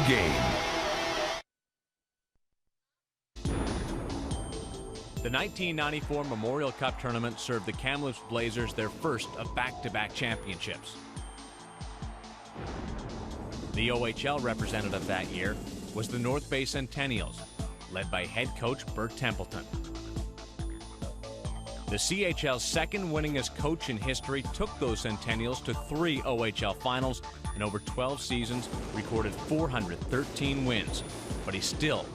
game. The 1994 Memorial Cup tournament served the Kamloops Blazers their first of back-to-back championships. The OHL representative that year was the North Bay Centennials, led by head coach Bert Templeton. The CHL's second winningest coach in history took those Centennials to 3 OHL finals and over 12 seasons recorded 413 wins, but he still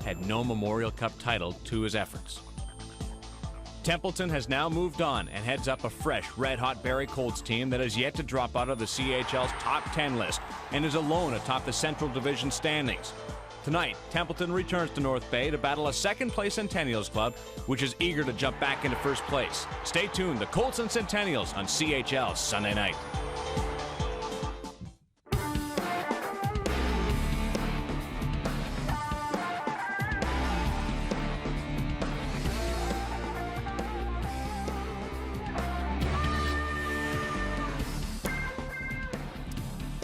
had no Memorial Cup title to his efforts. Templeton has now moved on and heads up a fresh, red-hot Barrie Colts team that has yet to drop out of the CHL's top 10 list and is alone atop the Central Division standings. Tonight, Templeton returns to North Bay to battle a second-place Centennials club, which is eager to jump back into first place. Stay tuned, the Colts and Centennials on CHL Sunday night.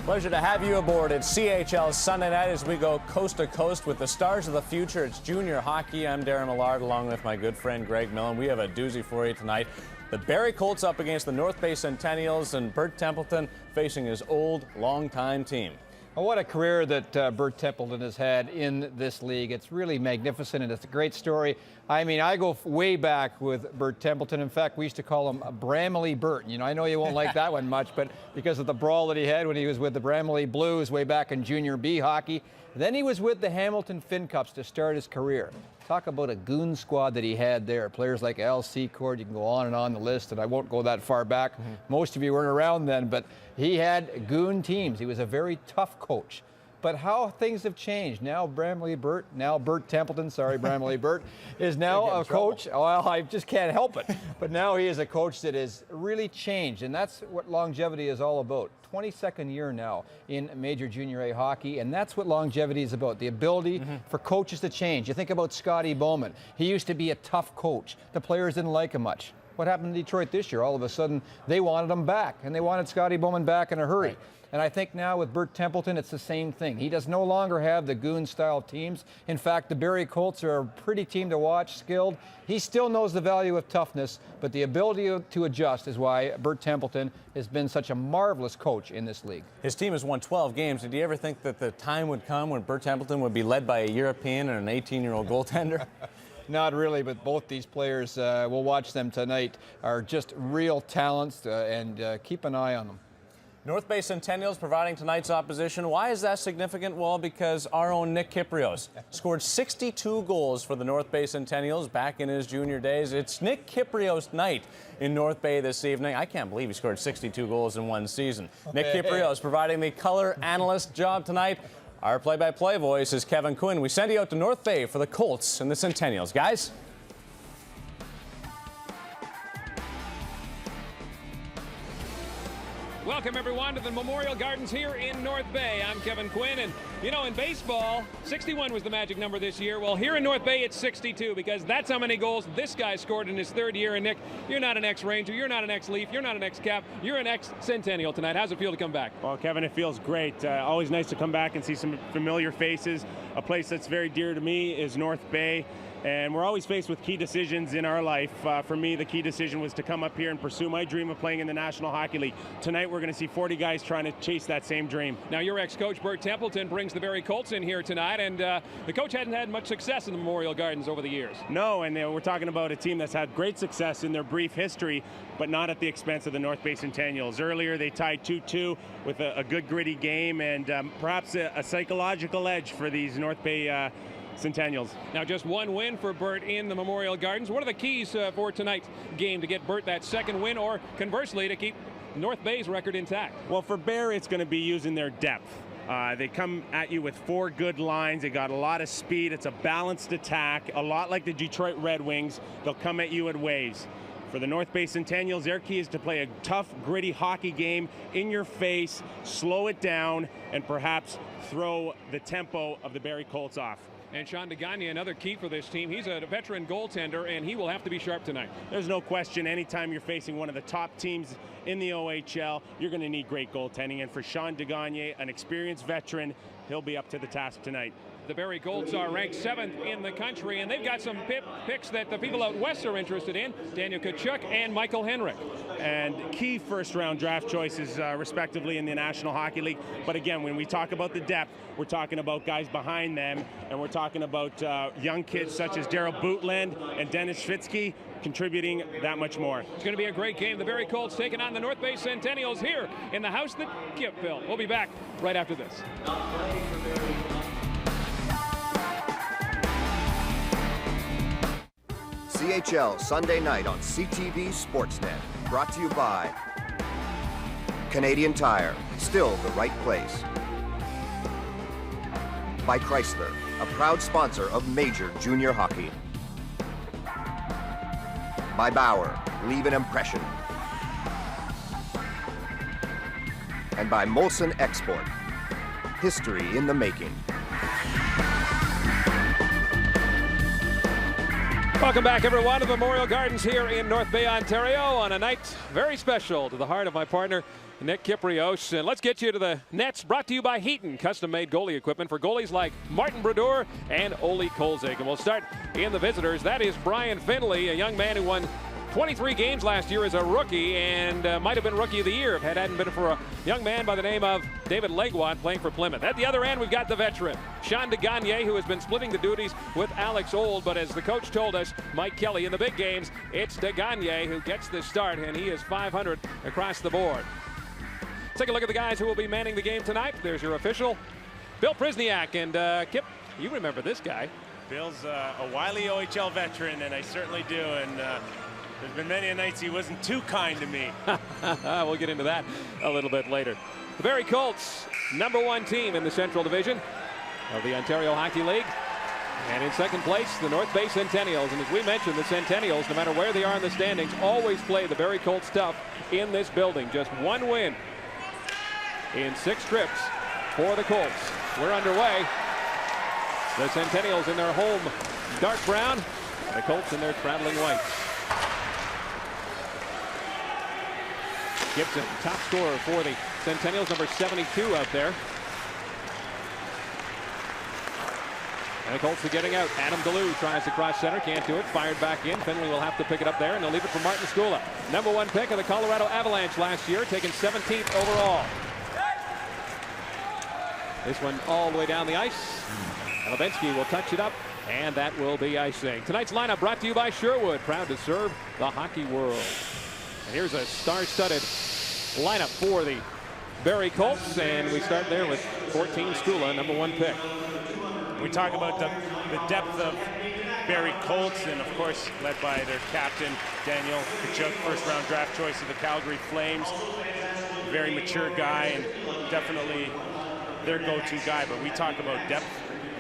Pleasure to have you aboard at CHL Sunday night as we go coast to coast with the stars of the future. It's junior hockey. I'm Darren Millard along with my good friend Greg Millen. We have a doozy for you tonight. The Barrie Colts up against the North Bay Centennials and Bert Templeton facing his old, long-time team. Well, what a career that Bert Templeton has had in this league. It's really magnificent, and it's a great story. I mean, I go way back with Bert Templeton. In fact, we used to call him Bramley Bert. You know, I know you won't like that one much, but because of the brawl that he had when he was with the Bramley Blues way back in Junior B hockey. Then he was with the Hamilton Finn Cups to start his career. Talk about a goon squad that he had there. Players like Al Secord, you can go on and on the list, and I won't go that far back. Most of you weren't around then, but he had goon teams. He was a very tough coach. But how things have changed. Now Bramley Bert, now Bert Templeton, sorry, Bramley Bert, is now a coach. Well, I just can't help it. But now he is a coach that has really changed, and that's what longevity is all about. 22nd year now in Major Junior A hockey, and that's what longevity is about, the ability for coaches to change. You think about Scotty Bowman. He used to be a tough coach. The players didn't like him much. What happened in Detroit this year? All of a sudden, they wanted him back, and they wanted Scotty Bowman back in a hurry. Right. And I think now with Bert Templeton, it's the same thing. He does no longer have the goon-style teams. In fact, the Barrie Colts are a pretty team to watch, skilled. He still knows the value of toughness, but the ability to adjust is why Bert Templeton has been such a marvelous coach in this league. His team has won 12 games. Did you ever think that the time would come when Bert Templeton would be led by a European and an 18-year-old goaltender? Not really, but both these players, we'll watch them tonight, are just real talents, and keep an eye on them. North Bay Centennials providing tonight's opposition. Why is that significant? Well, because our own Nick Kypreos scored 62 goals for the North Bay Centennials back in his junior days. It's Nick Kypreos night in North Bay this evening. I can't believe he scored 62 goals in one season. Nick Kypreos providing the color analyst job tonight. Our play-by-play voice is Kevin Quinn. We send you out to North Bay for the Colts and the Centennials. Guys? Welcome, everyone, to the Memorial Gardens here in North Bay. I'm Kevin Quinn, and, you know, in baseball, 61 was the magic number this year. Well, here in North Bay, it's 62, because that's how many goals this guy scored in his third year. And, Nick, you're not an ex-Ranger, you're not an ex-Leaf, you're not an ex-Cap, you're an ex-Centennial tonight. How's it feel to come back? Well, Kevin, it feels great. Always nice to come back and see some familiar faces. A place that's very dear to me is North Bay. And we're always faced with key decisions in our life. For me, the key decision was to come up here and pursue my dream of playing in the National Hockey League. Tonight, we're going to see 40 guys trying to chase that same dream. Now, your ex-coach, Bert Templeton, brings the Barrie Colts in here tonight, and the coach hadn't had much success in the Memorial Gardens over the years. No, and we're talking about a team that's had great success in their brief history, but not at the expense of the North Bay Centennials. Earlier, they tied 2-2 with a good, gritty game, and perhaps a psychological edge for these North Bay Centennials. Now, just one win for Bert in the Memorial Gardens. What are the keys for tonight's game to get Bert that second win, or conversely, to keep North Bay's record intact? Well, for Barrie, it's going to be using their depth. They come at you with 4 good lines. They got a lot of speed. It's a balanced attack, a lot like the Detroit Red Wings. They'll come at you at waves. For the North Bay Centennials, their key is to play a tough, gritty hockey game in your face, slow it down, and perhaps throw the tempo of the Barrie Colts off. And Sean DeGagne, another key for this team. He's a veteran goaltender, and he will have to be sharp tonight. There's no question, anytime you're facing one of the top teams in the OHL, you're going to need great goaltending. And for Sean DeGagne, an experienced veteran, he'll be up to the task tonight. The Barrie Colts are ranked 7th in the country, and they've got some picks that the people out west are interested in. Daniel Tkachuk and Michael Henrik. And key first-round draft choices, respectively, in the National Hockey League. But again, when we talk about the depth, we're talking about guys behind them, and we're talking about young kids such as Daryl Bootland and Dennis Schwitzky contributing that much more. It's going to be a great game. The Barrie Colts taking on the North Bay Centennials here in the house that Kip built. We'll be back right after this. CHL Sunday night on CTV Sportsnet. Brought to you by Canadian Tire, still the right place. By Chrysler, a proud sponsor of Major Junior Hockey. By Bauer, leave an impression. And by Molson Export, history in the making. Welcome back, everyone, to Memorial Gardens here in North Bay, Ontario, on a night very special to the heart of my partner, Nick Kypreos. And let's get you to the nets, brought to you by Heaton, custom-made goalie equipment for goalies like Martin Brodeur and Ole Kolzig. And we'll start in the visitors. That is Brian Finley, a young man who won 23 games last year as a rookie and might have been Rookie of the Year if it hadn't been for a young man by the name of David Legwand playing for Plymouth. At the other end, we've got the veteran, Sean DeGagne, who has been splitting the duties with Alex Old. But as the coach told us, Mike Kelly, in the big games, it's DeGagne who gets the start, and he is 500 across the board. Let's take a look at the guys who will be manning the game tonight. There's your official, Bill Prisniak. And Kip, you remember this guy. Bill's a wily OHL veteran, and I certainly do. And there's been many nights he wasn't too kind to me. We'll get into that a little bit later. The Barrie Colts, #1 team in the Central Division of the Ontario Hockey League. And in second place, the North Bay Centennials. And as we mentioned, the Centennials, no matter where they are in the standings, always play the Barrie Colts tough in this building. Just one win in 6 trips for the Colts. We're underway. The Centennials in their home dark brown, the Colts in their traveling whites. Gibson, top scorer for the Centennials, number 72 out there. And the Colts are getting out. Adam DeLue tries to cross center, can't do it. Fired back in. Finley will have to pick it up there, and they'll leave it for Martin Skula. #1 pick of the Colorado Avalanche last year, taken 17th overall. This one all the way down the ice. Lubensky will touch it up, and that will be icing. Tonight's lineup brought to you by Sherwood, proud to serve the hockey world. And here's a star-studded lineup for the Barrie Colts, and we start there with 14 Skula, #1 pick. We talk about the depth of Barrie Colts, and of course led by their captain Daniel Tkachuk, first-round draft choice of the Calgary Flames. Very mature guy and definitely their go-to guy. But we talk about depth,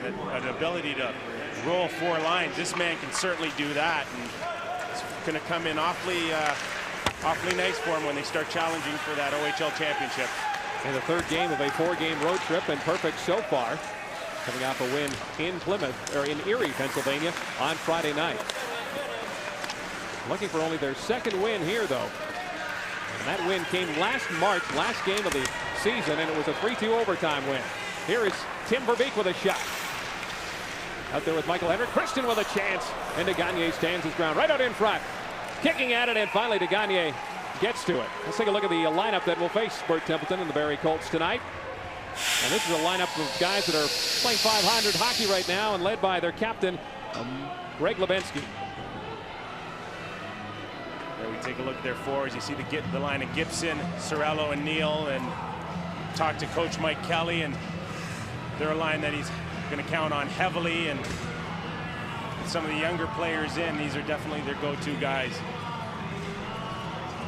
an ability to roll 4 lines. This man can certainly do that, and it's going to come in awfully nice for him when they start challenging for that OHL championship. And the third game of a 4-game road trip, and perfect so far, coming off a win in Plymouth, or in Erie, Pennsylvania, on Friday night. Looking for only their 2nd win here, though. And that win came last March, last game of the season, and it was a 3-2 overtime win. Here is Tim Verbeek with a shot. Out there with Michael Henrik. Christian with a chance, and DeGagne stands his ground right out in front. Kicking at it, and finally DeGagne gets to it. Let's take a look at the lineup that will face Bert Templeton and the Barrie Colts tonight. And this is a lineup of guys that are playing .500 hockey right now, and led by their captain, Greg Lubensky. There we take a look at their forwards. You see the line of Gibson, Sorello, and Neal, and talk to Coach Mike Kelly, and they're a line that he's going to count on heavily. And some of the younger players these are definitely their go-to guys.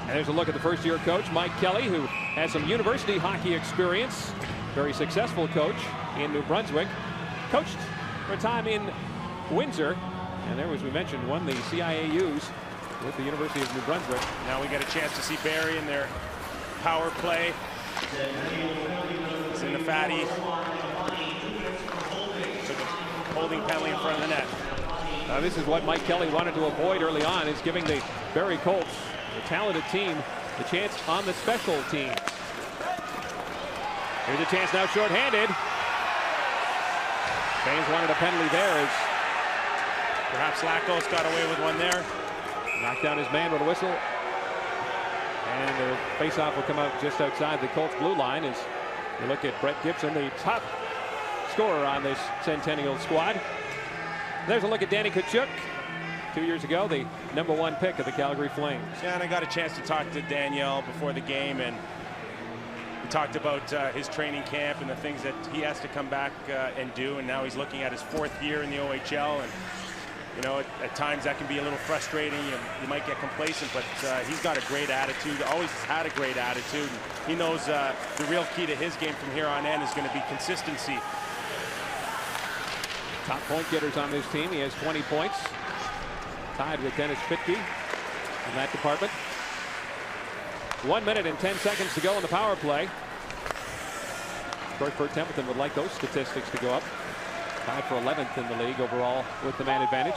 And there's a look at the first-year coach, Mike Kelly, who has some university hockey experience. Very successful coach in New Brunswick. Coached for a time in Windsor. And there, as we mentioned, won the CIAUs with the University of New Brunswick. Now we get a chance to see Barrie in their power play. It's in the fatty. Took a holding penalty in front of the net. This is what Mike Kelly wanted to avoid early on, is giving the Barrie Colts, a talented team, the chance on the special teams. Here's a chance now, shorthanded. Fans wanted a penalty there as Perhaps Lackos got away with one there. knocked down his man with a whistle. And the faceoff will come out just outside the Colts blue line as you look at Brett Gibson, the top scorer on this Centennial squad. There's a look at Danny Tkachuk. 2 years ago, the #1 pick of the Calgary Flames. Yeah, and I got a chance to talk to Danielle before the game, and he talked about his training camp and the things that he has to come back and do. And now he's looking at his 4th year in the OHL, and you know, at times that can be a little frustrating. You might get complacent, but he's got a great attitude. Always has had a great attitude. And he knows the real key to his game from here on in is going to be consistency. Top point getters on this team. He has 20 points. Tied with Dennis Fitke in that department. 1 minute and 10 seconds to go in the power play. Of course, Bert Templeton would like those statistics to go up. Tied for 11th in the league overall with the man advantage.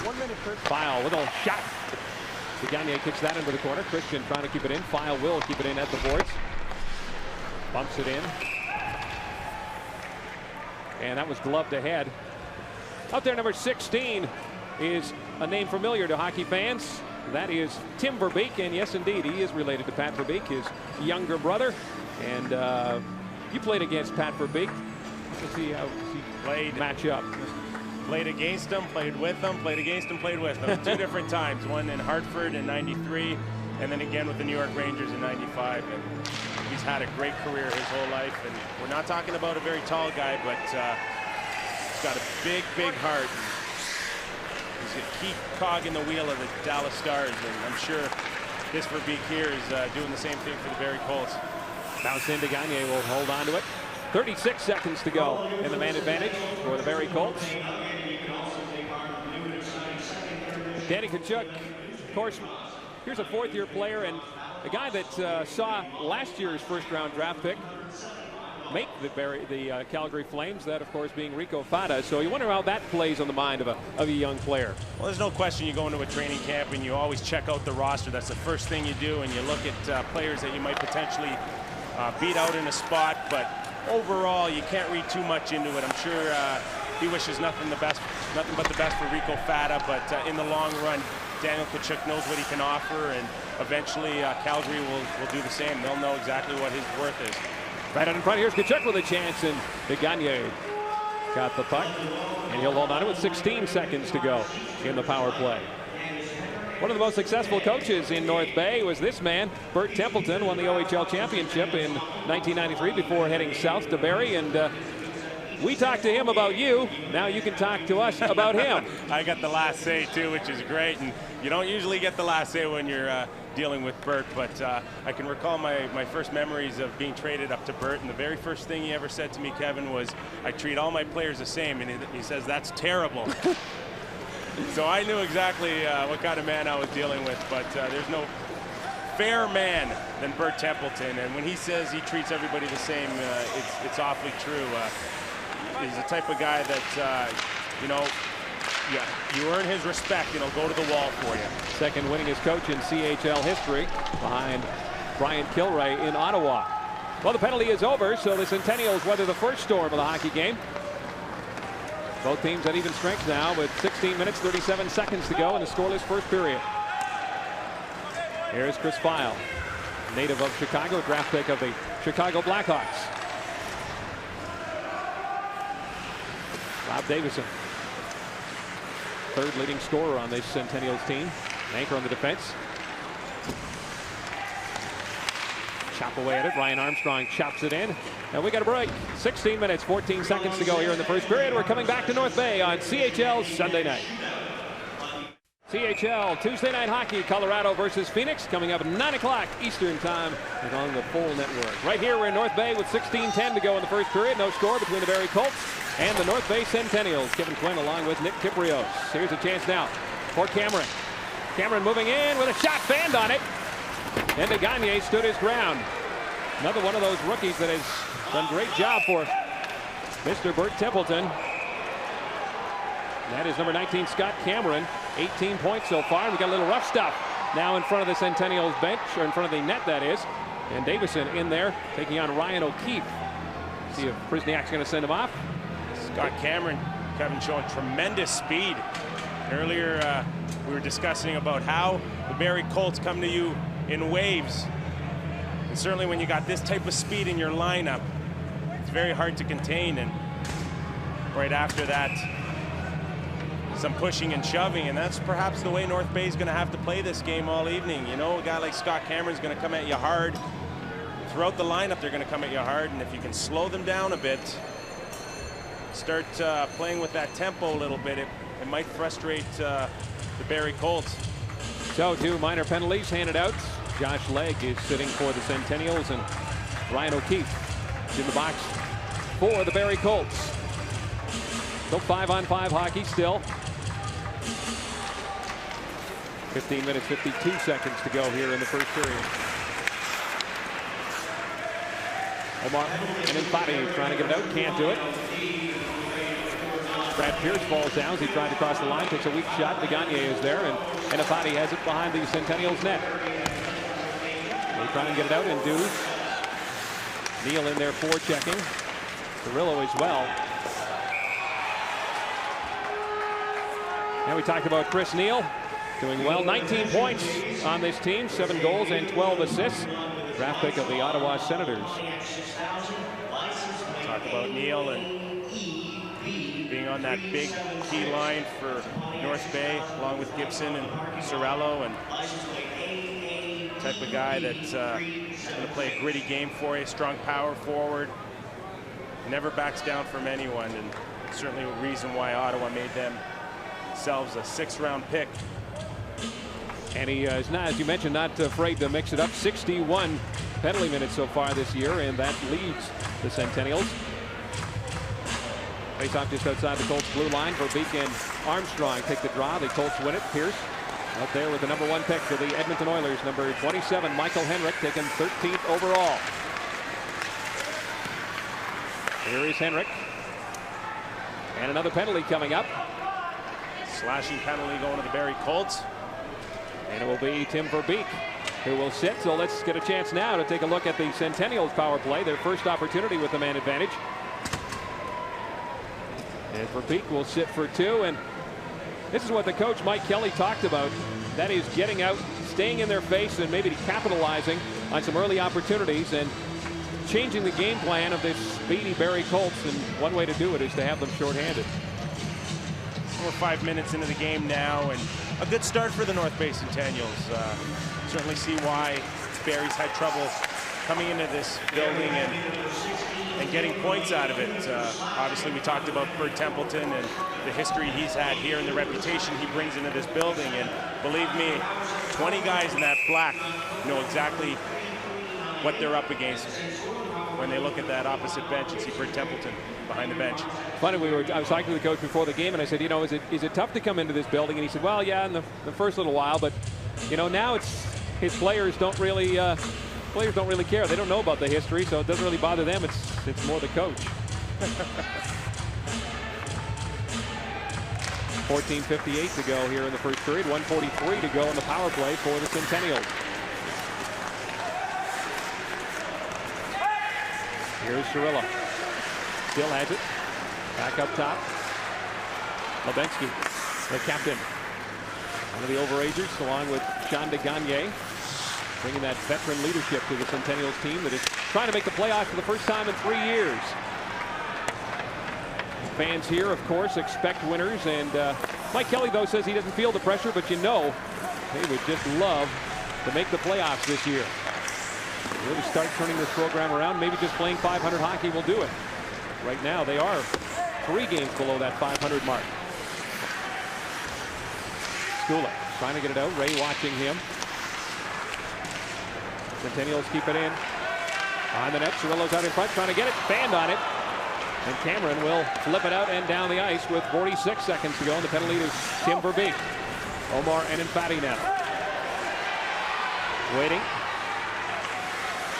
1 minute per File with a shot. Gagne kicks that into the corner. Christian trying to keep it in. File will keep it in at the boards. Bumps it in. And that was gloved ahead. Out there, number 16 is a name familiar to hockey fans. That is Tim Verbeek, and yes, indeed, he is related to Pat Verbeek, his younger brother. And you played against Pat Verbeek. Let's see how he played. Match up. Played against him, played with him, played against him, played with him. 2 different times. One in Hartford in '93, and then again with the New York Rangers in '95. And he's had a great career his whole life. And we're not talking about a very tall guy, but he's got a big, big heart. He's a key cog in the wheel of the Dallas Stars, and I'm sure this Verbeek here is doing the same thing for the Barrie Colts. Bounce into Gagne will hold on to it. 36 seconds to go in the man advantage for the Barrie Colts. Danny Tkachuk, of course, here's a 4th-year player and a guy that saw last year's first-round draft pick make the Calgary Flames, that of course being Rico Fata. So you wonder how that plays on the mind of a young player. Well, there's no question you go into a training camp and you always check out the roster. That's the first thing you do, and you look at players that you might potentially beat out in a spot. But overall, you can't read too much into it. I'm sure he wishes nothing but the best for Rico Fata. But in the long run, Daniel Tkachuk knows what he can offer, and eventually Calgary will do the same. They'll know exactly what his worth is. Right out in front, here's Tkachuk with a chance, and Gagne got the puck, and he'll hold on to it. 16 seconds to go in the power play. One of the most successful coaches in North Bay was this man, Bert Templeton, won the OHL championship in 1993 before heading south to Barrie, and we talked to him about you. Now you can talk to us about him. I got the last say too, which is great, and you don't usually get the last say when you're dealing with Bert, but I can recall my first memories of being traded up to Bert, and the very first thing he ever said to me, Kevin, was, "I treat all my players the same," and he says, "That's terrible." So I knew exactly what kind of man I was dealing with, but there's no fair man than Bert Templeton, and when he says he treats everybody the same, it's awfully true. He's the type of guy that, you know, you earn his respect and he'll go to the wall for you. Second winningest coach in CHL history, behind Brian Kilray in Ottawa. Well, the penalty is over, so the Centennials weather the first storm of the hockey game. Both teams at even strength now with 16 minutes, 37 seconds to go in the scoreless first period. Here's Chris File, native of Chicago, draft pick of the Chicago Blackhawks. Rob Davison, third leading scorer on this Centennials team. Anchor on the defense. Chop away at it. Ryan Armstrong chops it in. And we got a break. 16 minutes, 14 seconds to go here in the first period. We're coming back to North Bay on CHL Sunday night. CHL Tuesday night hockey, Colorado versus Phoenix, coming up at 9 o'clock Eastern time on the full network. Right here, we're in North Bay with 16:10 to go in the first period. No score between the Barrie Colts and the North Bay Centennials. Kevin Quinn along with Nick Kypreos. Here's a chance now for Cameron. Cameron moving in with a shot, fanned on it. And Gagne stood his ground. Another one of those rookies that has done a great job for Mr. Bert Templeton. That is number 19, Scott Cameron. 18 points so far. We got a little rough stuff now in front of the Centennials bench, or in front of the net, that is. And Davison in there taking on Ryan O'Keefe. See if Prisniak's going to send him off. Scott Cameron, Kevin, showing tremendous speed. Earlier, we were discussing about how the Barrie Colts come to you in waves. And certainly when you got this type of speed in your lineup, it's very hard to contain. And right after that, some pushing and shoving, and that's perhaps the way North Bay is going to have to play this game all evening. You know, a guy like Scott Cameron's going to come at you hard. Throughout the lineup, they're going to come at you hard, and if you can slow them down a bit, start playing with that tempo a little bit, it might frustrate the Barrie Colts. So 2 minor penalties handed out. Josh Legg is sitting for the Centennials, and Ryan O'Keefe is in the box for the Barrie Colts. So 5-on-5 hockey still. 15 minutes, 52 seconds to go here in the first period. Omar and Infati trying to get it out, can't do it. Brad Pierce falls down as he tried to cross the line, takes a weak shot. Gagne is there, and Infati has it behind the Centennials net. They try and get it out, and do. Neal in there forechecking. Cirillo as well. Now we talked about Chris Neal doing well. 19 points on this team, 7 goals and 12 assists. Draft pick of the Ottawa Senators. Talk about Neal and being on that big key line for North Bay, along with Gibson and Cirillo, and type of guy that's going to play a gritty game for you. Strong power forward, never backs down from anyone, and certainly a reason why Ottawa made themselves a 6th-round pick. And he is not, as you mentioned, not afraid to mix it up. 61 penalty minutes so far this year, and that leads the Centennials. Face off just outside the Colts blue line. Verbeek and Armstrong take the draw. The Colts win it. Pierce out there with the #1 pick for the Edmonton Oilers. Number 27, Michael Henrik, taken 13th overall. Here is Henrik. And another penalty coming up. Slashing penalty going to the Barrie Colts. And it will be Tim Verbeek who will sit. So let's get a chance now to take a look at the Centennials power play. Their first opportunity with the man advantage. And Verbeek will sit for 2. And this is what the coach Mike Kelly talked about. That is getting out, staying in their face, and maybe capitalizing on some early opportunities and changing the game plan of this speedy Barrie Colts. And one way to do it is to have them shorthanded. We're 5 minutes into the game now, and a good start for the North Bay Centennials. Certainly see why Barrie's had trouble coming into this building and getting points out of it. Obviously, we talked about Bert Templeton and the history he's had here and the reputation he brings into this building. And believe me, 20 guys in that black know exactly what they're up against when they look at that opposite bench and see Bert Templeton behind the bench. Funny, I was talking to the coach before the game, and I said, you know, is it tough to come into this building? And he said, well, yeah, in the first little while, but you know, now it's his players don't really care. They don't know about the history, so it doesn't really bother them. It's more the coach. 14:58 to go here in the first period. 1:43 to go in the power play for the Centennials. Here's Cirillo. Still has it. Back up top. Lebensky, the captain. One of the overagers, along with Sean Gagne, bringing that veteran leadership to the Centennials team that is trying to make the playoffs for the first time in 3 years. Fans here, of course, expect winners, and Mike Kelly, though, says he doesn't feel the pressure, but you know they would just love to make the playoffs this year. Really start turning this program around. Maybe just playing 500 hockey will do it. Right now, they are 3 games below that 500 mark. Skula trying to get it out. Ray watching him. Centennials keep it in. On the net, Cirillo's out in front, trying to get it. Banned on it. And Cameron will flip it out and down the ice with 46 seconds to go. And the penalty to Tim Verbeek. Omar and Infati now. Waiting.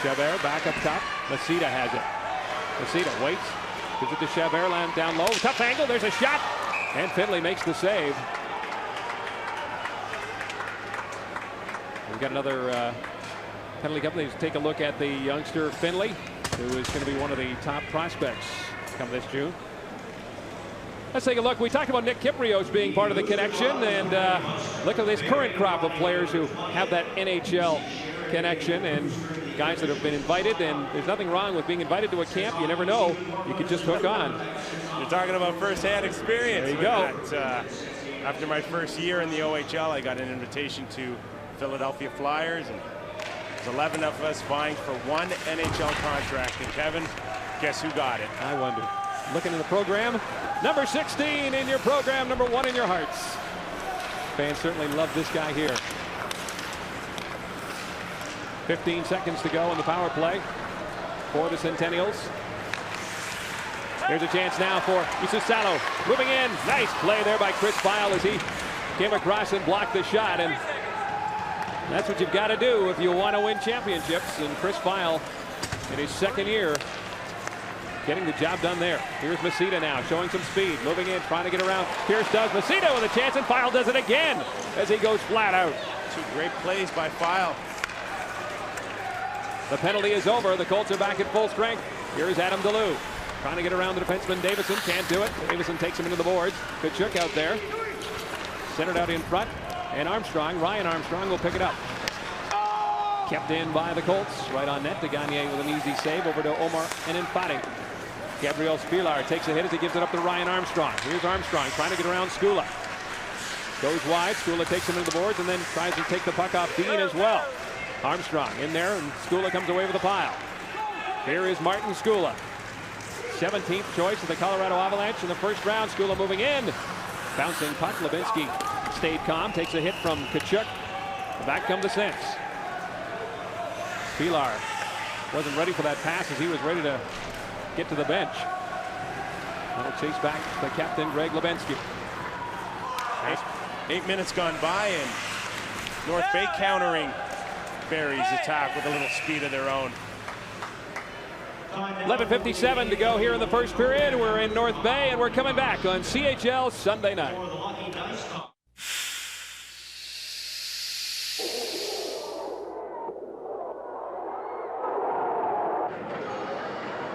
Chabert back up top. Masita has it. Masita waits. Gives it to Chabert down low. Tough angle. There's a shot. And Finley makes the save. We've got another penalty coming. Let's take a look at the youngster Finley, who is going to be one of the top prospects come this June. Let's take a look. We talked about Nick Kypreos being part of the connection, and look at this current crop of players who have that NHL connection, and guys that have been invited, and there's nothing wrong with being invited to a camp. You never know. You could just hook on. You're talking about first-hand experience. There you go. That, after my first year in the OHL, I got an invitation to Philadelphia Flyers, and there's 11 of us vying for one NHL contract. And Kevin, guess who got it? I wonder. Looking in the program, number 16 in your program, number 1 in your hearts. Fans certainly love this guy here. 15 seconds to go in the power play for the Centennials. Here's a chance now for Isusalo. Moving in. Nice play there by Chris File as he came across and blocked the shot. And that's what you've got to do if you want to win championships. And Chris File, in his second year, getting the job done there. Here's Masita now, showing some speed. Moving in, trying to get around. Pierce does. Masita with a chance, and File does it again as he goes flat out. 2 great plays by File. The penalty is over. The Colts are back at full strength. Here's Adam DeLue. Trying to get around the defenseman Davison. Can't do it. Davison takes him into the boards. Kachuk out there. Centered out in front. And Armstrong, Ryan Armstrong, will pick it up. Kept in by the Colts. Right on net to Gagne with an easy save over to Omar and Infati. Gabriel Spillar takes a hit as he gives it up to Ryan Armstrong. Here's Armstrong trying to get around Skula. Goes wide. Skula takes him into the boards and then tries to take the puck off Dean as well. Armstrong in there, and Skula comes away with a pile. Here is Martin Skula. 17th choice of the Colorado Avalanche in the first round. Skula moving in. Bouncing puck. Levinsky stayed calm. Takes a hit from Kachuk. Back come the Sens. Pilar wasn't ready for that pass as he was ready to get to the bench. That'll chase back the captain, Greg Levinsky. 8 minutes gone by, and North Bay countering Barrie's attack with a little speed of their own. 11:57 to go here in the first period. We're in North Bay, and we're coming back on CHL Sunday night.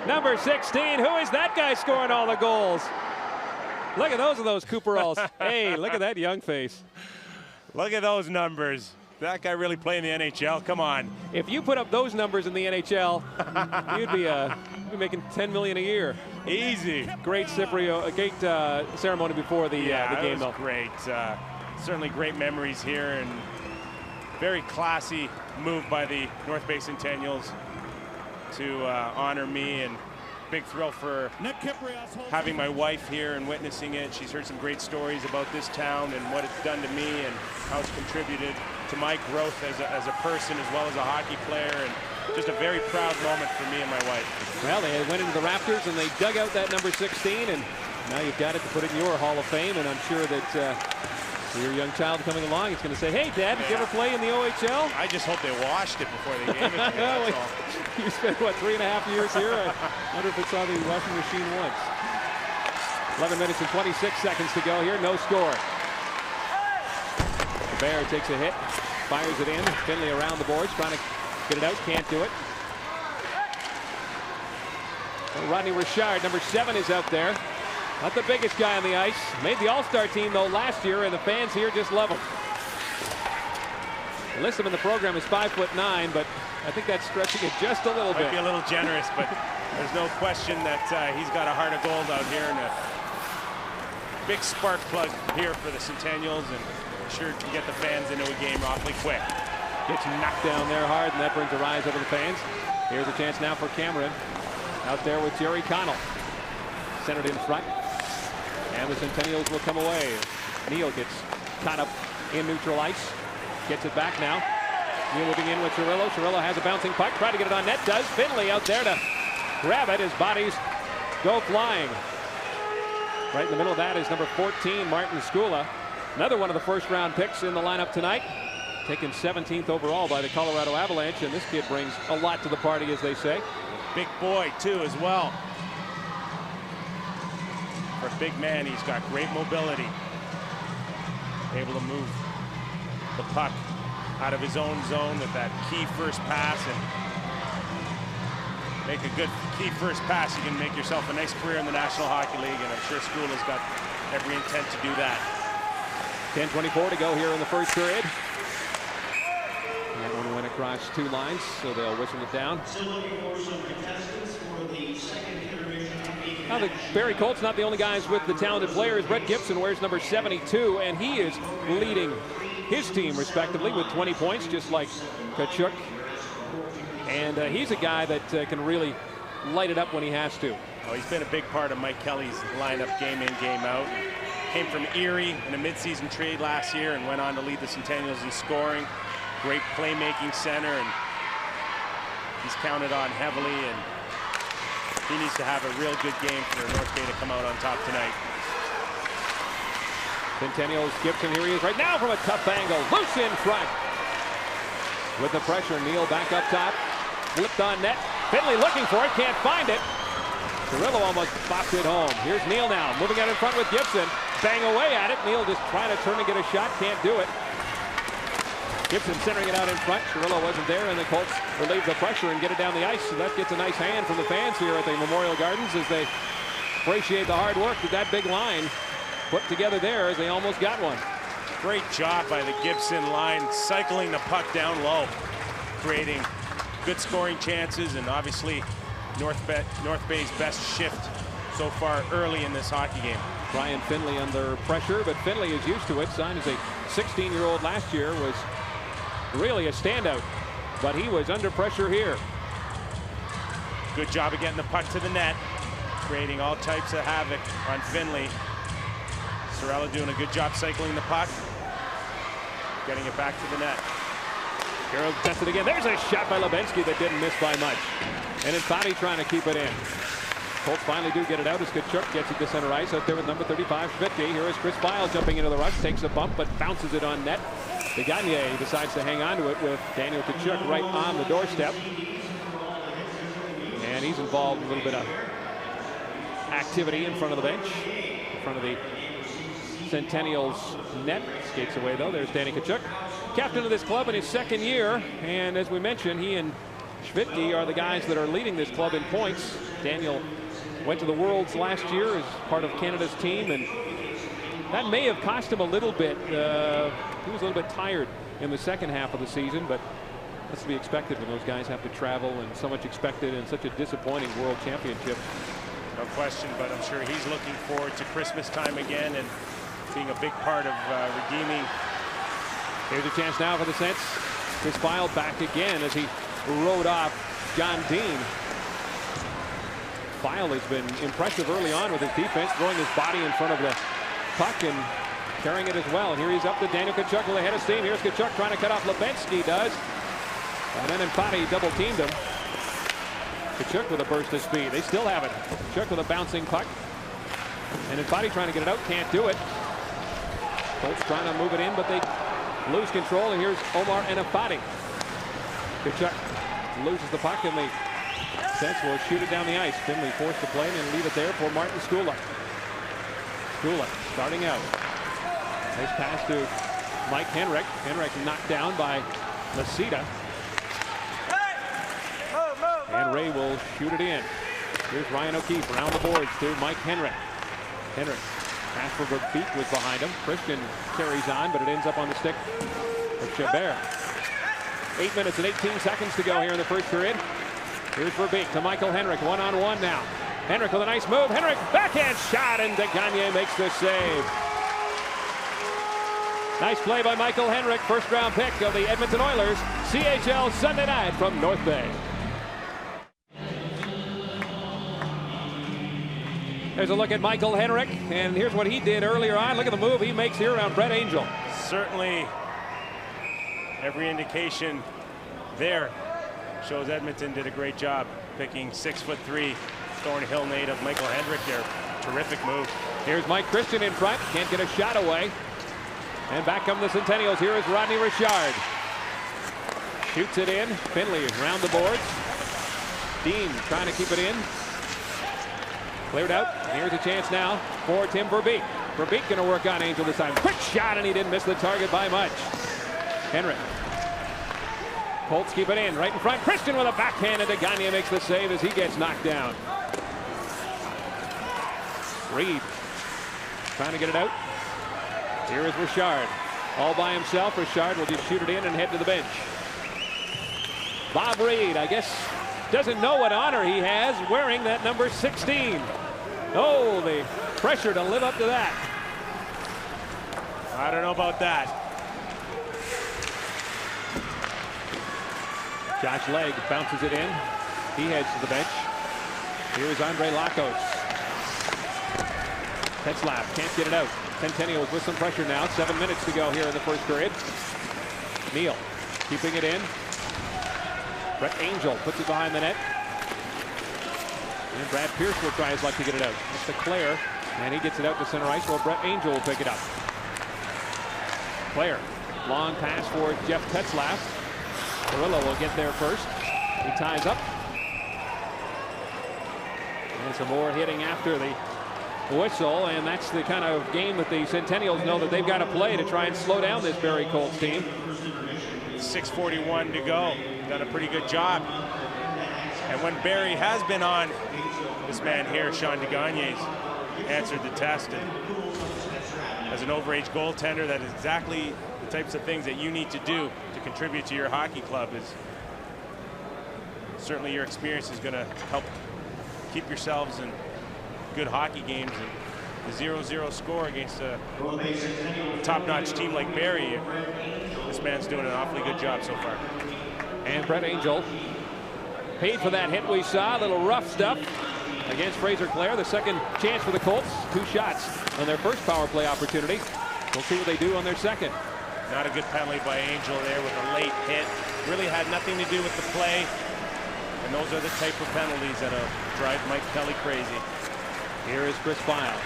Number 16, who is that guy scoring all the goals? Look at those Cooperalls. Hey, look at that young face. Look at those numbers. That guy really playing the NHL. Come on. If you put up those numbers in the NHL, you'd be making $10 million a year. Easy. Great Ciprios, great ceremony before the game. That was great. Certainly great memories here, and very classy move by the North Bay Centennials to honor me, and big thrill for having my wife here and witnessing it. She's heard some great stories about this town and what it's done to me and how it's contributed to my growth as a person as well as a hockey player, and just a very proud moment for me and my wife. Well, they went into the Raptors and they dug out that number 16, and now you've got it to put in your Hall of Fame, and I'm sure that your young child coming along is going to say, hey, Dad, did you ever play in the OHL? I just hope they washed it before they gave it to me, that's all. You spent, what, 3.5 years here? I wonder if it's on the washing machine once. 11 minutes and 26 seconds to go here. No score. Bear takes a hit, fires it in. Finley around the boards, trying to get it out. Can't do it. Well, Rodney Richard, number 7, is out there. Not the biggest guy on the ice. Made the All-Star team, though, last year, and the fans here just love him. The list of him in the program is 5'9", but I think that's stretching it just a little bit. Might be a little generous, but there's no question that he's got a heart of gold out here, and a big spark plug here for the Centennials, and sure to get the fans into a game awfully quick. Gets knocked down there hard, and that brings a rise over the fans. Here's a chance now for Cameron. Out there with Jerry Connell. Centered in front. And the Centennials will come away. Neal gets caught up in neutral ice. Gets it back now. Neal moving in with Cirillo. Cirillo has a bouncing puck. Try to get it on net. Does. Finley out there to grab it. His bodies go flying. Right in the middle of that is number 14, Martin Skula. Another one of the first-round picks in the lineup tonight. Taken 17th overall by the Colorado Avalanche. And this kid brings a lot to the party, as they say. Big boy, too, as well. For a big man, he's got great mobility. Able to move the puck out of his own zone with that key first pass, and make a good key first pass. You can make yourself a nice career in the National Hockey League, and I'm sure Skula's got every intent to do that. 10:24 to go here in the first period. That one went across 2 lines, so they'll whistle it down. Now the Barrie Colts not the only guys with the talented players. Brett Gibson wears number 72, and he is leading his team respectively with 20 points, just like Tkachuk. And he's a guy that can really light it up when he has to. Oh, he's been a big part of Mike Kelly's lineup game in, game out. Came from Erie in a midseason trade last year and went on to lead the Centennials in scoring. Great playmaking center, and he's counted on heavily, and he needs to have a real good game for North Bay to come out on top tonight. Centennials, Gibson, here he is right now from a tough angle. Loose in front. With the pressure, Neal back up top. Flipped on net. Finley looking for it, can't find it. Cirillo almost bopped it home. Here's Neal now, moving out in front with Gibson. Bang away at it. Neal just trying to turn and get a shot, can't do it. Gibson centering it out in front. Cirillo wasn't there, and the Colts relieve the pressure and get it down the ice. So that gets a nice hand from the fans here at the Memorial Gardens as they appreciate the hard work that that big line put together there as they almost got one. Great job by the Gibson line, cycling the puck down low, creating good scoring chances, and obviously North Bay's best shift so far early in this hockey game. Brian Finley under pressure, but Finley is used to it. Signed as a 16-year-old last year, was really a standout, but he was under pressure here. Good job of getting the puck to the net, creating all types of havoc on Finley. Cirillo doing a good job cycling the puck, getting it back to the net. Hero tested again. There's a shot by Lebensky that didn't miss by much. And Infatti trying to keep it in. Colts finally do get it out as Tkachuk gets it to center ice out there with number 35, Schwitke. Here is Chris Pyle jumping into the rush, takes a bump, but bounces it on net. Gagne decides to hang on to it with Daniel Tkachuk right on the doorstep. And he's involved in a little bit of activity in front of the bench, in front of the Centennials net. Skates away though. There's Danny Tkachuk, captain of this club in his second year. And as we mentioned, he and Schwitke are the guys that are leading this club in points. Daniel went to the Worlds last year as part of Canada's team, and that may have cost him a little bit. He was a little bit tired in the second half of the season, but that's to be expected when those guys have to travel, and so much expected in such a disappointing World Championship. No question, but I'm sure he's looking forward to Christmas time again and being a big part of redeeming. Here's a chance now for the Sens. Chris Pyle back again as he rode off John Dean. Pyle has been impressive early on with his defense, throwing his body in front of the puck and carrying it as well. And here he's up to Daniel Tkachuk with a head of steam. Here's Tkachuk trying to cut off Lebensky, does. And then Infatti double teamed him. Tkachuk with a burst of speed. They still have it. Tkachuk with a bouncing puck. And Infatti trying to get it out, can't do it. Colts trying to move it in, but they lose control. And here's Omar and Infatti. Tkachuk loses the puck, and the Sens will shoot it down the ice. Finley forced to play and leave it there for Martin Skula. Skula starting out. Nice pass to Mike Henrik. Henrik knocked down by Lasita. And Ray will shoot it in. Here's Ryan O'Keefe around the boards to Mike Henrik. Henrik. Pass for Verbeek was behind him. Christian carries on, but it ends up on the stick of Chabert. 8 minutes and 18 seconds to go here in the first period. Here's Verbeek to Michael Henrik, one-on-one now. Henrik with a nice move. Henrik, backhand shot, and Gagne makes the save. Nice play by Michael Henrik, first-round pick of the Edmonton Oilers. CHL Sunday night from North Bay. There's a look at Michael Henrik, and here's what he did earlier on. Look at the move he makes here around Brett Angel. Certainly, every indication there shows Edmonton did a great job picking 6'3" Thornhill native Michael Henrik there. Terrific move. Here's Mike Christian in front, can't get a shot away. And back come the Centennials. Here is Rodney Richard. Shoots it in. Finley around the boards. Dean trying to keep it in. Cleared out. And here's a chance now for Tim Verbeek. Verbeek going to work on Angel this time. Quick shot, and he didn't miss the target by much. Henrik. Colts keep it in right in front. Christian with a backhand, and Gagne makes the save as he gets knocked down. Reed trying to get it out. Here is Richard. All by himself. Richard will just shoot it in and head to the bench. Bob Reed, I guess, doesn't know what honor he has wearing that number 16. Oh, the pressure to live up to that. I don't know about that. Josh Legg bounces it in. He heads to the bench. Here's Andre Lakos. Tetzlaff can't get it out. Centennials with some pressure now. 7 minutes to go here in the first period. Neal keeping it in. Brett Angel puts it behind the net. And Brad Pierce will try his luck to get it out. It's to Clare, and he gets it out to center ice. Well, Brett Angel will pick it up. Clare, long pass for Jeff Tetzlaff. Carrillo will get there first. He ties up. And some more hitting after the whistle, and that's the kind of game that the Centennials know that they've got to play to try and slow down this Barrie Colts team. 6:41 to go. Done a pretty good job. And when Barrie has been on, this man here, Sean DeGagne's, answered the test. And as an overage goaltender, that is exactly the types of things that you need to do to contribute to your hockey club. Is certainly your experience is going to help keep yourselves in good hockey games. And the 0-0 score against a top-notch team like Barrie, this man's doing an awfully good job so far. And Brett Angel paid for that hit we saw. A little rough stuff against Fraser Clare. The second chance for the Colts. 2 shots on their first power play opportunity. We'll see what they do on their second. Not a good penalty by Angel there with a late hit. Really had nothing to do with the play. And those are the type of penalties that'll drive Mike Kelly crazy. Here is Chris File.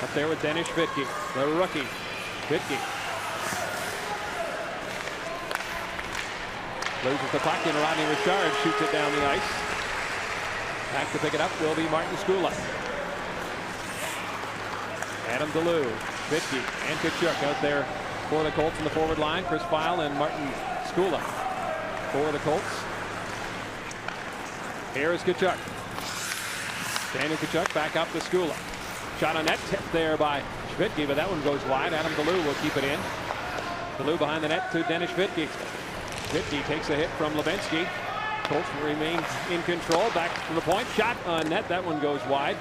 Up there with Dennis Vitke, the rookie. Vitke loses the puck, and Rodney Richard shoots it down the ice. Back to pick it up will be Martin Skula. Adam DeLue, Vitke, and Tkachuk out there for the Colts in the forward line. Chris File and Martin Skula for the Colts. Here is Tkachuk. Daniel Tkachuk back up to Skula. Shot on net, tipped there by Schvidtke, but that one goes wide. Adam DeLue will keep it in. DeLue behind the net to Dennis Schvidtke. Schvidtke takes a hit from Levinsky. Colts remain in control. Back to the point. Shot on net. That one goes wide.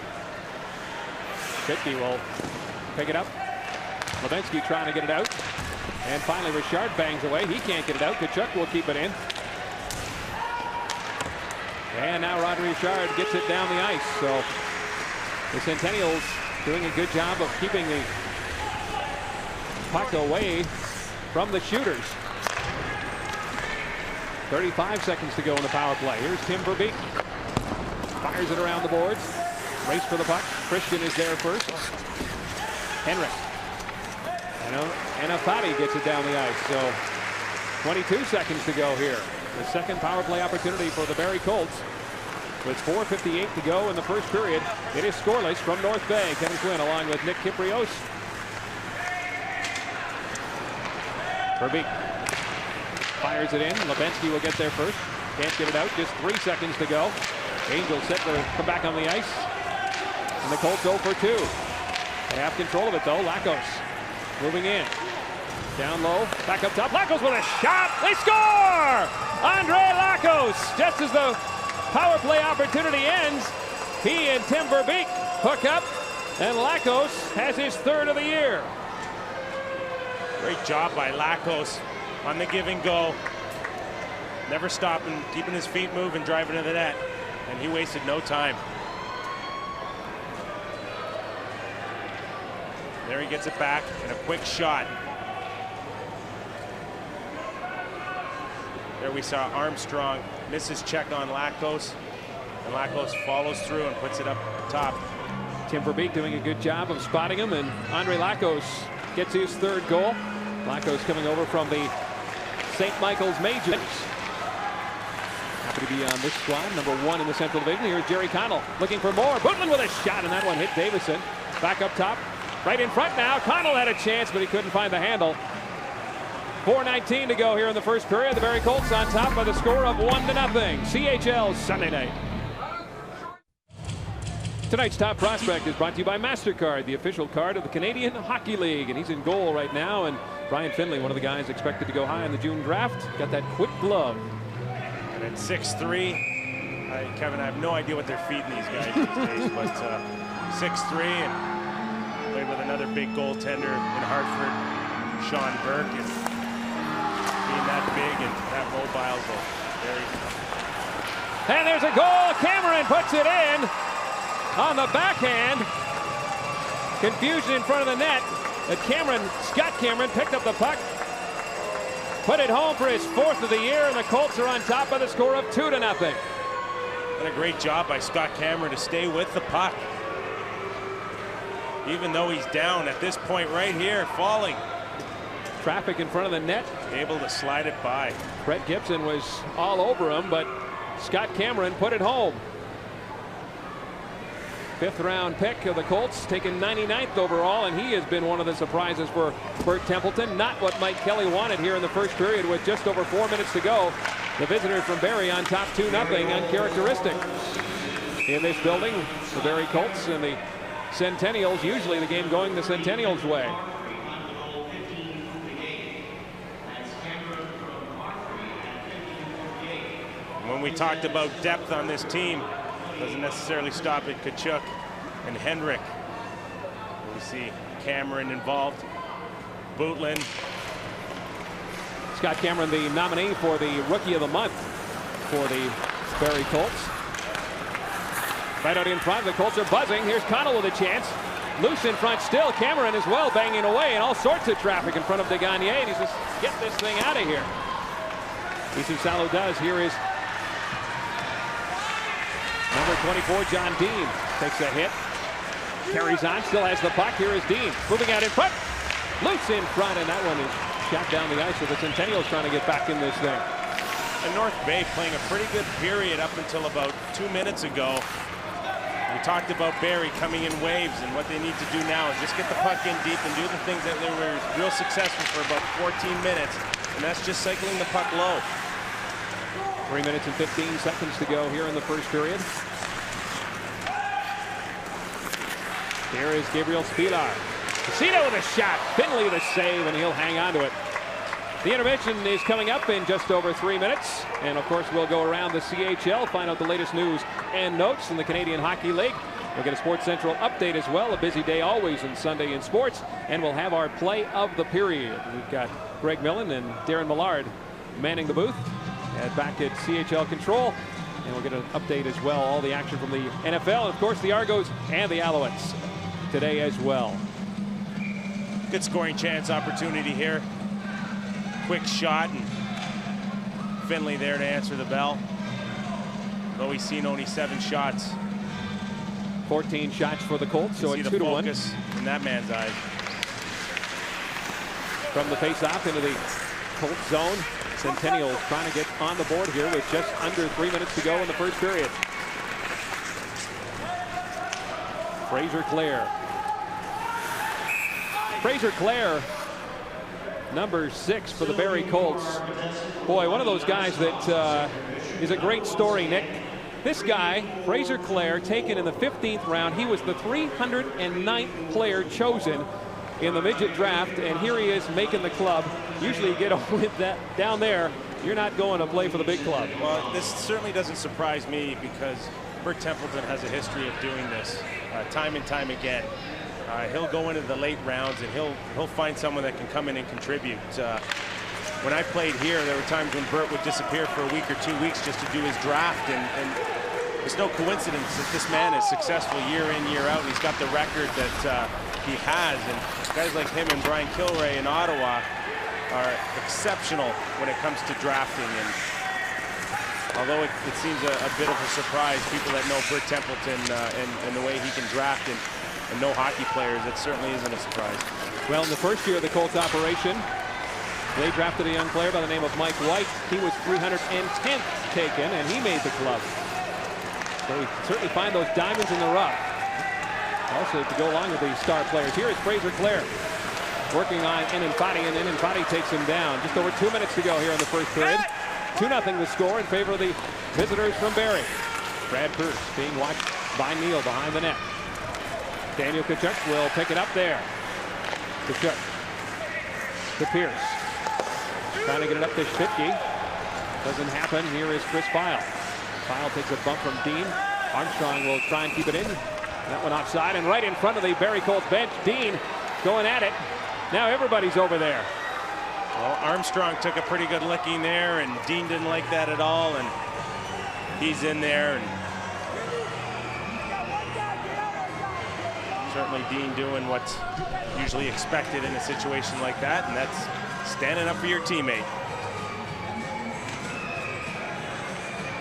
Schvidtke will pick it up. Levinsky trying to get it out. And finally, Richard bangs away. He can't get it out. Tkachuk will keep it in. And now Rodney Richard gets it down the ice. So the Centennials doing a good job of keeping the puck away from the shooters. 35 seconds to go in the power play. Here's Tim Verbeek. Fires it around the boards. Race for the puck. Christian is there first. Henrik. And Afati gets it down the ice. So 22 seconds to go here. The second power play opportunity for the Barrie Colts. With 4:58 to go in the first period. It is scoreless from North Bay. Kevin Quinn along with Nick Kypreos. Verbeek fires it in. Levinsky will get there first. Can't get it out. Just 3 seconds to go. Angel set to come back on the ice. And the Colts go for 2. They have control of it though. Lakos moving in. Down low. Back up top. Lakos with a shot. They score! Andre Lakos. Just as the power play opportunity ends, he and Tim Verbeek hook up. And Lakos has his 3rd of the year. Great job by Lakos on the give and go. Never stopping, keeping his feet moving, driving to the net. And he wasted no time. There he gets it back and a quick shot. There we saw Armstrong miss his check on Lakos. And Lakos follows through and puts it up top. Tim Verbeek doing a good job of spotting him, and Andre Lakos gets his 3rd goal. Lakos coming over from the St. Michael's Majors. Happy to be on this squad, number 1 in the Central Division. Here's Jerry Connell looking for more. Bootman with a shot, and that one hit Davison. Back up top, right in front now. Connell had a chance, but he couldn't find the handle. 4:19 to go here in the first period. The Barrie Colts on top by the score of 1-0. CHL Sunday night. Tonight's top prospect is brought to you by MasterCard, the official card of the Canadian Hockey League. And he's in goal right now. And Brian Finley, one of the guys expected to go high in the June draft, got that quick glove. And at 6'3", Kevin, I have no idea what they're feeding these guys these days, but 6'3", and played with another big goaltender in Hartford, Sean Burke, and being that big and that mobile is very. And there's a goal. Cameron puts it in on the backhand. Confusion in front of the net. But Scott Cameron picked up the puck, put it home for his 4th of the year, and the Colts are on top by the score of 2-0. And a great job by Scott Cameron to stay with the puck. Even though he's down at this point right here, falling. Traffic in front of the net. Able to slide it by. Brett Gibson was all over him, but Scott Cameron put it home. 5th round pick of the Colts, taken 99th overall, and he has been one of the surprises for Bert Templeton. Not what Mike Kelly wanted here in the first period with just over 4 minutes to go. The visitors from Barrie on top 2-0, uncharacteristic. In this building, the Barrie Colts and the Centennials, usually the game going the Centennials' way. When we talked about depth on this team, doesn't necessarily stop at Tkachuk and Hendrick. We see Cameron involved. Bootland. Scott Cameron, the nominee for the Rookie of the Month for the Barrie Colts. Right out in front, the Colts are buzzing. Here's Connell with a chance. Loose in front still. Cameron as well banging away, and all sorts of traffic in front of Degagne, and he says, get this thing out of here. Easy Salo does. Here is number 24, John Dean. Takes a hit. Carries on. Still has the puck. Here is Dean. Moving out in front. Loose in front, and that one is shot down the ice with the Centennials trying to get back in this thing. And North Bay playing a pretty good period up until about 2 minutes ago. We talked about Barrie coming in waves, and what they need to do now is just get the puck in deep and do the things that they were real successful for about 14 minutes, and that's just cycling the puck low. 3 minutes and 15 seconds to go here in the first period. Here is Gabriel Spilar. Casino with a shot. Finley the save, and he'll hang on to it. The intermission is coming up in just over 3 minutes. And of course, we'll go around the CHL, find out the latest news and notes in the Canadian Hockey League. We'll get a Sports Central update as well. A busy day always on Sunday in sports. And we'll have our play of the period. We've got Greg Millen and Darren Millard manning the booth. Back at CHL Control, and we'll get an update as well, all the action from the NFL, and of course the Argos and the Alouettes today as well. Good scoring chance opportunity here. Quick shot, and Finley there to answer the bell. Though he's seen only 7 shots. 14 shots for the Colts, so it's 2-1. In that man's eyes. From the face-off into the Colts zone. Centennials trying to get on the board here with just under 3 minutes to go in the first period. Fraser Clare. Fraser Clare, number 6 for the Barrie Colts. Boy, one of those guys that is a great story, Nick. This guy, Fraser Clare, taken in the 15th round. He was the 309th player chosen in the midget draft, and here he is making the club. Usually you get with that down there, you're not going to play for the big club. Well, this certainly doesn't surprise me because Bert Templeton has a history of doing this time and time again. He'll go into the late rounds and he'll find someone that can come in and contribute. When I played here, there were times when Bert would disappear for a week or 2 weeks just to do his draft, and it's no coincidence that this man is successful year in, year out, and he's got the record that he has. And guys like him and Brian Kilray in Ottawa are exceptional when it comes to drafting. And although it seems a bit of a surprise, people that know Bert Templeton and the way he can draft and know hockey players, it certainly isn't a surprise. Well, in the first year of the Colts operation, they drafted a young player by the name of Mike White. He was 310th taken, and he made the club. So we certainly find those diamonds in the rough. Also to go along with the star players. Here is Fraser Clare working on Eninfati, and Eninfati takes him down. Just over 2 minutes to go here in the first period. 2-0 the score in favor of the visitors from Barrie. Brad Pearce being watched by Neal behind the net. Daniel Tkachuk will pick it up there. Tkachuk to Pierce. Trying to get it up to Schwitke. Doesn't happen. Here is Chris Pyle. Pyle takes a bump from Dean. Armstrong will try and keep it in. That one offside and right in front of the Barrie Colts bench. Dean going at it. Now everybody's over there. Well, Armstrong took a pretty good licking there, and Dean didn't like that at all, and he's in there. And certainly Dean doing what's usually expected in a situation like that, and that's standing up for your teammate.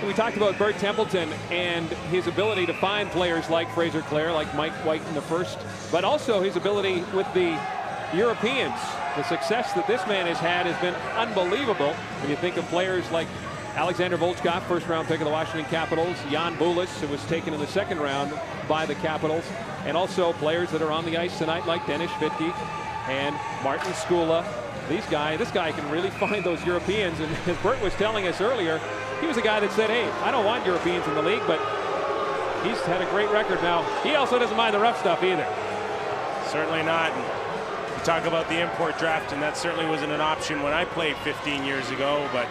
We talked about Bert Templeton and his ability to find players like Fraser Clare, like Mike White in the first, but also his ability with the Europeans. The success that this man has had has been unbelievable. When you think of players like Alexander Volchkov, first-round pick of the Washington Capitals, Jan Bulis, who was taken in the second round by the Capitals, and also players that are on the ice tonight like Dennis Schwitke and Martin Skula. This guy can really find those Europeans, and as Bert was telling us earlier, he was a guy that said, hey, I don't want Europeans in the league, but he's had a great record now. He also doesn't mind the rough stuff either. Certainly not. You talk about the import draft, and that certainly wasn't an option when I played 15 years ago, but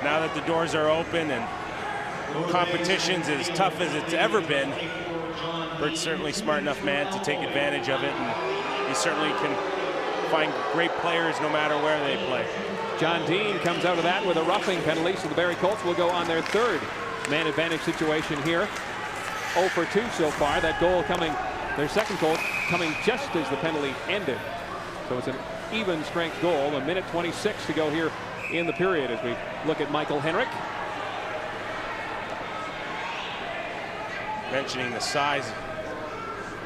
now that the doors are open and competition's as tough as it's ever been, Bert's certainly a smart enough man to take advantage of it, and he certainly can find great players no matter where they play. John Dean comes out of that with a roughing penalty, so the Barrie Colts will go on their third man advantage situation here. 0 for 2 so far. That goal coming, their second goal coming just as the penalty ended. So it's an even strength goal. 1:26 to go here in the period as we look at Michael Henrik. Mentioning the size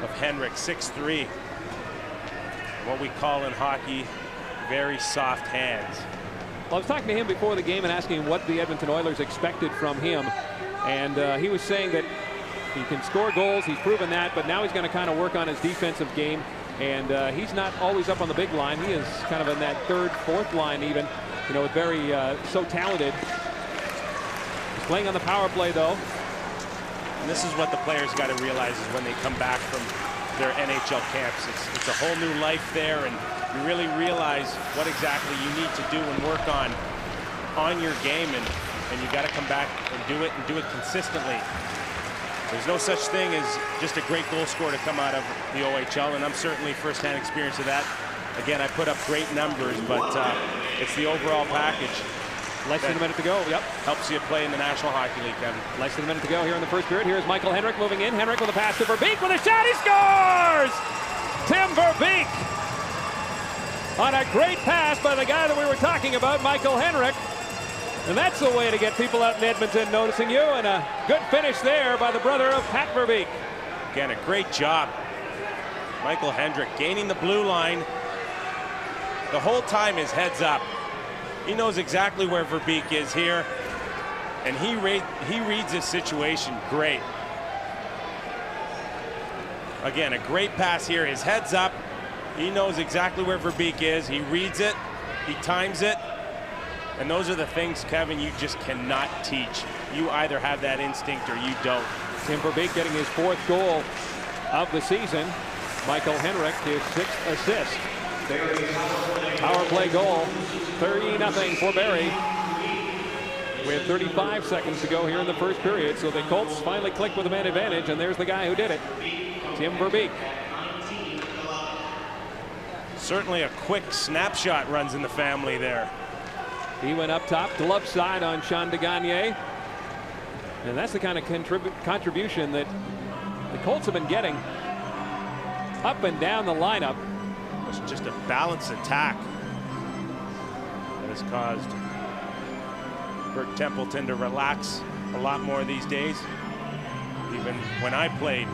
of Henrik, 6'3", what we call in hockey very soft hands. Well, I was talking to him before the game and asking him what the Edmonton Oilers expected from him, and he was saying that he can score goals, he's proven that, but now he's going to kind of work on his defensive game, and he's not always up on the big line. He is kind of in that third, fourth line even, you know, very so talented. He's playing on the power play though. And this is what the players got to realize is when they come back from their NHL camps. It's a whole new life there, and you really realize what exactly you need to do and work on your game, and you got to come back and do it consistently. There's no such thing as just a great goal scorer to come out of the OHL, and I'm certainly firsthand experience of that. Again, I put up great numbers, but it's the overall package. Less than a minute to go. Yep. Helps you play in the National Hockey League, Kevin. Less than a minute to go here in the first period. Here's Michael Henrik moving in. Henrik with a pass to Verbeek with a shot. He scores! Tim Verbeek on a great pass by the guy that we were talking about, Michael Henrik. And that's the way to get people out in Edmonton noticing you. And a good finish there by the brother of Pat Verbeek. Again, a great job. Michael Henrik gaining the blue line. The whole time his head's up. He knows exactly where Verbeek is here, and he reads his situation great. Again, a great pass here. His head's up. He knows exactly where Verbeek is. He reads it. He times it. And those are the things, Kevin, you just cannot teach. You either have that instinct or you don't. Tim Verbeek getting his 4th goal of the season. Michael Henrik, his 6th assist. Power play goal, 30-0 for Barrie. We have 35 seconds to go here in the first period, so the Colts finally click with a man advantage, and there's the guy who did it, Tim Verbeek. Certainly a quick snapshot runs in the family there. He went up top, glove side on Sean Degagne. And that's the kind of contribution that the Colts have been getting up and down the lineup. It's just a balanced attack that has caused Bert Templeton to relax a lot more these days. Even when I played.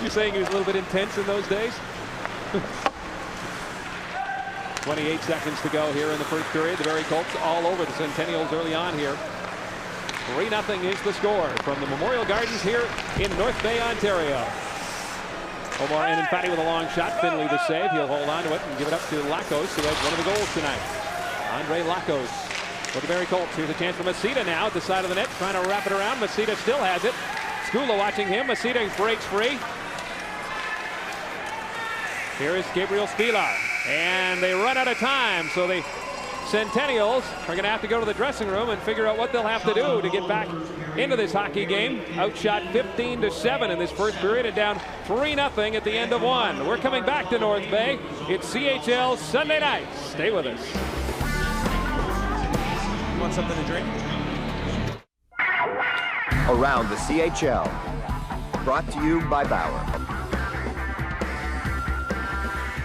You're saying he was a little bit intense in those days? 28 seconds to go here in the first period. The Barrie Colts all over the Centennials early on here. 3-0 is the score from the Memorial Gardens here in North Bay, Ontario. Omar Enfati with a long shot. Finley the save. He'll hold on to it and give it up to Lakos, who has one of the goals tonight. Andre Lakos for the Barrie Colts. Here's a chance for Masita now at the side of the net, trying to wrap it around. Masita still has it. Skula watching him. Masita breaks free. Here is Gabriel Spilar. And they run out of time, so the Centennials are going to have to go to the dressing room and figure out what they'll have to do to get back into this hockey game. Outshot 15-7 in this first period and down 3-0 at the end of one. We're coming back to North Bay. It's CHL Sunday night. Stay with us. You want something to drink? Around the CHL. Brought to you by Bauer.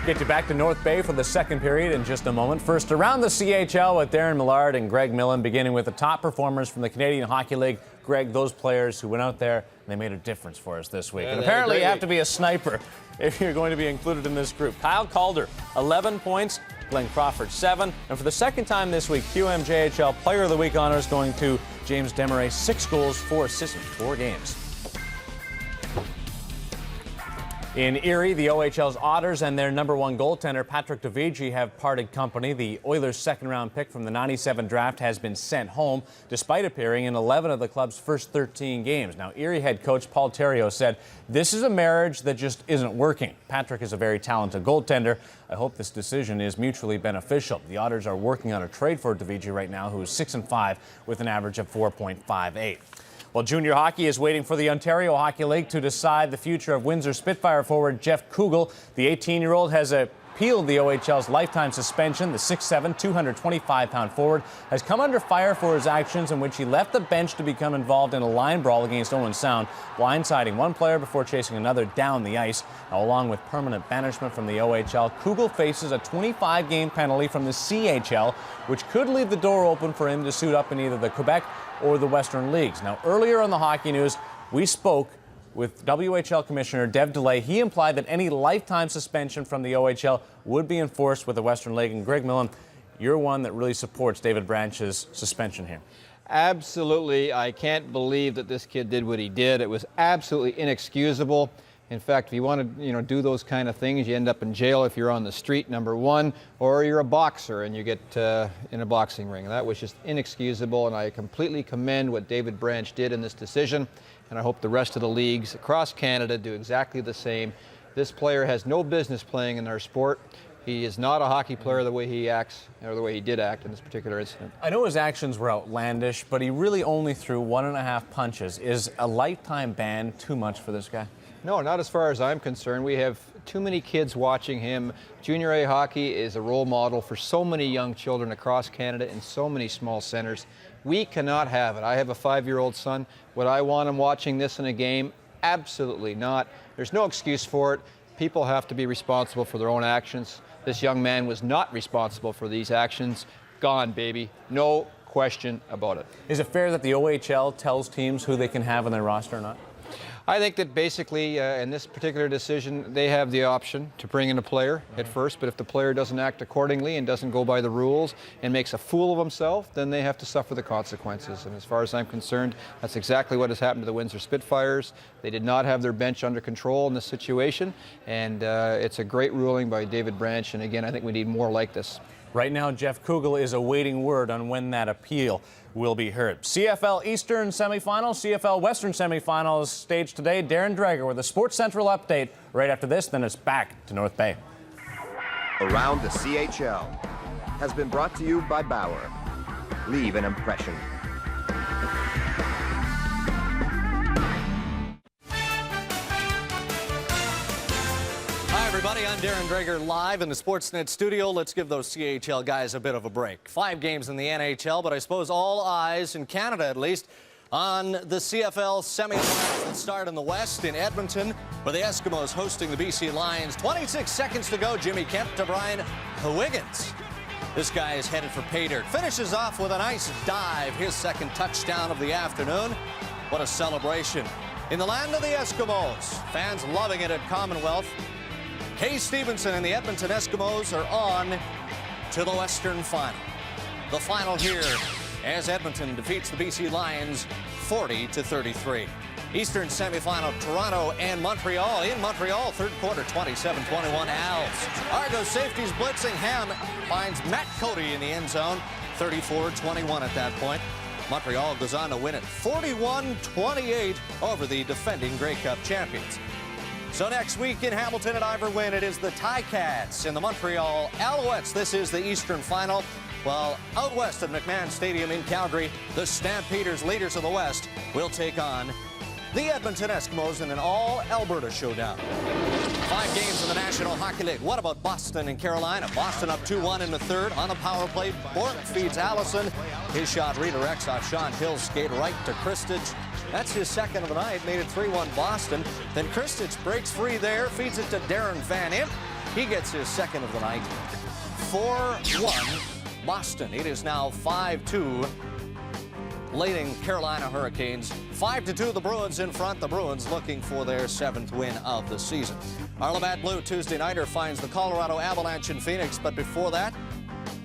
Get you back to North Bay for the second period in just a moment. First, around the CHL with Darren Millard and Greg Millen, beginning with the top performers from the Canadian Hockey League. Greg, those players who went out there, they made a difference for us this week. Yeah, and apparently you have to be a sniper if you're going to be included in this group. Kyle Calder, 11 points. Glenn Crawford, 7. And for the second time this week, QMJHL Player of the Week honors going to James Desmarais, 6 goals, 4 assists in 4 games. In Erie, the OHL's Otters and their #1 goaltender, Patrick Davigi, have parted company. The Oilers' second-round pick from the '97 draft has been sent home, despite appearing in 11 of the club's first 13 games. Now, Erie head coach Paul Theriault said, "This is a marriage that just isn't working. Patrick is a very talented goaltender. I hope this decision is mutually beneficial." The Otters are working on a trade for Davigi right now, who is 6-5 with an average of 4.58. Well, junior hockey is waiting for the Ontario Hockey League to decide the future of Windsor Spitfire forward Jeff Kugel. The 18-year-old has appealed the OHL's lifetime suspension. The 6'7", 225-pound forward has come under fire for his actions in which he left the bench to become involved in a line brawl against Owen Sound, blindsiding one player before chasing another down the ice. Now, along with permanent banishment from the OHL, Kugel faces a 25-game penalty from the CHL, which could leave the door open for him to suit up in either the Quebec or the Western Leagues. Now, earlier on the Hockey News, we spoke with WHL Commissioner Dev DeLay. He implied that any lifetime suspension from the OHL would be enforced with the Western League. And Greg Millen, you're one that really supports David Branch's suspension here. Absolutely. I can't believe that this kid did what he did. It was absolutely inexcusable. In fact, if you want to, do those kind of things, you end up in jail if you're on the street, #1, or you're a boxer and you get in a boxing ring. That was just inexcusable, and I completely commend what David Branch did in this decision, and I hope the rest of the leagues across Canada do exactly the same. This player has no business playing in our sport. He is not a hockey player the way he acts, or the way he did act in this particular incident. I know his actions were outlandish, but he really only threw 1.5 punches. Is a lifetime ban too much for this guy? No, not as far as I'm concerned. We have too many kids watching him. Junior A hockey is a role model for so many young children across Canada in so many small centers. We cannot have it. I have a 5-year-old son. Would I want him watching this in a game? Absolutely not. There's no excuse for it. People have to be responsible for their own actions. This young man was not responsible for these actions. Gone, baby. No question about it. Is it fair that the OHL tells teams who they can have on their roster or not? I think that basically in this particular decision, they have the option to bring in a player at first, but if the player doesn't act accordingly and doesn't go by the rules and makes a fool of himself, then they have to suffer the consequences. And as far as I'm concerned, that's exactly what has happened to the Windsor Spitfires. They did not have their bench under control in this situation, and it's a great ruling by David Branch, and again, I think we need more like this. Right now, Jeff Kugel is awaiting word on when that appeal will be heard. CFL Eastern semifinals, CFL Western semifinals staged today. Darren Dreger with a Sports Central update right after this. Then it's back to North Bay. Around the CHL has been brought to you by Bauer. Leave an impression. Hi, everybody. I'm Darren Dreger live in the Sportsnet studio. Let's give those CHL guys a bit of a break. 5 games in the NHL, but I suppose all eyes, in Canada at least, on the CFL semifinals that start in the West in Edmonton, where the Eskimos hosting the BC Lions. 26 seconds to go. Jimmy Kemp to Brian Huygens. This guy is headed for pay dirt. Finishes off with a nice dive. His second touchdown of the afternoon. What a celebration. In the land of the Eskimos. Fans loving it at Commonwealth. Kay Stevenson and the Edmonton Eskimos are on to the Western Final. The final here as Edmonton defeats the BC Lions 40-33. Eastern semifinal, Toronto and Montreal. In Montreal, third quarter, 27-21 Als. Argos safeties blitzing. Ham finds Matt Cody in the end zone, 34-21 at that point. Montreal goes on to win it 41-28 over the defending Grey Cup champions. So next week in Hamilton at Ivor-Wynne, it is the Ticats and the Montreal Alouettes. This is the Eastern Final. While out west at McMahon Stadium in Calgary, the Stampeders, leaders of the West, will take on the Edmonton Eskimos in an all-Alberta showdown. 5 games in the National Hockey League. What about Boston and Carolina? Boston up 2-1 in the third. On the power play, Bork feeds Allison. His shot redirects off Sean Hill's skate right to Kristich. That's his second of the night, made it 3-1 Boston. Then Kristich breaks free there, feeds it to Darren Van Imp. He gets his second of the night. 4-1 Boston. It is now 5-2. Leading Carolina Hurricanes. 5-2 the Bruins in front. The Bruins looking for their 7th win of the season. Our Labatt Blue Tuesday nighter finds the Colorado Avalanche in Phoenix, but before that,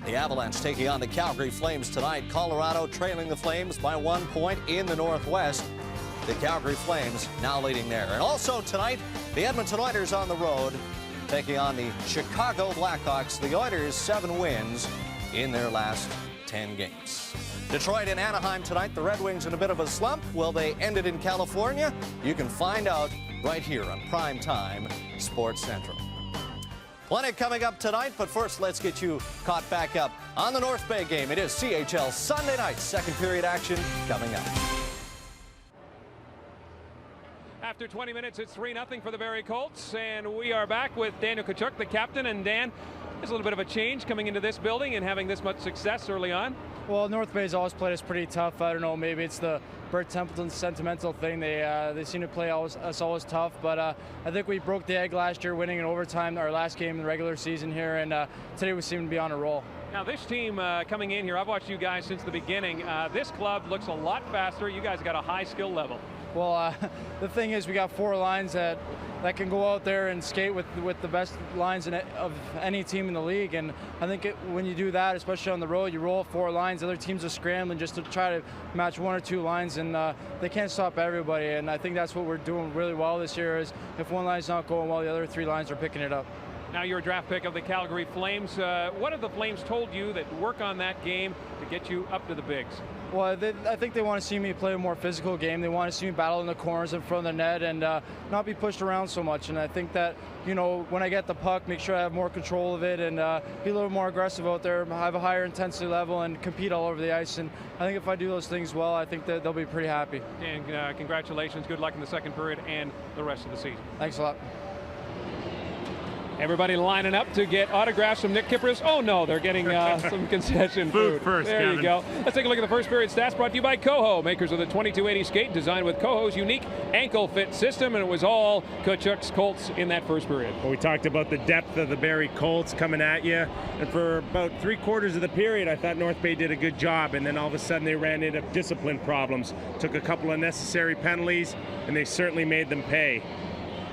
the Avalanche taking on the Calgary Flames tonight. Colorado trailing the Flames by 1 point in the Northwest. The Calgary Flames now leading there. And also tonight, the Edmonton Oilers on the road taking on the Chicago Blackhawks. The Oilers 7 wins in their last 10 games. Detroit and Anaheim tonight. The Red Wings in a bit of a slump. Will they end it in California? You can find out right here on Primetime Sports Central. Plenty coming up tonight, but first let's get you caught back up on the North Bay game. It is CHL Sunday night, second period action coming up. After 20 minutes, it's 3-0 for the Barrie Colts, and we are back with Daniel Tkachuk, the captain. And Dan, there's a little bit of a change coming into this building and having this much success early on. Well, North Bay's always played us pretty tough. I don't know, maybe it's the Bert Templeton sentimental thing. They seem to play us always tough, but I think we broke the egg last year, winning in overtime our last game in the regular season here, and today we seem to be on a roll. Now this team coming in here, I've watched you guys since the beginning. This club looks a lot faster. You guys got a high skill level. Well, the thing is, we got 4 lines that can go out there and skate with the best lines of any team in the league. And I think when you do that, especially on the road, you roll 4 lines. Other teams are scrambling just to try to match 1 or 2 lines, and they can't stop everybody. And I think that's what we're doing really well this year. Is if one line's not going well, the other 3 lines are picking it up. Now you're a draft pick of the Calgary Flames. What have the Flames told you that work on that game to get you up to the bigs? Well, I think they want to see me play a more physical game. They want to see me battle in the corners in front of the net and not be pushed around so much. And I think that, you know, when I get the puck, make sure I have more control of it and be a little more aggressive out there, have a higher intensity level, and compete all over the ice. And I think if I do those things well, I think that they'll be pretty happy. And congratulations. Good luck in the second period and the rest of the season. Thanks a lot. Everybody lining up to get autographs from Nick Kypreos. Oh no, they're getting some concession food. First, there Kevin. You go. Let's take a look at the first period stats brought to you by Coho, makers of the 2280 skate, designed with Coho's unique ankle fit system, and it was all Tkachuk's Colts in that first period. Well, we talked about the depth of the Barrie Colts coming at you, and for about 3/4 of the period, I thought North Bay did a good job, and then all of a sudden they ran into discipline problems, took a couple of necessary penalties, and they certainly made them pay.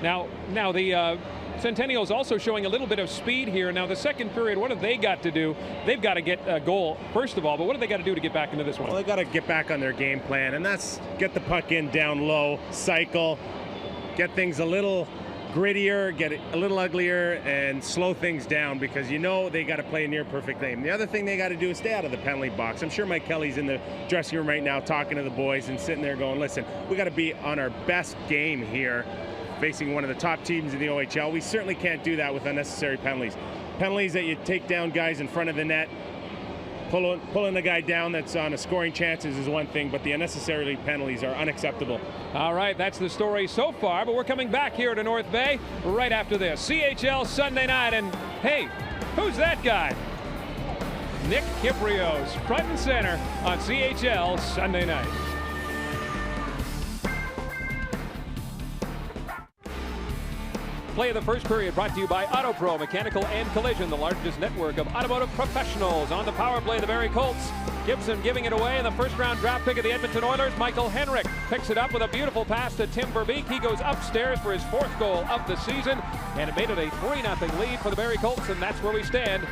Now the Centennials also showing a little bit of speed here. Now the second period, what have they got to do? They've got to get a goal, first of all, but what do they got to do to get back into this one? Well, they got to get back on their game plan, and that's get the puck in down low, cycle, get things a little grittier, get it a little uglier, and slow things down, because you know they got to play a near perfect game. The other thing they got to do is stay out of the penalty box. I'm sure Mike Kelly's in the dressing room right now talking to the boys and sitting there going, listen, we got to be on our best game here, facing one of the top teams in the OHL. We certainly can't do that with unnecessary penalties. Penalties that you take down guys in front of the net, pulling the guy down that's on a scoring chances is one thing, but the unnecessary penalties are unacceptable. All right, that's the story so far, but we're coming back here to North Bay right after this. CHL Sunday night, and hey, who's that guy? Nick Kypreos, front and center on CHL Sunday night. Play of the first period brought to you by AutoPro Mechanical and Collision, the largest network of automotive professionals. On the power play, the Barrie Colts. Gibson giving it away, and the first-round draft pick of the Edmonton Oilers, Michael Henrik, picks it up with a beautiful pass to Tim Verbeek. He goes upstairs for his 4th goal of the season, and it made it a 3-0 lead for the Barrie Colts, and that's where we stand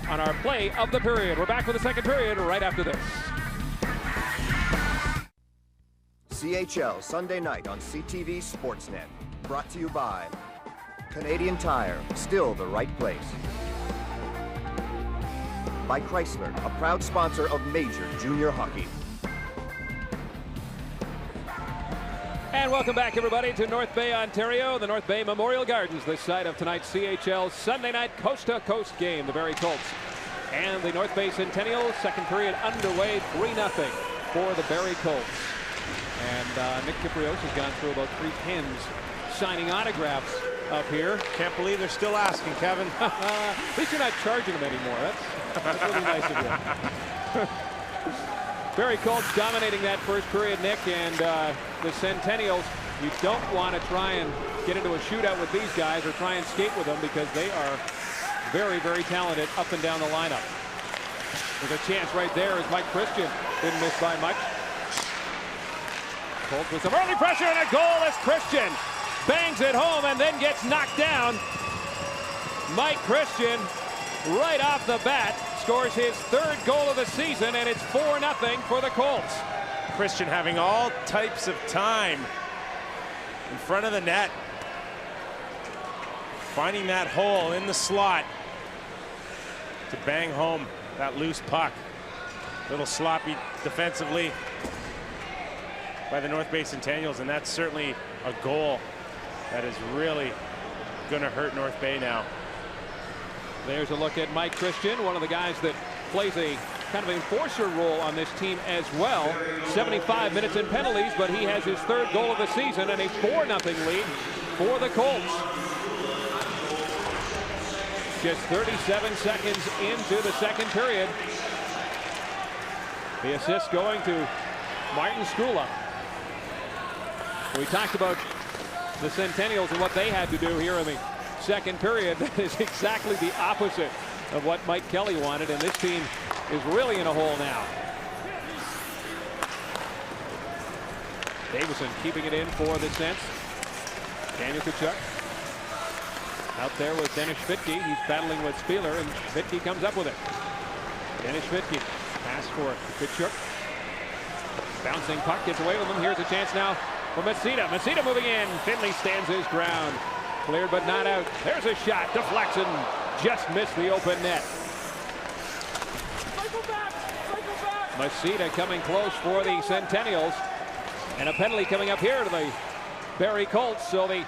on our play of the period. We're back with the second period right after this. CHL Sunday night on CTV Sportsnet. Brought to you by Canadian Tire, still the right place. By Chrysler, a proud sponsor of Major Junior Hockey. And welcome back, everybody, to North Bay, Ontario, the North Bay Memorial Gardens, the site of tonight's CHL Sunday night coast-to-coast game. The Barrie Colts and the North Bay Centennials. Second period underway, 3-0 for the Barrie Colts. And Nick Kypreos has gone through about 3 pens signing autographs up here. Can't believe they're still asking, Kevin. At least you're not charging them anymore. That's really nice of you. Barrie Colts dominating that first period, Nick, and the Centennials, you don't want to try and get into a shootout with these guys or try and skate with them because they are very, very talented up and down the lineup. There's a chance right there as Mike Christian didn't miss by much. Colts with some early pressure and a goal as Christian bangs it home and then gets knocked down. Mike Christian right off the bat scores his 3rd goal of the season, and it's 4-0 for the Colts. Christian having all types of time in front of the net, finding that hole in the slot to bang home that loose puck. Little sloppy defensively by the North Bay Centennials, and that's certainly a goal that is really going to hurt North Bay now. There's a look at Mike Christian, one of the guys that plays a kind of enforcer role on this team as well. 75 minutes in penalties, but he has his 3rd goal of the season and a 4-0 lead for the Colts. Just 37 seconds into the second period. The assist going to Martin Skula. We talked about the Centennials and what they had to do here in the second period. That is exactly the opposite of what Mike Kelly wanted, and this team is really in a hole now. Davison keeping it in for the Cents. Daniel Tkachuk out there with Dennis Schmidtke. He's battling with Spieler, and Schmidtke comes up with it. Dennis Schmidtke pass for Tkachuk. Bouncing puck gets away with him. Here's a chance now for Masita. Masita moving in. Finley stands his ground. Cleared but not out. There's a shot. Deflects and just missed the open net. Masita coming close for the Centennials. And a penalty coming up here to the Barrie Colts. So the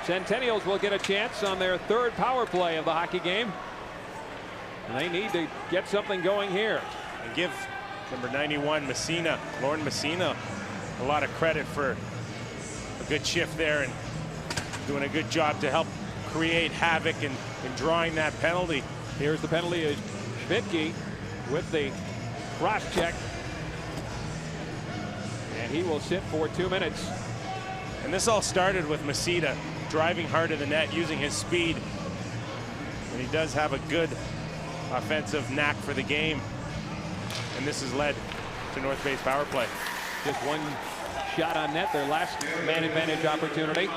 Centennials will get a chance on their 3rd power play of the hockey game. And they need to get something going here. And give number 91, Messina, Lauren Messina, a lot of credit for a good shift there and doing a good job to help create havoc and drawing that penalty. Here's the penalty is Schmidtke with the cross check. And he will sit for 2 minutes. And this all started with Masita driving hard to the net, using his speed. And he does have a good offensive knack for the game. And this has led to North Bay's power play. Just one shot on net, their last man advantage opportunity.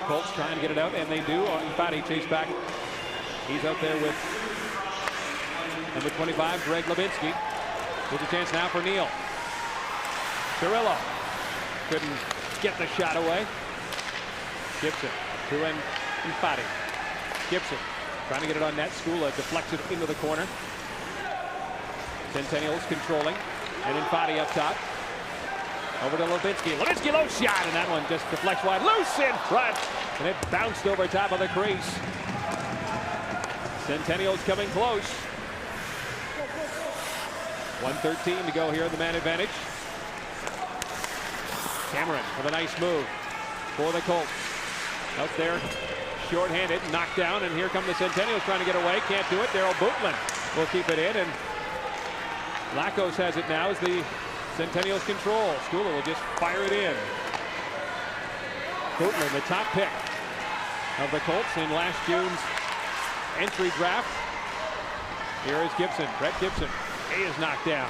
Colts trying to get it out, and they do. Infatti chased back. He's out there with number 25, Greg Levinsky. There's a chance now for Neal. Cirillo couldn't get the shot away. Gibson to Infatti. Gibson trying to get it on net. Skula deflects it into the corner. Centennials controlling, and Infatti up top. Over to Levinsky. Levinsky low shot, and that one just deflects wide. Loose in front, and it bounced over top of the crease. Centennials coming close. 1:13 to go here in the man advantage. Cameron with a nice move for the Colts. Out there, short-handed, knocked down, and here come the Centennials trying to get away. Can't do it. Daryl Bootlin will keep it in, and Lacos has it now as the Centennials control. Skula will just fire it in. Bootlin, the top pick of the Colts in last June's entry draft. Here is Gibson, Brett Gibson. He is knocked down.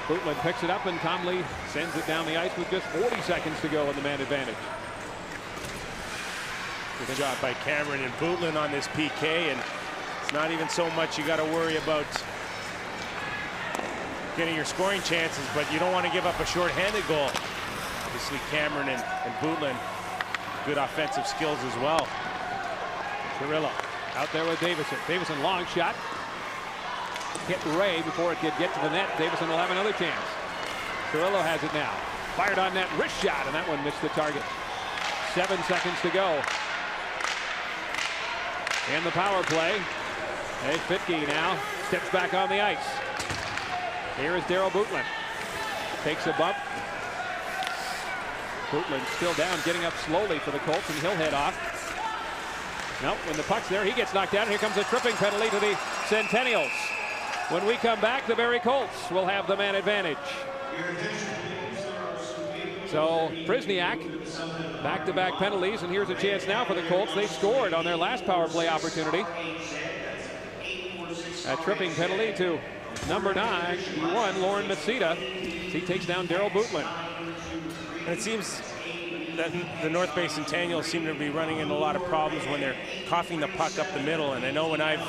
Bootlin picks it up, and calmly sends it down the ice with just 40 seconds to go in the man advantage. Good job by Cameron and Bootlin on this PK, and it's not even so much you got to worry about getting your scoring chances, but you don't want to give up a short-handed goal. Obviously Cameron and Bootlin, good offensive skills as well. Cirillo out there with Davison. Davison long shot. Hit Ray before it could get to the net. Davison will have another chance. Cirillo has it now. Fired on net, wrist shot, and that one missed the target. 7 seconds to go in the power play. Hey, Fitke now steps back on the ice. Here is Daryl Bootland. Takes a bump. Bootland still down, getting up slowly for the Colts, and he'll head off. Nope, when the puck's there, he gets knocked down. Here comes a tripping penalty to the Centennials. When we come back, the Barrie Colts will have the man advantage. So Prisniak, back-to-back penalties, and here's a chance now for the Colts. They scored on their last power play opportunity. A tripping penalty to number 91, Lauren Masita. He takes down Daryl Bootland. And it seems that the North Bay Centennials seem to be running into a lot of problems when they're coughing the puck up the middle. And I know when I've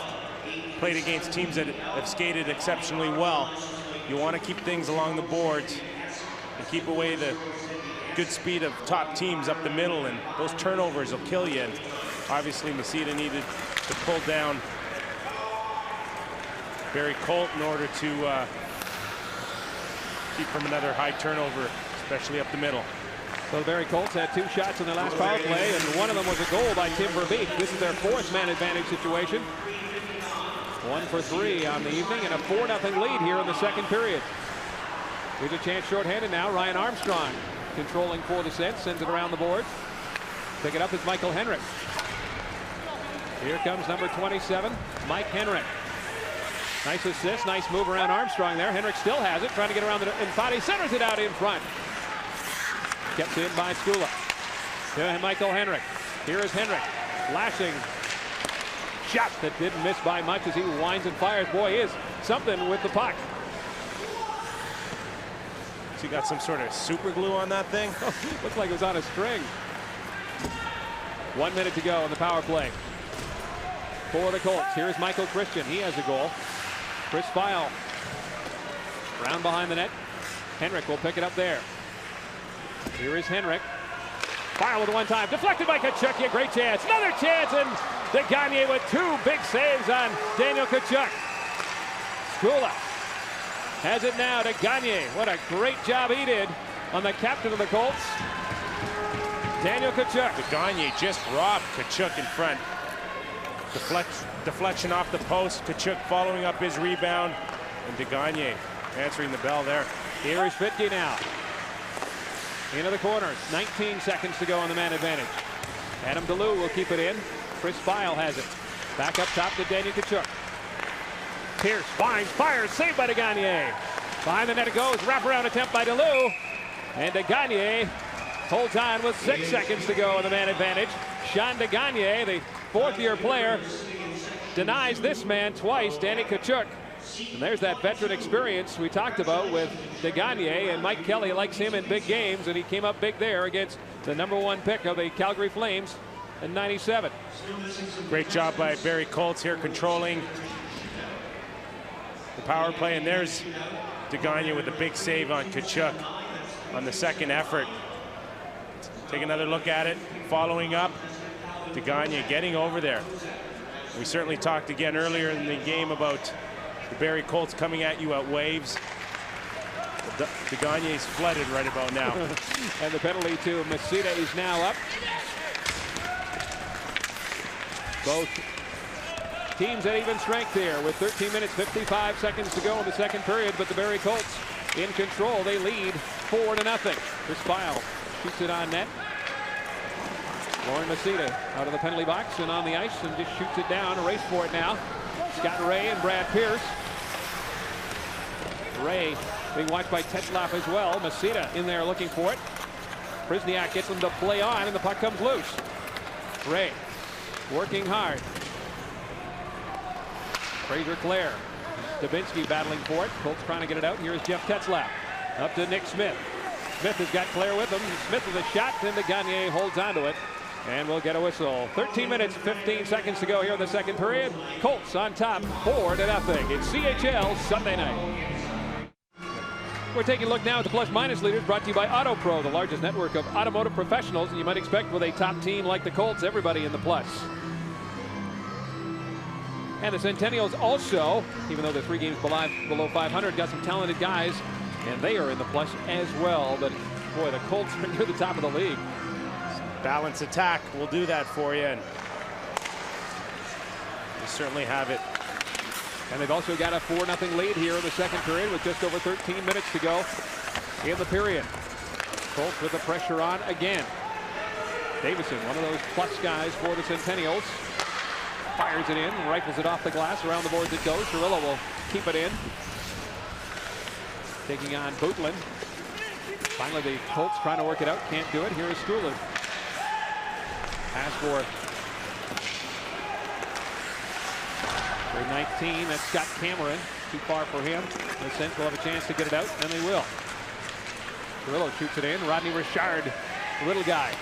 played against teams that have skated exceptionally well, you want to keep things along the boards and keep away the good speed of top teams up the middle, and those turnovers will kill you. And obviously Masita needed to pull down Barrie Colt in order to keep from another high turnover, especially up the middle. So the Barrie Colts had 2 shots in their last power play, and one of them was a goal by Tim Verbeek. This is their 4th man advantage situation. 1 for 3 on the evening, and a 4-0 lead here in the second period. Here's a chance shorthanded now. Ryan Armstrong controlling for the Cents, sends it around the boards. Pick it up is Michael Henrik. Here comes number 27, Mike Henrik. Nice assist, nice move around Armstrong there. Henrik still has it, trying to get around the Infante, centers it out in front. Kept in by Skula. To Michael Henrik. Here is Henrik, lashing. Shot that didn't miss by much as he winds and fires. Boy, is something with the puck. So you got some sort of super glue on that thing? Looks like it was on a string. 1 minute to go in the power play for the Colts. Here's Michael Christian. He has a goal. Chris File round behind the net. Henrik will pick it up there. Here is Henrik. File with one time. Deflected by Tkachuk. A great chance. Another chance, and Gagne with 2 big saves on Daniel Tkachuk. Skula has it now to Gagne. What a great job he did on the captain of the Colts, Daniel Tkachuk. Gagne just robbed Tkachuk in front. Deflection off the post. Tkachuk following up his rebound, and Gagne answering the bell there. Here is Fitke now. Into the corner. 19 seconds to go on the man advantage. Adam DeLue will keep it in. Chris File has it. Back up top to Daniel Tkachuk. Pierce finds, fires, saved by Gagne. Behind the net it goes. Wraparound attempt by DeLue. And Gagne holds on with 6 seconds to go on the man advantage. Sean Gagne, the 4th-year player, denies this man twice, Danny Tkachuk. And there's that veteran experience we talked about with Gagne, and Mike Kelly likes him in big games, and he came up big there against the #1 pick of the Calgary Flames in '97. Great job by Barrie Colts here controlling the power play, and there's Gagne with a big save on Tkachuk on the second effort. Take another look at it, following up. Gagne getting over there. We certainly talked again earlier in the game about the Barrie Colts coming at you at waves. Gagne's flooded right about now. And the penalty to Masita is now up. Both teams at even strength here with 13 minutes, 55 seconds to go in the second period, but the Barrie Colts in control. They lead 4-0. Chris File shoots it on net. Lauren Masita out of the penalty box and on the ice and just shoots it down. A race for it now. Scott Ray and Brad Pierce. Ray being watched by Tetzlaff as well. Masita in there looking for it. Prisniak gets them to play on, and the puck comes loose. Ray working hard. Fraser Clare. Dubinsky battling for it. Colts trying to get it out. Here's Jeff Tetzlaff. Up to Nick Smith. Smith has got Clare with him. Smith with a shot, then Gagne holds onto it. And we'll get a whistle. 13 minutes, 15 seconds to go here in the second period. Colts on top, 4-0. It's CHL Sunday night. We're taking a look now at the plus-minus leaders, brought to you by Auto Pro, the largest network of automotive professionals. And you might expect with a top team like the Colts, everybody in the plus. And the Centennials also, even though they're 3 games below 500, got some talented guys, and they are in the plus as well. But Boy, the Colts are near the top of the league. Balance attack will do that for you, and you certainly have it. And they've also got a 4-0 lead here in the second period with just over 13 minutes to go in the period. Colts with the pressure on again. Davison, one of those plus guys for the Centennials, fires it in, rifles it off the glass. Around the boards it goes. Ciprios will keep it in. Taking on Bootland. Finally, the Colts trying to work it out. Can't do it. Here is Stuhlen. Pass for 19. That's Scott Cameron. Too far for him. The Sens will have a chance to get it out, and they will. Ciprios shoots it in. Rodney Richard, little guy.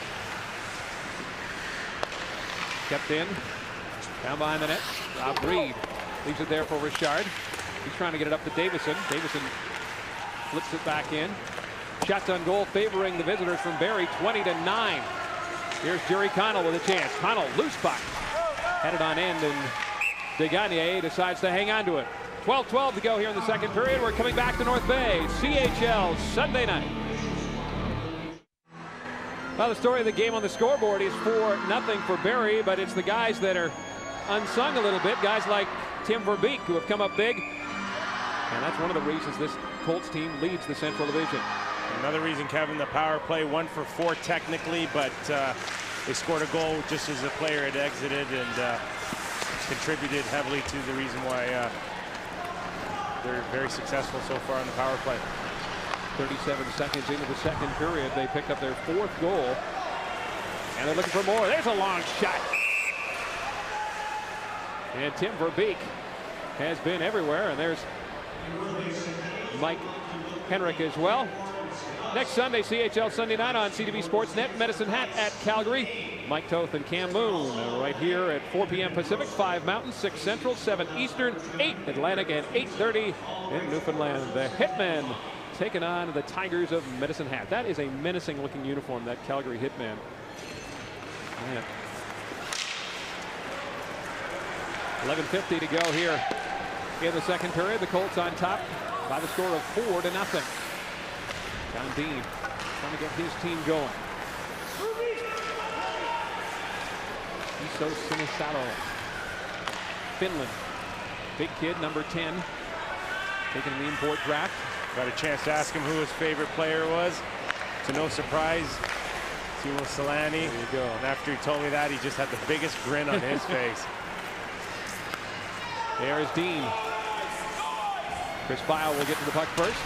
Kept in. Down behind the net. Rob Reed leaves it there for Richard. He's trying to get it up to Davison. Davison flips it back in. Shots on goal favoring the visitors from Barrie, 20-9. Here's Jerry Connell with a chance. Connell, loose puck. Headed on end, and Degagne decides to hang on to it. 12-12 to go here in the second period. We're coming back to North Bay. CHL Sunday night. Well, the story of the game on the scoreboard is 4-0 for Barrie, but it's the guys that are unsung a little bit. Guys like Tim Verbeek, who have come up big. And that's one of the reasons this Colts team leads the Central Division. Another reason, Kevin, the power play 1 for 4 technically, but they scored a goal just as the player had exited, and contributed heavily to the reason why they're very successful so far on the power play. 37 seconds into the second period, they picked up their 4th goal, and they're looking for more. There's a long shot. And Tim Verbeek has been everywhere, and there's Mike Henrik as well. Next Sunday, CHL Sunday night on CTV Sportsnet, Medicine Hat at Calgary. Mike Toth and Cam Moon right here at 4 p.m. Pacific, 5 Mountain, 6 Central, 7 Eastern, 8 Atlantic, and 8:30 in Newfoundland. The Hitmen taking on the Tigers of Medicine Hat. That is a menacing looking uniform, that Calgary Hitman. Man. 11:50 to go here in the second period. The Colts on top by the score of 4-0. John Dean trying to get his team going. Iso Sinisato. Finland. Big kid, number 10. Taking the import draft. Got a chance to ask him who his favorite player was. To no surprise, Timo Solani. There you go. And after he told me that, he just had the biggest grin on his face. There is Dean. Chris Bile will get to the puck first.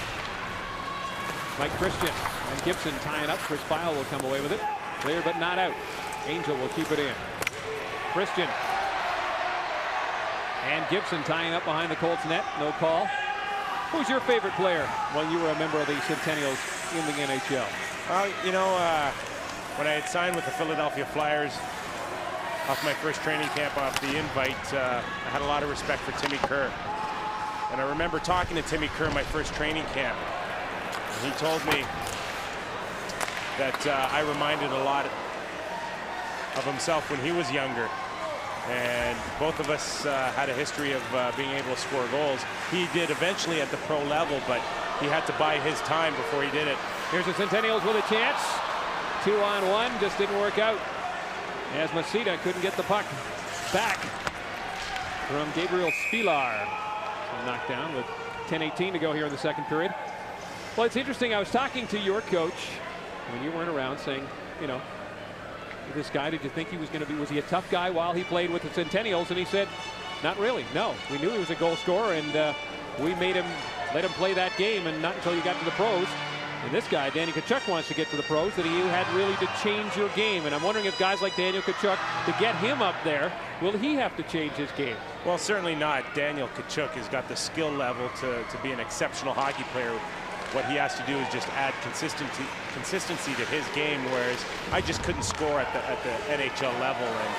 Mike Christian and Gibson tying up. Chris Bile will come away with it. Clear but not out. Angel will keep it in. Christian. And Gibson tying up behind the Colts net. No call. Who's your favorite player when you were a member of the Centennials in the NHL? You know, when I had signed with the Philadelphia Flyers off my first training camp off the invite, I had a lot of respect for Timmy Kerr. And I remember talking to Timmy Kerr my first training camp. And he told me that I reminded a lot of himself when he was younger. And both of us had a history of being able to score goals. He did eventually at the pro level, but he had to buy his time before he did it. Here's the Centennials with a chance. 2-on-1, just didn't work out, as Masita couldn't get the puck back from Gabriel Spilar. So knocked down with 10:18 to go here in the second period. Well, it's interesting. I was talking to your coach when you weren't around, saying, you know, this guy, did you think he was going to be, was he a tough guy while he played with the Centennials? And he said, not really. No, we knew he was a goal scorer, and we made him, let him play that game, and not until you got to the pros. And this guy, Danny Tkachuk, wants to get to the pros, that you had really to change your game. And I'm wondering if guys like Daniel Tkachuk, to get him up there, will he have to change his game? Well, certainly not. Daniel Tkachuk has got the skill level to be an exceptional hockey player. What he has to do is just add consistency to his game, whereas I just couldn't score at the NHL level. And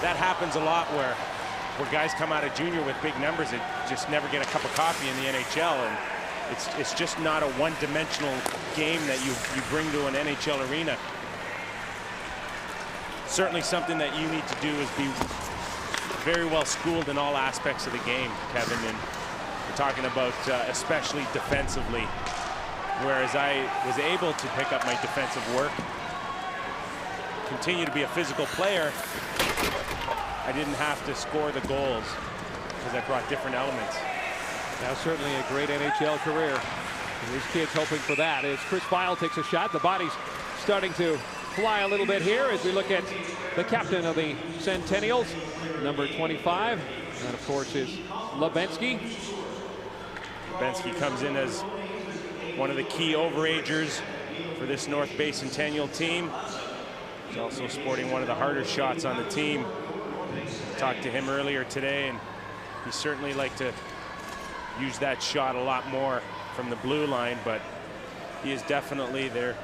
that happens a lot where guys come out of junior with big numbers and just never get a cup of coffee in the NHL. And it's just not a one-dimensional game that you bring to an NHL arena. Certainly something that you need to do is be very well schooled in all aspects of the game, Kevin. And we're talking about especially defensively. whereas I was able to pick up my defensive work, continue to be a physical player. I didn't have to score the goals because I brought different elements. Now certainly a great NHL career. And these kids hoping for that as Chris File takes a shot. The body's starting to fly a little bit here as we look at the captain of the Centennials, number 25. And of course is Lebensky. Lebensky comes in as one of the key overagers for this North Bay Centennial team. He's also sporting one of the harder shots on the team. Talked to him earlier today, and he certainly liked to use that shot a lot more from the blue line, but he is definitely their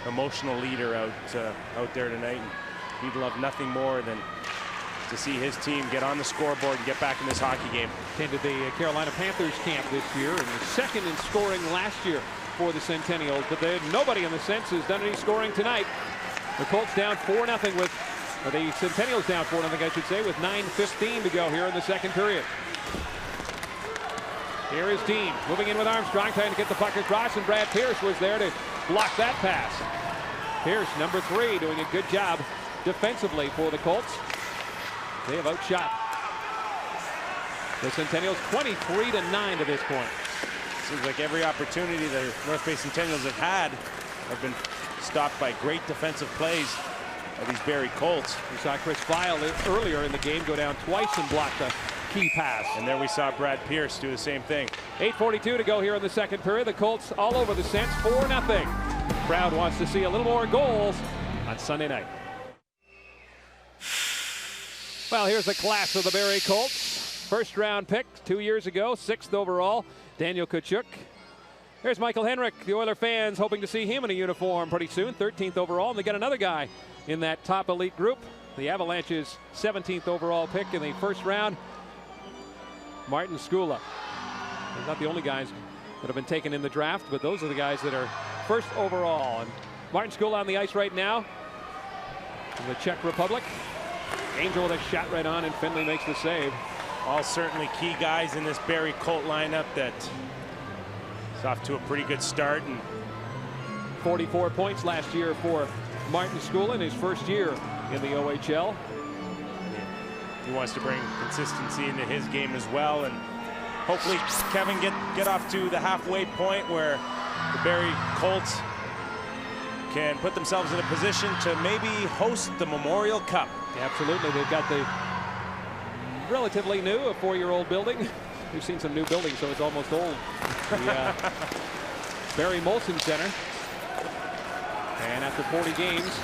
emotional leader out there tonight. And he'd love nothing more than to see his team get on the scoreboard and get back in this hockey game. Attended the Carolina Panthers camp this year and was second in scoring last year for the Centennials, but nobody in the Cents has done any scoring tonight. The Colts down 4-0 with, or the Centennials down 4-0, I should say, with 9:15 to go here in the second period. Here is Dean moving in with Armstrong, trying to get the puck across, and Brad Pierce was there to block that pass. Pierce, number 3, doing a good job defensively for the Colts. They have outshot the Centennials 23-9 to this point. Seems like every opportunity the North Bay Centennials have been stopped by great defensive plays of these Barrie Colts. We saw Chris File earlier in the game go down twice and block the key pass. And there we saw Brad Pierce do the same thing. 8:42 to go here in the second period. The Colts all over the Cents, 4-0. Crowd wants to see a little more goals on Sunday night. Well, here's the class of the Barrie Colts. First round pick 2 years ago, 6th overall, Daniel Kachuk. Here's Michael Henrik. The Oiler fans hoping to see him in a uniform pretty soon, 13th overall. And they got another guy in that top elite group. The Avalanche's 17th overall pick in the first round, Martin Skula. They're not the only guys that have been taken in the draft, but those are the guys that are first overall. And Martin Skula on the ice right now in the Czech Republic. Angel with a shot right on, and Finley makes the save. All certainly key guys in this Barrie Colt lineup that is off to a pretty good start. And 44 points last year for Martin Skula in his first year in the OHL. He wants to bring consistency into his game as well, and hopefully Kevin get off to the halfway point where the Barrie Colts can put themselves in a position to maybe host the Memorial Cup. Absolutely. They've got the relatively new, a 4-year-old building. We've seen some new buildings, so it's almost old. The Barrie Molson Center. And after 40 games,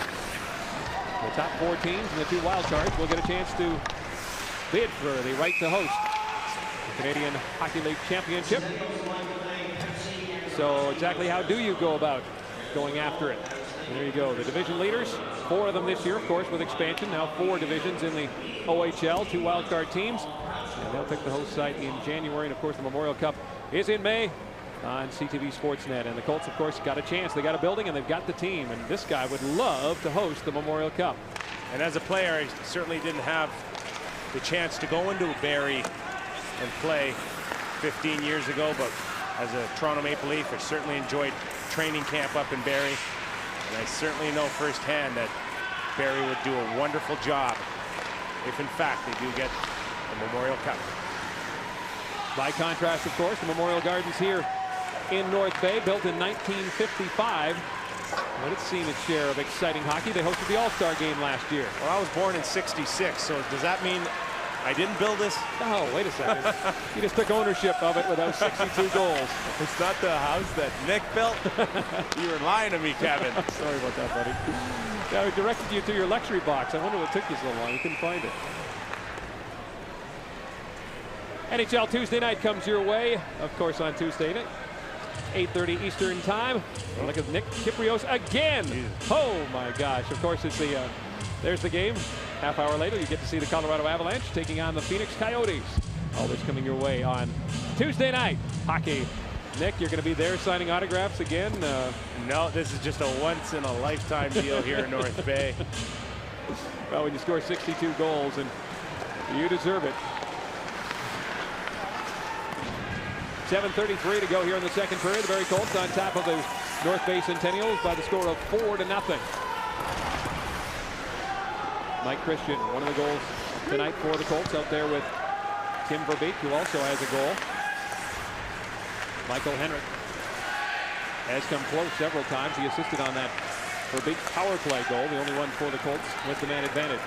the top 4 teams and the 2 wild cards will get a chance to bid for the right to host the Canadian Hockey League Championship. So exactly how do you go about going after it? And there you go. The division leaders, 4 of them this year, of course, with expansion. Now 4 divisions in the OHL, 2 wildcard teams. And they'll pick the host site in January. And, of course, the Memorial Cup is in May on CTV Sportsnet. And the Colts, of course, got a chance. They got a building and they've got the team. And this guy would love to host the Memorial Cup. And as a player, I certainly didn't have the chance to go into Barrie and play 15 years ago. But as a Toronto Maple Leaf, I certainly enjoyed training camp up in Barrie. And I certainly know firsthand that Barrie would do a wonderful job if, in fact, they do get the Memorial Cup. By contrast, of course, the Memorial Gardens here in North Bay, built in 1955. But it's seen its share of exciting hockey. They hosted the All-Star game last year. Well, I was born in '66, so does that mean I didn't build this? Oh, wait a second. You just took ownership of it without 62 goals. It's not the house that Nick built. You were lying to me, Kevin. Sorry about that, buddy. Yeah, we directed you to your luxury box. I wonder what took you so long. You couldn't find it. NHL Tuesday night comes your way, of course, on Tuesday night. 8:30 Eastern time. Look at Nick Kypreos again. Oh my gosh. Of course, it's the there's the game. Half hour later, you get to see the Colorado Avalanche taking on the Phoenix Coyotes. All this coming your way on Tuesday night hockey. Nick, you're going to be there signing autographs again? No, this is just a once-in-a-lifetime deal here in North Bay. Well, when you score 62 goals, and you deserve it. 7:33 to go here in the second period. The Barrie Colts on top of the North Bay Centennials by the score of 4-0. Mike Christian, one of the goals tonight for the Colts, out there with Tim Verbeek, who also has a goal. Michael Henrik has come close several times. He assisted on that Verbeek power play goal, the only one for the Colts with the man advantage.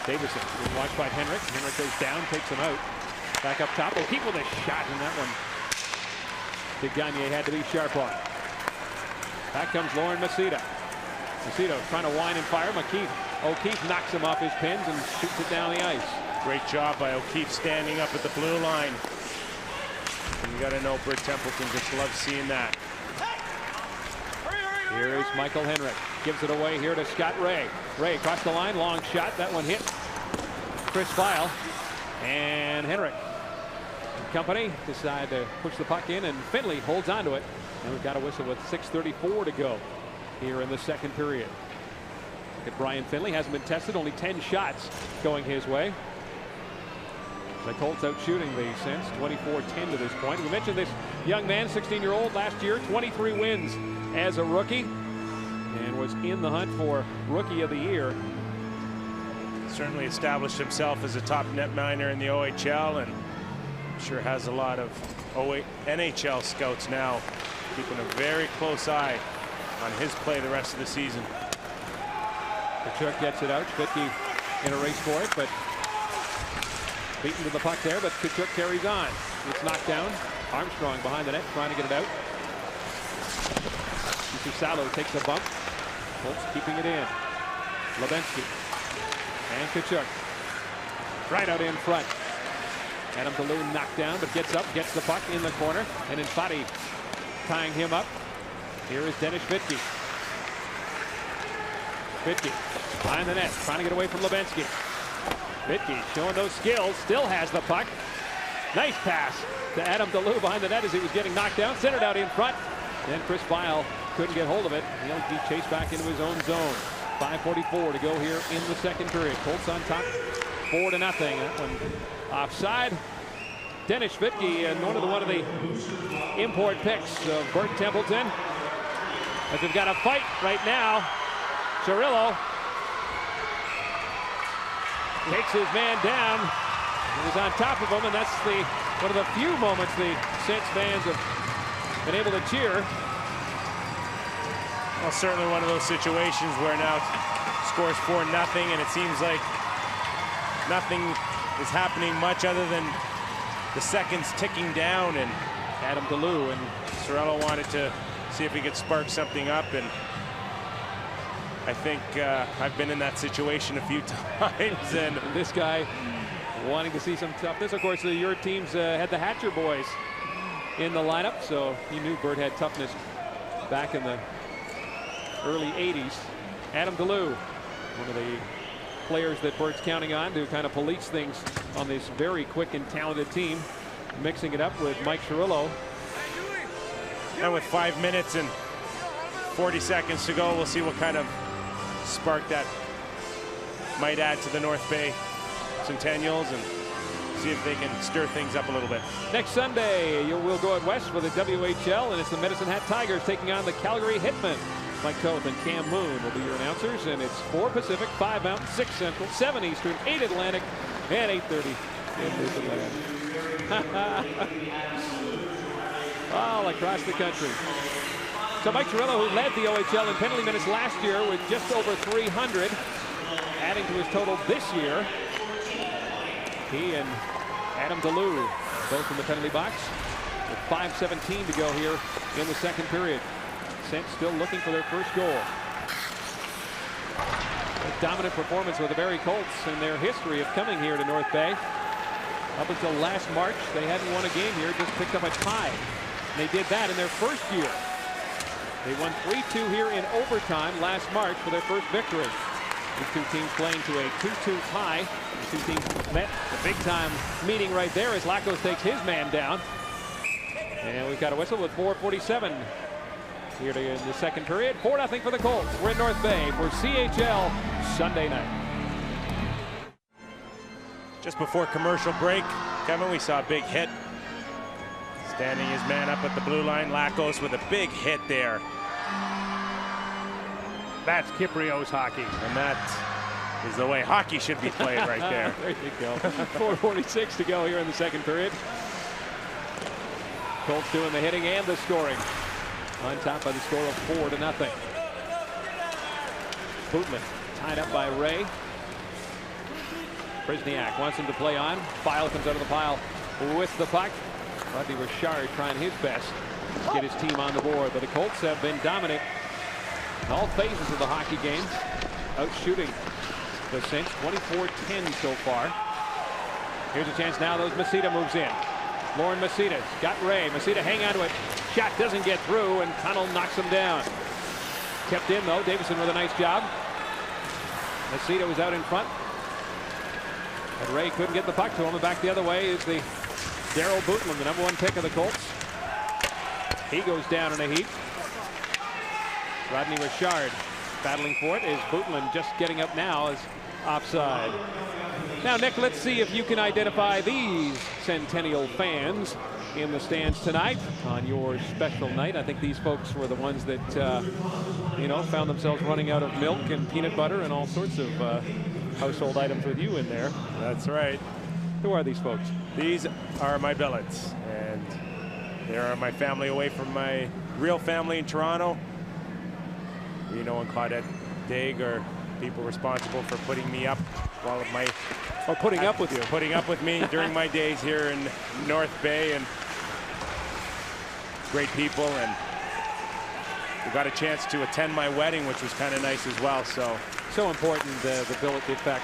Davison being watched by Henrik. Henrik goes down, takes him out. Back up top. O'Keefe with a shot in that one. De Gagne had to be sharp on. Back comes Lauren Macedo. Macedo trying to whine and fire. O'Keefe knocks him off his pins and shoots it down the ice. Great job by O'Keefe standing up at the blue line. And you got to know Bert Templeton just loves seeing that. Here is Michael Henrik. Gives it away here to Scott Ray. Ray across the line. Long shot. That one hit Chris Vile. And Henrik and company decide to push the puck in, and Finley holds on to it. And we've got a whistle with 6:34 to go here in the second period. Look at Brian Finley. Hasn't been tested. Only 10 shots going his way. The Colts out shooting the Sens 24-10 to this point. We mentioned this young man, 16-year-old, last year, 23 wins as a rookie, and was in the hunt for Rookie of the Year. Certainly established himself as a top netminer in the OHL, and I'm sure has a lot of NHL scouts now keeping a very close eye on his play the rest of the season. Kachuk gets it out. Spitke in a race for it, but beaten to the puck there, but Kachuk carries on. It's knocked down. Armstrong behind the net trying to get it out. Salo takes a bump. Colts keeping it in. Lebensky and Kachuk right out in front. Adam DeLue knocked down, but gets up, gets the puck in the corner, and Infati tying him up. Here is Dennis Spitke. Spitke behind the net, trying to get away from Lebensky. Spitke showing those skills, still has the puck. Nice pass to Adam DeLue behind the net as he was getting knocked down. Centered out in front. Then Chris Vile couldn't get hold of it. He'll be chased back into his own zone. 5:44 to go here in the second period. Colts on top, 4-0. That one offside. Dennis Spitke, and one of the import picks of Bert Templeton. As they've got a fight right now. Cirillo takes his man down. He was on top of him, and that's one of the few moments the Sens fans have been able to cheer. Well, certainly one of those situations where now scores 4-0, and it seems like nothing is happening much other than the seconds ticking down, and Adam DeLue and Cirillo wanted to see if he could spark something up, and I think I've been in that situation a few times, and this guy wanting to see some toughness. Of course, your teams had the Hatcher boys in the lineup, so he knew Bert had toughness back in the early 80s. Adam DeLue, one of the players that Bert's counting on to kind of police things on this very quick and talented team, mixing it up with Mike Cirillo. And with 5 minutes and 40 seconds to go, we'll see what kind of spark that might add to the North Bay Centennials, and see if they can stir things up a little bit. Next Sunday, we'll go out west with the WHL, and it's the Medicine Hat Tigers taking on the Calgary Hitmen. Mike Toth and Cam Moon will be your announcers, and it's 4 Pacific, 5 Mountain, 6 Central, 7 Eastern, 8 Atlantic, and 8:30 in Newfoundland. All across the country. So Mike Cirillo, who led the OHL in penalty minutes last year with just over 300, adding to his total this year. He and Adam DeLue both in the penalty box with 5:17 to go here in the second period. Sens still looking for their first goal. A dominant performance with the Barrie Colts in their history of coming here to North Bay. Up until last March, they hadn't won a game here, just picked up a tie. And they did that in their first year. They won 3-2 here in overtime last March for their first victory. The two teams playing to a 2-2 tie. The two teams met the big-time meeting right there as Lacos takes his man down. And we've got a whistle with 4:47 here in the second period. 4-0 for the Colts. We're in North Bay for CHL Sunday night. Just before commercial break, Kevin, we saw a big hit Standing his man up at the blue line. Lakos with a big hit there. That's Ciprios hockey. And that is the way hockey should be played right there. There you go. 4:46 to go here in the second period. Colts doing the hitting and the scoring. On top by the score of 4-0. Bootman tied up by Ray. Prisniak wants him to play on. File comes out of the pile with the puck. Rodney Richard trying his best to get his team on the board, but the Colts have been dominant in all phases of the hockey game, out shooting the Saints 24-10 so far. Here's a chance now. Those Masita moves in. Lauren Masita's got Ray. Masita hang on to it. Shot doesn't get through, and Connell knocks him down. Kept in though. Davison with a nice job. Masita was out in front, but Ray couldn't get the puck to him. And back the other way is the Daryl Bootman, the #1 pick of the Colts. He goes down in a heap. Rodney Richard battling for it. Is Bootman just getting up now as offside. Now, Nick, let's see if you can identify these Centennial fans in the stands tonight on your special night. I think these folks were the ones that, you know, found themselves running out of milk and peanut butter and all sorts of household items with you in there. That's right. Who are these folks? These are my billets, and they are my family away from my real family in Toronto. Reno and Claudette Daig are people responsible for putting me up while my putting up with you. Putting up with me during my days here in North Bay, and great people, and we got a chance to attend my wedding, which was kind of nice as well. So important, the billet effect.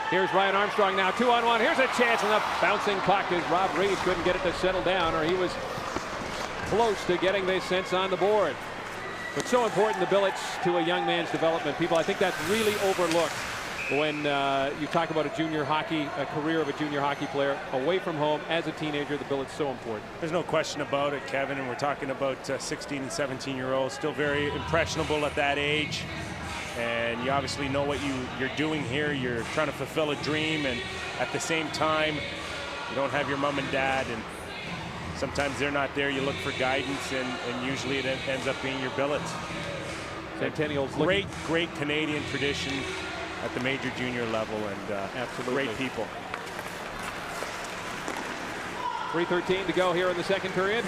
Here's Ryan Armstrong now, 2-on-1. Here's a chance, and the bouncing puck as Rob Reed couldn't get it to settle down, or he was close to getting the Saints on the board. But so important, the billets to a young man's development. People, I think that's really overlooked when you talk about a junior hockey, a career of a junior hockey player away from home as a teenager. The billet's so important. There's no question about it, Kevin, and we're talking about 16 and 17-year-olds, still very impressionable at that age. And you obviously know what you're doing here. You're trying to fulfill a dream, and at the same time, you don't have your mom and dad, and sometimes they're not there. You look for guidance, and usually it ends up being your billets. Centennials, great Canadian tradition at the major junior level, and absolutely great people. 3:13 to go here in the second period.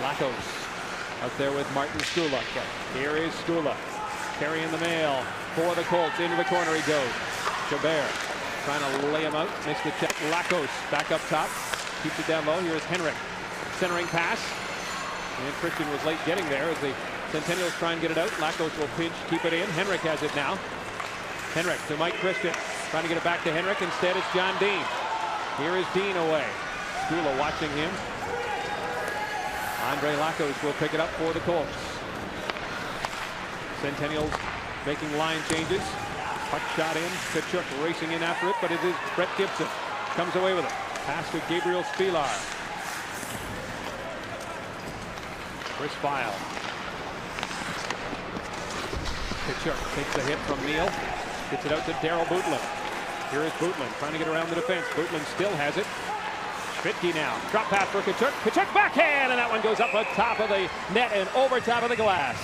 Lakos out there with Martin Skula. Here is Skula carrying the mail for the Colts. Into the corner he goes. Chabert trying to lay him out. Missed the check. Lakos back up top. Keeps it down low. Here's Henrik. Centering pass. And Christian was late getting there as the Centennials try and get it out. Lakos will pinch, keep it in. Henrik has it now. Henrik to Mike Christian. Trying to get it back to Henrik. Instead it's John Dean. Here is Dean away. Skula watching him. Andre Lakos will pick it up for the Colts. Centennials making line changes. Puck shot in. Kachuk racing in after it, but it is Brett Gibson. Comes away with it. Pass to Gabriel Spilar. Chris File. Kachuk takes a hit from Neal. Gets it out to Daryl Bootman. Here is Bootman trying to get around the defense. Bootman still has it. Schmidtke now. Drop pass for Kachuk. Kachuk backhand, and that one goes up on top of the net and over top of the glass.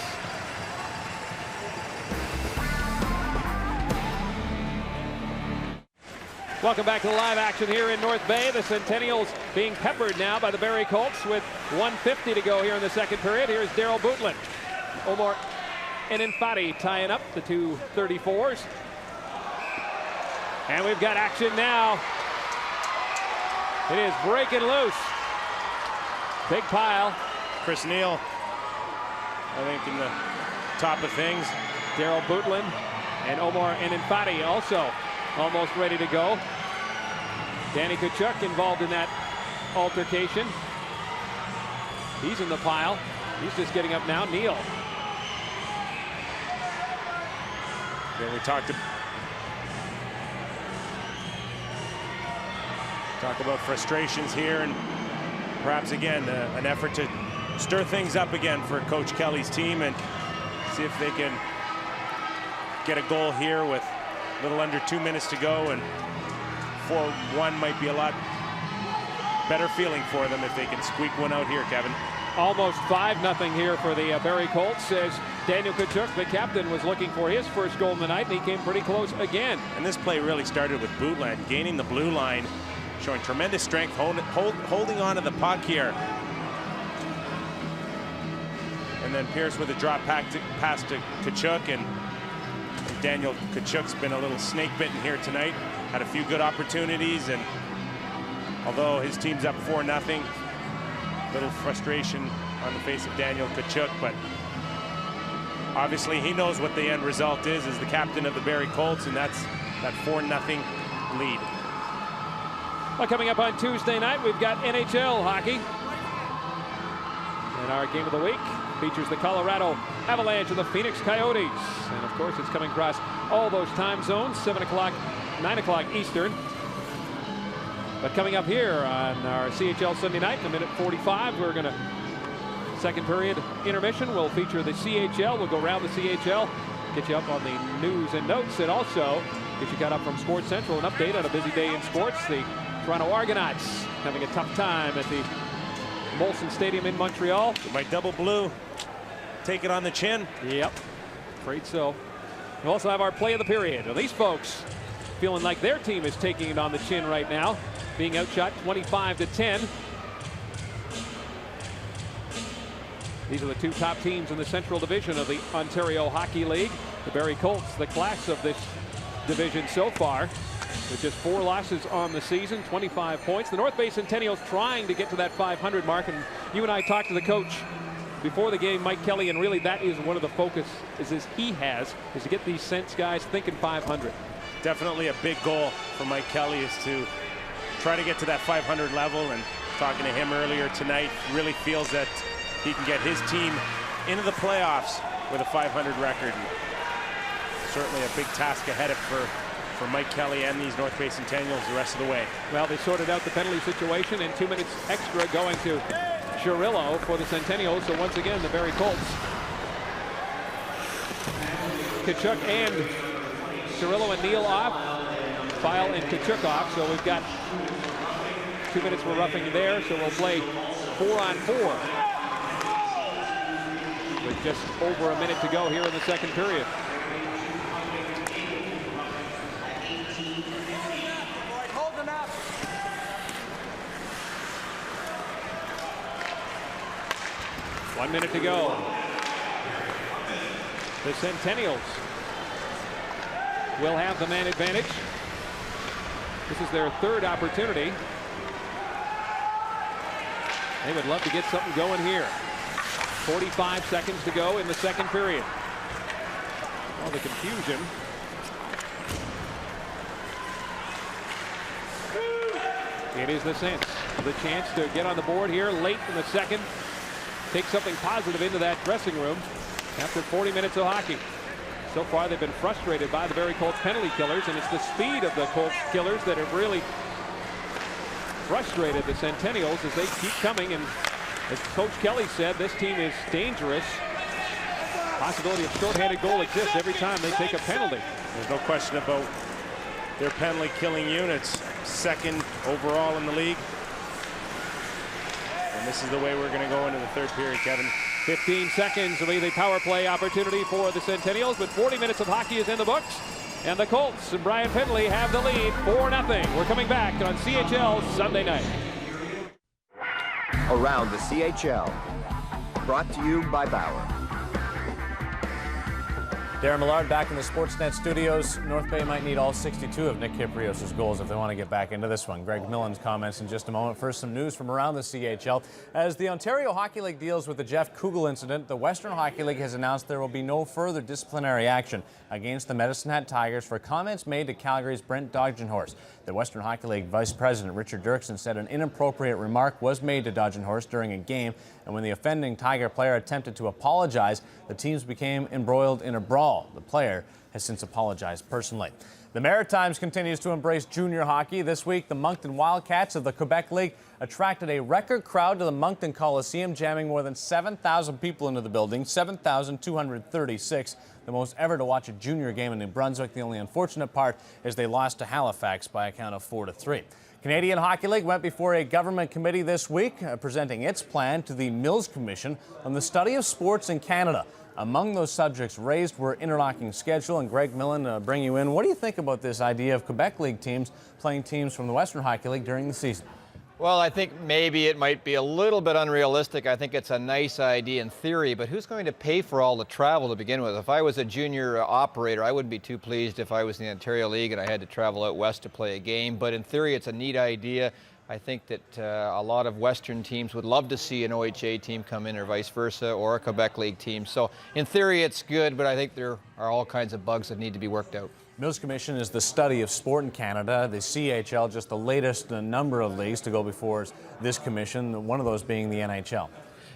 Welcome back to the live action here in North Bay. The Centennials being peppered now by the Barrie Colts with 1:50 to go here in the second period. Here's Daryl Bootman. Omar and Infati tying up the two 34s. And we've got action now. It is breaking loose. Big pile. Chris Neal, I think, in the top of things. Daryl Bootman and Omar and Infati also almost ready to go. Danny Kachuk involved in that altercation. He's in the pile. He's just getting up now. Neal. Yeah, we talked about frustrations here, and perhaps again an effort to stir things up again for Coach Kelly's team and see if they can get a goal here with a little under 2 minutes to go, and 4-1 might be a lot better feeling for them if they can squeak one out here, Kevin. Almost 5-0 here for the Barrie Colts, as Daniel Tkachuk, the captain, was looking for his first goal of the night, and he came pretty close again. And this play really started with Bootland gaining the blue line, showing tremendous strength, holding on to the puck here. And then Pierce with a drop pass to Tkachuk, and Daniel Tkachuk's been a little snake bitten here tonight. Had a few good opportunities, and although his team's up 4-0, little frustration on the face of Daniel Tkachuk, but obviously he knows what the end result is as the captain of the Barrie Colts, and that's that 4-0 lead. Well, coming up on Tuesday night, we've got NHL hockey. And our game of the week features the Colorado Avalanche and the Phoenix Coyotes. And of course, it's coming across all those time zones, 7 o'clock, 9 o'clock Eastern. But coming up here on our CHL Sunday night, in 1:45, we're going to, second period intermission, we'll feature the CHL. We'll go around the CHL, get you up on the news and notes, and also get you caught up from Sports Central, an update on a busy day in sports. The Toronto Argonauts having a tough time at the Molson Stadium in Montreal. My double blue, take it on the chin. Yep, afraid so. We'll also have our play of the period. Well, these folks feeling like their team is taking it on the chin right now, being outshot 25-10. These are the two top teams in the Central Division of the Ontario Hockey League. The Barrie Colts, the class of this division so far, with just 4 losses on the season, 25 points. The North Bay Centennials trying to get to that 500 mark, and you and I talked to the coach before the game, Mike Kelly, and really that is one of the focus is he has, is to get these Cents guys thinking 500. Definitely a big goal for Mike Kelly is to try to get to that 500 level, and talking to him earlier tonight, really feels that he can get his team into the playoffs with a 500 record. And certainly a big task ahead for Mike Kelly and these North Bay Centennials the rest of the way. Well, they sorted out the penalty situation, and 2 minutes extra going to Ciprios for the Centennials. So once again, the Barrie Colts, Tkachuk and Ciprios and Neal off, File and Tkachuk off. So we've got 2 minutes for roughing there. So we'll play 4-on-4 with just over a minute to go here in the second period. One minute to go. The Centennials will have the man advantage. This is their third opportunity. They would love to get something going here. 45 seconds to go in the second period. All the confusion. It is the Cents. The chance to get on the board here late in the second. Take something positive into that dressing room after 40 minutes of hockey. So far, they've been frustrated by the Barrie Colts penalty killers, and it's the speed of the Colts killers that have really frustrated the Centennials as they keep coming. And as Coach Kelly said, this team is dangerous. Possibility of shorthanded goal exists every time they take a penalty. There's no question about their penalty killing units. Second overall in the league. And this is the way we're going to go into the third period, Kevin. 15 seconds will be the power play opportunity for the Centennials, but 40 minutes of hockey is in the books. And the Colts and Brian Findlay have the lead 4-0. We're coming back on CHL Sunday night. Around the CHL. Brought to you by Bauer. Darren Millard back in the Sportsnet studios. North Bay might need all 62 of Nick Kypreos' goals if they want to get back into this one. Greg Millen's comments in just a moment. First, some news from around the CHL. As the Ontario Hockey League deals with the Jeff Kugel incident, the Western Hockey League has announced there will be no further disciplinary action against the Medicine Hat Tigers for comments made to Calgary's Brent Dogenhorst. The Western Hockey League Vice President Richard Dirksen said an inappropriate remark was made to Dogenhorst during a game, and when the offending Tiger player attempted to apologize, the teams became embroiled in a brawl. The player has since apologized personally. The Maritimes continues to embrace junior hockey. This week, the Moncton Wildcats of the Quebec League attracted a record crowd to the Moncton Coliseum, jamming more than 7,000 people into the building, 7,236, the most ever to watch a junior game in New Brunswick. The only unfortunate part is they lost to Halifax by a count of 4-3. Canadian Hockey League went before a government committee this week, presenting its plan to the Mills Commission on the study of sports in Canada. Among those subjects raised were interlocking schedule, and Greg Millen, bring you in. What do you think about this idea of Quebec League teams playing teams from the Western Hockey League during the season? Well, I think maybe it might be a little bit unrealistic. I think it's a nice idea in theory, but who's going to pay for all the travel to begin with? If I was a junior operator, I wouldn't be too pleased if I was in the Ontario League and I had to travel out west to play a game. But in theory, it's a neat idea. I think that a lot of Western teams would love to see an OHA team come in or vice versa, or a Quebec League team. So in theory, it's good, but I think there are all kinds of bugs that need to be worked out. Mills Commission is the study of sport in Canada. The CHL, just the latest number of leagues to go before this commission, one of those being the NHL.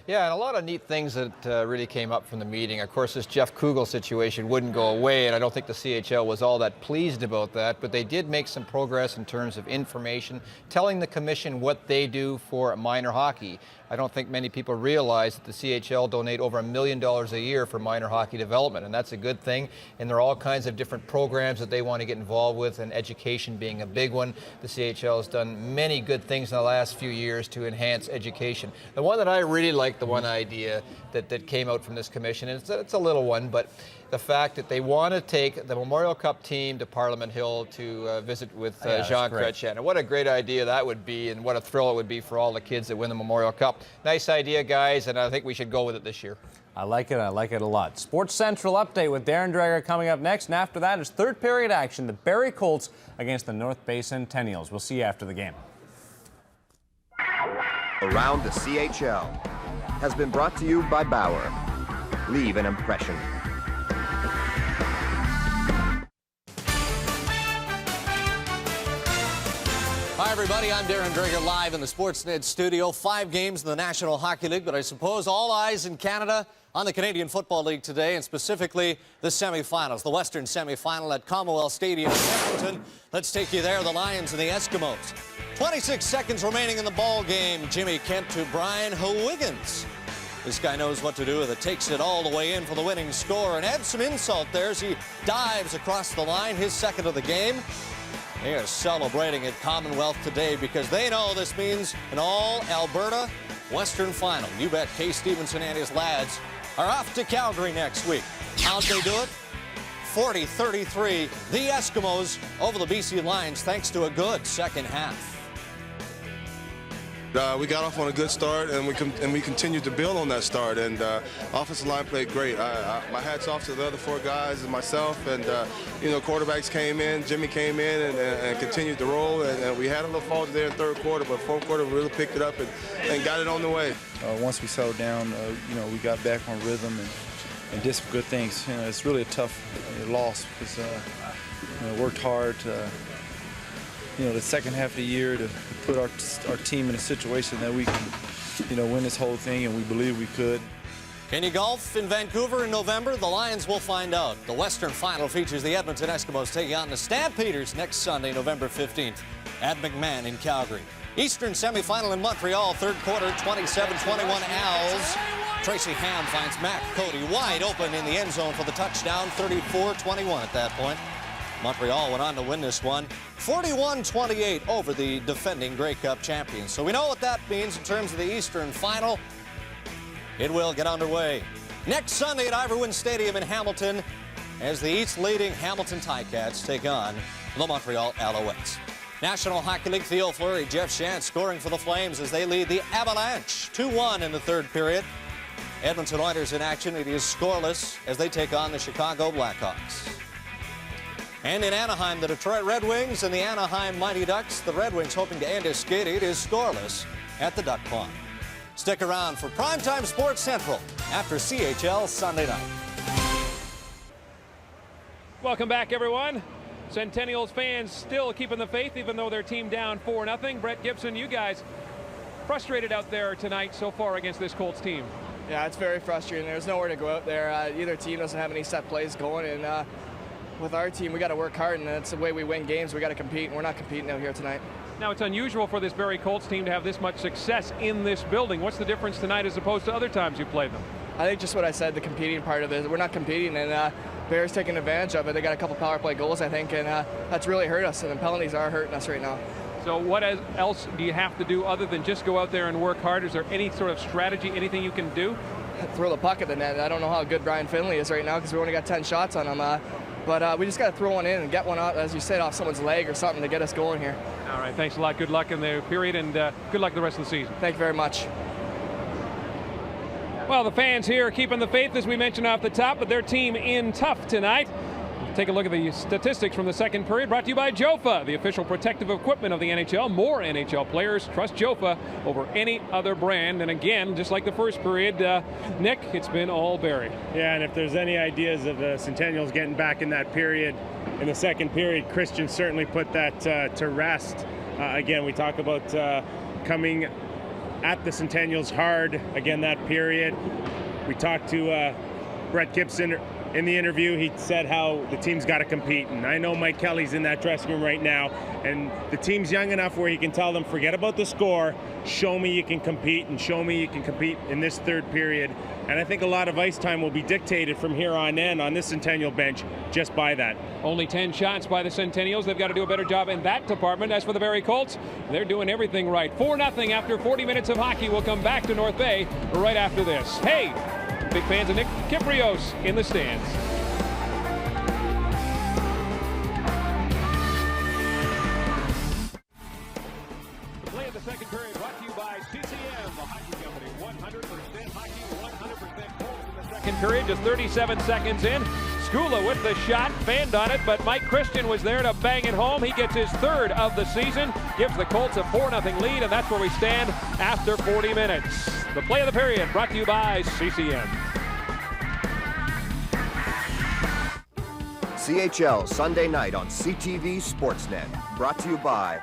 Yeah, and a lot of neat things that really came up from the meeting. Of course, this Jeff Kugel situation wouldn't go away, and I don't think the CHL was all that pleased about that, but they did make some progress in terms of information, telling the commission what they do for minor hockey. I don't think many people realize that the CHL donate over $1 million a year for minor hockey development, and that's a good thing. And there are all kinds of different programs that they want to get involved with, and education being a big one. The CHL has done many good things in the last few years to enhance education. The one that I really like, the one idea that came out from this commission, and it's a little one, but the fact that they want to take the Memorial Cup team to Parliament Hill to visit with Jean Chrétien. And what a great idea that would be, and what a thrill it would be for all the kids that win the Memorial Cup. Nice idea, guys, and I think we should go with it this year. I like it a lot. Sports Central update with Darren Dreger coming up next, and after that is third period action, the Barrie Colts against the North Bay Centennials. We'll see you after the game. Around the CHL has been brought to you by Bauer. Leave an impression. Hi, everybody. I'm Darren Dreger, live in the Sportsnet studio. 5 games in the National Hockey League, but I suppose all eyes in Canada on the Canadian Football League today, and specifically the semifinals, the Western semifinal at Commonwealth Stadium in Hamilton. Let's take you there, the Lions and the Eskimos. 26 seconds remaining in the ball game. Jimmy Kent to Brian Huygens. This guy knows what to do with it. Takes it all the way in for the winning score, and adds some insult there as he dives across the line, his second of the game. They are celebrating at Commonwealth today because they know this means an all-Alberta Western final. You bet Kay Stevenson and his lads are off to Calgary next week. How'd they do it? 40-33, the Eskimos over the BC Lions thanks to a good second half. We got off on a good start, and we continued to build on that start. And offensive line played great. My hat's off to the other 4 guys and myself. And quarterbacks came in, Jimmy came in, and continued to roll. And we had a little fault there in third quarter, but fourth quarter we really picked it up and got it on the way. Once we settled down, we got back on rhythm and did some good things. It's really a tough loss because worked hard. The second half of the year to put our team in a situation that we can, win this whole thing, and we believe we could. Can you golf in Vancouver in November? The Lions will find out. The Western Final features the Edmonton Eskimos taking on the Stampeders next Sunday, November 15th at McMahon in Calgary. Eastern semifinal in Montreal, third quarter, 27-21 Owls. Tracy Ham finds Matt Cody wide open in the end zone for the touchdown, 34-21 at that point. Montreal went on to win this one 41-28 over the defending Grey Cup champions. So we know what that means in terms of the Eastern Final. It will get underway next Sunday at Iverwin Stadium in Hamilton as the East-leading Hamilton Ticats take on the Montreal Alouettes. National Hockey League, Theo Fleury, Jeff Shant scoring for the Flames as they lead the Avalanche 2-1 in the third period. Edmonton Oilers in action. It is scoreless as they take on the Chicago Blackhawks. And in Anaheim, the Detroit Red Wings and the Anaheim Mighty Ducks. The Red Wings hoping to end a skid. It is scoreless at the Duck Pond. Stick around for Primetime Sports Central after CHL Sunday night. Welcome back, everyone. Centennials fans still keeping the faith, even though their team down 4-0. Brett Gibson, you guys frustrated out there tonight so far against this Colts team. Yeah, it's very frustrating. There's nowhere to go out there. Either team doesn't have any set plays going, and with our team, we got to work hard, and that's the way we win games. We got to compete, and we're not competing out here tonight. Now, it's unusual for this Barrie Colts team to have this much success in this building. What's the difference tonight as opposed to other times you played them? I think just what I said, the competing part of it. We're not competing, and Bears taking advantage of it. They got a couple power play goals, I think, and that's really hurt us, and the penalties are hurting us right now. So what else do you have to do other than just go out there and work hard? Is there any sort of strategy, anything you can do? Throw the puck at the net. I don't know how good Brian Finley is right now because we only got 10 shots on him. But we just got to throw one in and get one out, as you said, off someone's leg or something to get us going here. All right, thanks a lot. Good luck in the period, and good luck the rest of the season. Thank you very much. Well, the fans here keeping the faith, as we mentioned off the top, but their team in tough tonight. Take a look at the statistics from the second period, brought to you by Jofa, the official protective equipment of the NHL. More NHL players trust Jofa over any other brand. And again, just like the first period, Nick, it's been all Barrie. Yeah, and if there's any ideas of the Centennials getting back in that period, in the second period, Christian certainly put that to rest. Again, we talk about coming at the Centennials hard again that period. We talked to Brett Gibson in the interview. He said how the team's got to compete, and I know Mike Kelly's in that dressing room right now, and the team's young enough where he can tell them, forget about the score, show me you can compete, and show me you can compete in this third period. And I think a lot of ice time will be dictated from here on in on this Centennial bench just by that. Only 10 shots by the Centennials. They've got to do a better job in that department. As for the Barrie Colts, they're doing everything right. 4-0 after 40 minutes of hockey. We'll come back to North Bay right after this. Hey, big fans of Nick Kypreos in the stands. The play of the second period brought to you by CCM, the hockey company. 100% hockey, 100% Colts in the second period. Just 37 seconds in. Skula with the shot, fanned on it, but Mike Christian was there to bang it home. He gets his third of the season, gives the Colts a 4-0 lead, and that's where we stand after 40 minutes. The play of the period brought to you by CCM. CHL Sunday night on CTV Sportsnet. Brought to you by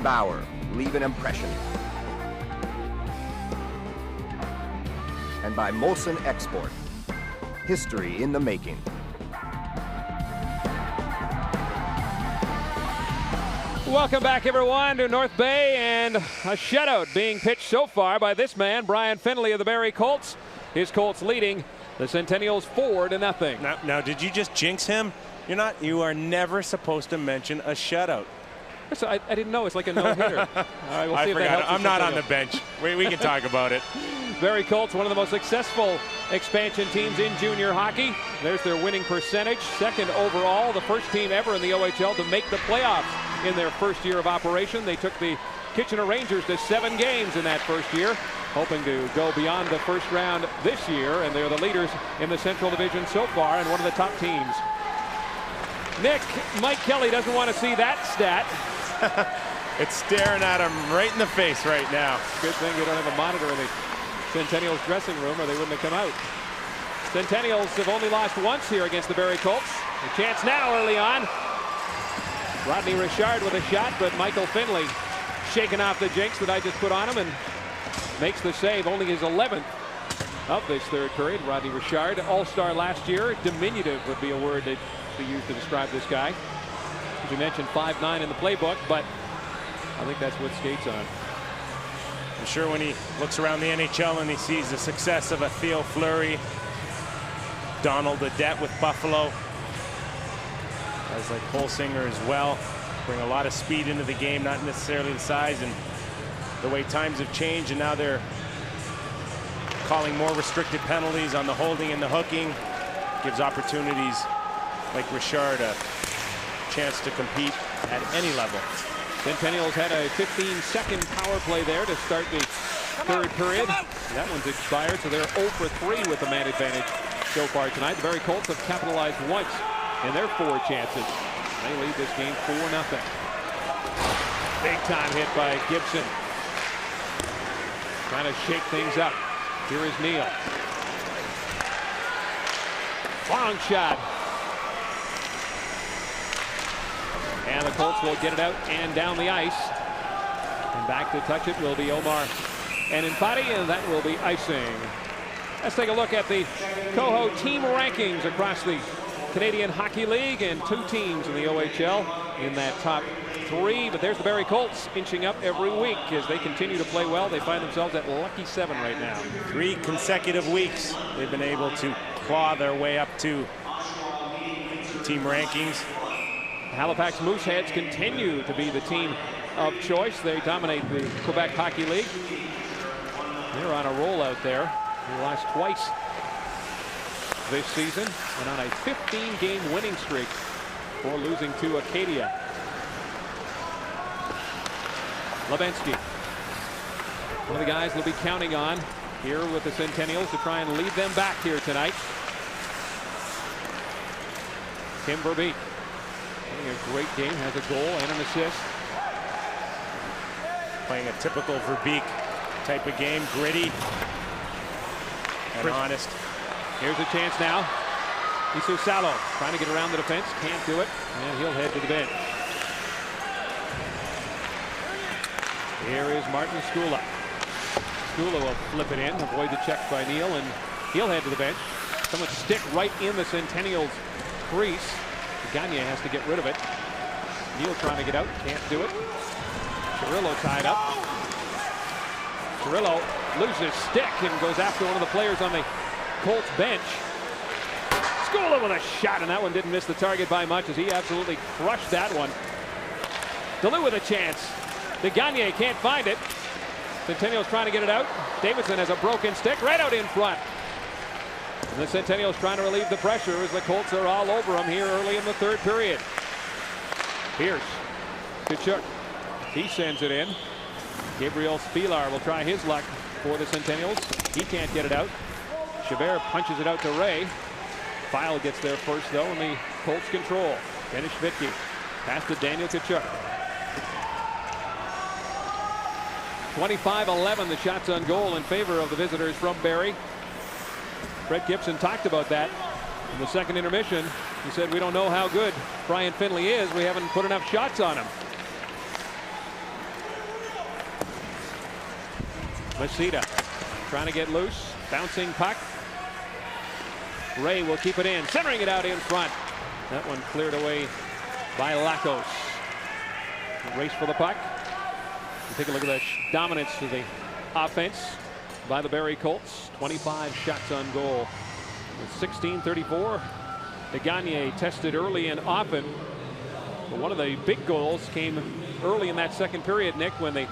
Bauer, leave an impression. And by Molson Export, history in the making. Welcome back, everyone, to North Bay, and a shutout being pitched so far by this man, Brian Finley of the Barrie Colts. His Colts leading the Centennials 4-0. Now, did you just jinx him? You are never supposed to mention a shutout. So I didn't know. It's like a no-hitter. All right, we'll see if that helps. I'm not on the bench. We can talk about it. Barrie Colts, one of the most successful expansion teams in junior hockey. There's their winning percentage, second overall, the first team ever in the OHL to make the playoffs in their first year of operation. They took the Kitchener Rangers to 7 games in that first year, hoping to go beyond the first round this year, and they're the leaders in the Central Division so far and one of the top teams. Nick, Mike Kelly doesn't want to see that stat. It's staring at him right in the face right now. Good thing you don't have a monitor in the Centennials dressing room, or they wouldn't have come out. Centennials have only lost once here against the Barrie Colts. A chance now early on. Rodney Richard with a shot, but Michael Finley shaking off the jinx that I just put on him and makes the save, only his 11th of this third period. Rodney Richard, all-star last year. Diminutive would be a word that be used to describe this guy. As we mentioned, 5'9" in the playbook, but I think that's what skates on. I'm sure when he looks around the NHL and he sees the success of a Theo Fleury, Donald Adet with Buffalo, guys like Holsinger as well, bring a lot of speed into the game, not necessarily the size, and the way times have changed, and now they're calling more restricted penalties on the holding and the hooking, gives opportunities like Richard a chance to compete at any level. Centennials had a 15-second power play there to start the third period. That one's expired, so they're 0 for 3 with the man advantage so far tonight. The Barrie Colts have capitalized once in their 4 chances. They lead this game 4-0. Big time hit by Gibson. Trying to shake things up. Here is Neal. Long shot. And the Colts will get it out and down the ice. And back to touch it will be Omar and Infati, and that will be icing. Let's take a look at the Coho team rankings across the Canadian Hockey League, and 2 teams in the OHL in that top 3. But there's the Barrie Colts inching up every week as they continue to play well. They find themselves at lucky 7 right now. 3 consecutive weeks they've been able to claw their way up to team rankings. Halifax Mooseheads continue to be the team of choice. They dominate the Quebec Hockey League. They're on a roll out there. They lost twice this season and on a 15-game winning streak before losing to Acadia. Lebensky, one of the guys they'll be counting on here with the Centennials to try and lead them back here tonight. Tim Verbeek having a great game, has a goal and an assist. Playing a typical Verbeek type of game, gritty and honest. Here's a chance now. Isu Salo trying to get around the defense, can't do it, and he'll head to the bench. Here is Martin Skula. Skula will flip it in, avoid the check by Neal, and he'll head to the bench. Someone stick right in the Centennials' crease. Gagne has to get rid of it. Neal trying to get out, can't do it. Cirillo tied up. Cirillo loses stick and goes after one of the players on the Colts bench. Skula with a shot, and that one didn't miss the target by much as he absolutely crushed that one. Delu with a chance. The Gagne can't find it. Centennials trying to get it out. Davidson has a broken stick right out in front. And the Centennials trying to relieve the pressure as the Colts are all over them here early in the third period. Pierce. Tkachuk. He sends it in. Gabriel Spilar will try his luck for the Centennials. He can't get it out. Chabert punches it out to Ray. File gets there first though, and the Colts control. Dennis Schvidtke. Pass to Daniel Tkachuk. 25-11 the shots on goal in favor of the visitors from Barrie. Fred Gibson talked about that in the second intermission. He said, we don't know how good Brian Finley is. We haven't put enough shots on him. Masita trying to get loose. Bouncing puck. Ray will keep it in. Centering it out in front. That one cleared away by Lakos. Race for the puck. Take a look at the dominance of the offense by the Barrie Colts. 25 shots on goal. With 16:34. The Gagne tested early and often. But one of the big goals came early in that second period, Nick, when the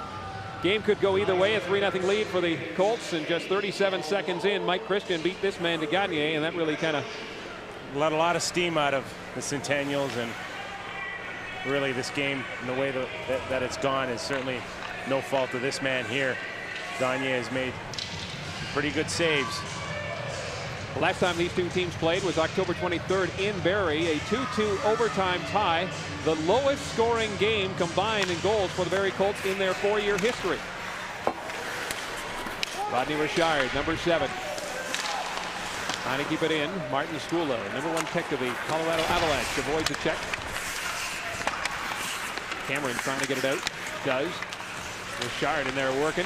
game could go either way. A 3-0 lead for the Colts, and just 37 seconds in, Mike Christian beat this man to Gagne, and that really kind of let a lot of steam out of the Centennials. And really, this game, and the way that it's gone, is certainly no fault of this man here. Gagne has made pretty good saves. The last time these two teams played was October 23rd in Barrie, a 2-2 overtime tie, the lowest scoring game combined in goals for the Barrie Colts in their 4-year history. Rodney Richard, number 7. Trying to keep it in. Martin Skula, number 1 pick of the Colorado Avalanche, avoids the check. Cameron trying to get it out. Does. Richard in there working.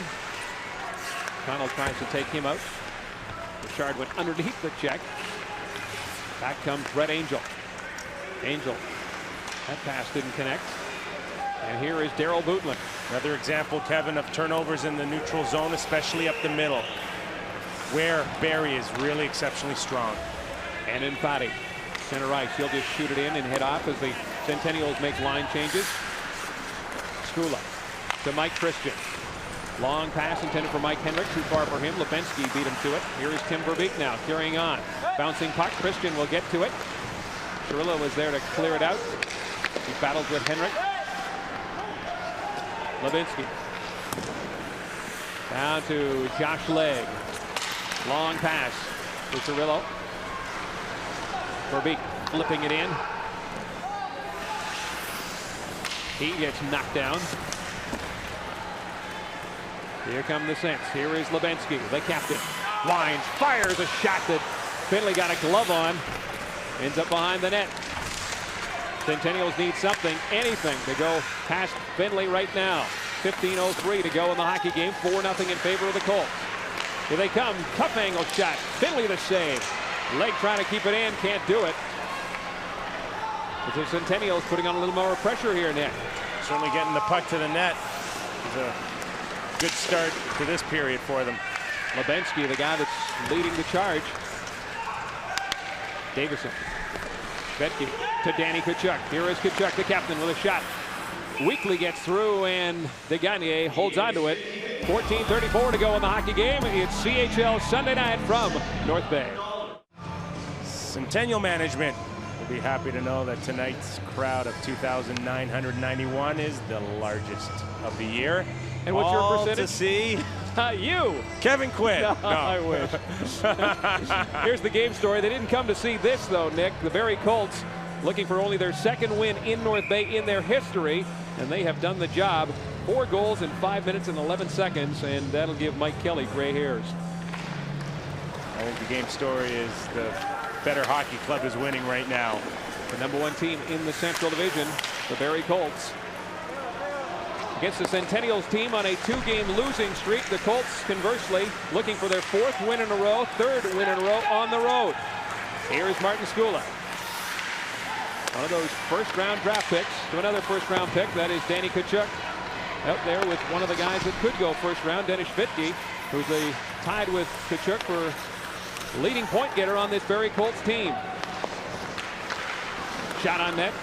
Connell tries to take him out. Richard went underneath the check. Back comes Brett Angel. Angel. That pass didn't connect. And here is Daryl Bootland. Another example, Kevin, of turnovers in the neutral zone, especially up the middle, where Barrie is really exceptionally strong. And in Fadi. Center ice. He'll just shoot it in and head off as the Centennials make line changes. Skula to Mike Christian. Long pass intended for Mike Henrik. Too far for him. Lebensky beat him to it. Here is Tim Verbeek now carrying on. Bouncing puck. Christian will get to it. Cirillo was there to clear it out. He battles with Henrik. Lebensky. Down to Josh Legg. Long pass to Cirillo. Verbeek flipping it in. He gets knocked down. Here come the Cents. Here is Lebensky, the captain. Lines, fires a shot that Finley got a glove on. Ends up behind the net. Centennials need something, anything, to go past Finley right now. 15:03 to go in the hockey game. 4-0 in favor of the Colts. Here they come. Tough angle shot. Finley the save. Legg trying to keep it in. Can't do it. But the Centennials putting on a little more pressure here, Nick. Certainly getting the puck to the net is a good start to this period for them. Lebensky, the guy that's leading the charge. Davison. Schvedtke to Danny Tkachuk. Here is Tkachuk, the captain, with a shot. Weekly gets through, and Degagne holds on to it. 14:34 to go in the hockey game. It's CHL Sunday night from North Bay. Centennial management will be happy to know that tonight's crowd of 2,991 is the largest of the year. And what's your All percentage? to see You. Kevin Quinn. No, No. I wish. Here's the game story. They didn't come to see this, though, Nick. The Barrie Colts looking for only their second win in North Bay in their history, and they have done the job. 4 goals in 5 minutes and 11 seconds, and that'll give Mike Kelly gray hairs. I think the game story is the better hockey club is winning right now. The #1 team in the Central Division, the Barrie Colts, against the Centennials team on a 2-game losing streak. The Colts, conversely, looking for their 4th win in a row, 3rd win in a row on the road. Here's Martin Skula. One of those first-round draft picks to another first-round pick. That is Danny Tkachuk out there with one of the guys that could go first round, Dennis Schwitke, who's tied with Tkachuk for leading point getter on this Barrie Colts team. Shot on net.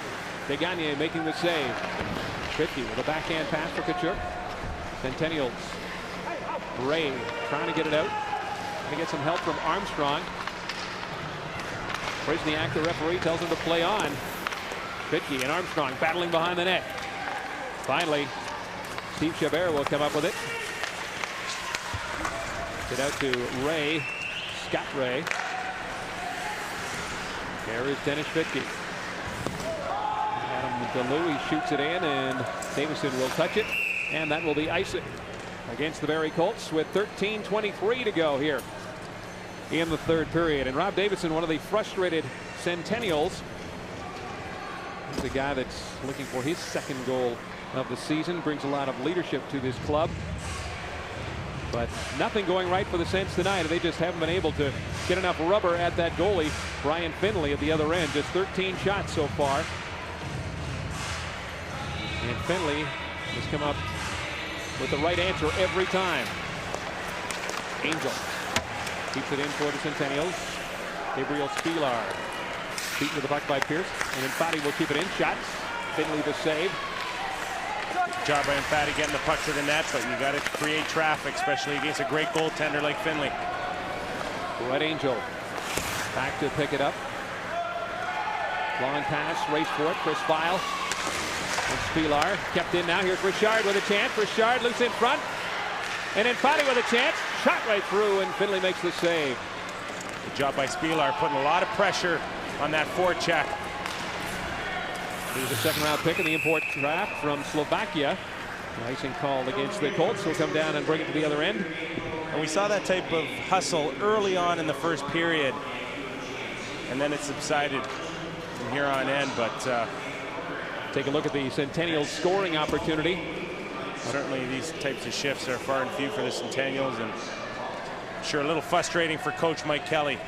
Degagne making the save. Schwitke with a backhand pass for Tkachuk. Centennials. Ray trying to get it out. Trying to get some help from Armstrong. Prisniak, the referee, tells him to play on. Schwitke and Armstrong battling behind the net. Finally, Steve Chabert will come up with it. Get out to Ray. Scott Ray. There is Dennis Schwitke. Adam DeLuey shoots it in, and Davison will touch it, and that will be icing against the Barrie Colts with 13:23 to go here in the 3rd period. And Rob Davison, one of the frustrated Centennials, he's a guy that's looking for his 2nd goal of the season, brings a lot of leadership to this club. But nothing going right for the Sens tonight, and they just haven't been able to get enough rubber at that goalie, Brian Finley, at the other end. Just 13 shots so far. And Finley has come up with the right answer every time. Angel keeps it in for the Centennials. Gabriel Spilar beaten to the puck by Pierce, and Infatti will keep it in. Shots. Finley the save. Good job by Infatti getting the puck to the net, but you got to create traffic, especially against a great goaltender like Finley. Red Angel back to pick it up. Long pass, race for it. Chris File and Spilar kept in now. Here's Richard with a chance. Richard loose in front, and Infatti with a chance. Shot right through, and Finley makes the save. Good job by Spilar, putting a lot of pressure on that forecheck. He's a 2nd-round pick in the import draft from Slovakia. Icing called against the Colts. He'll come down and bring it to the other end. And we saw that type of hustle early on in the 1st period, and then it subsided from here on in. But take a look at the Centennials scoring opportunity. Certainly these types of shifts are far and few for the Centennials, and I'm sure a little frustrating for Coach Mike Kelly.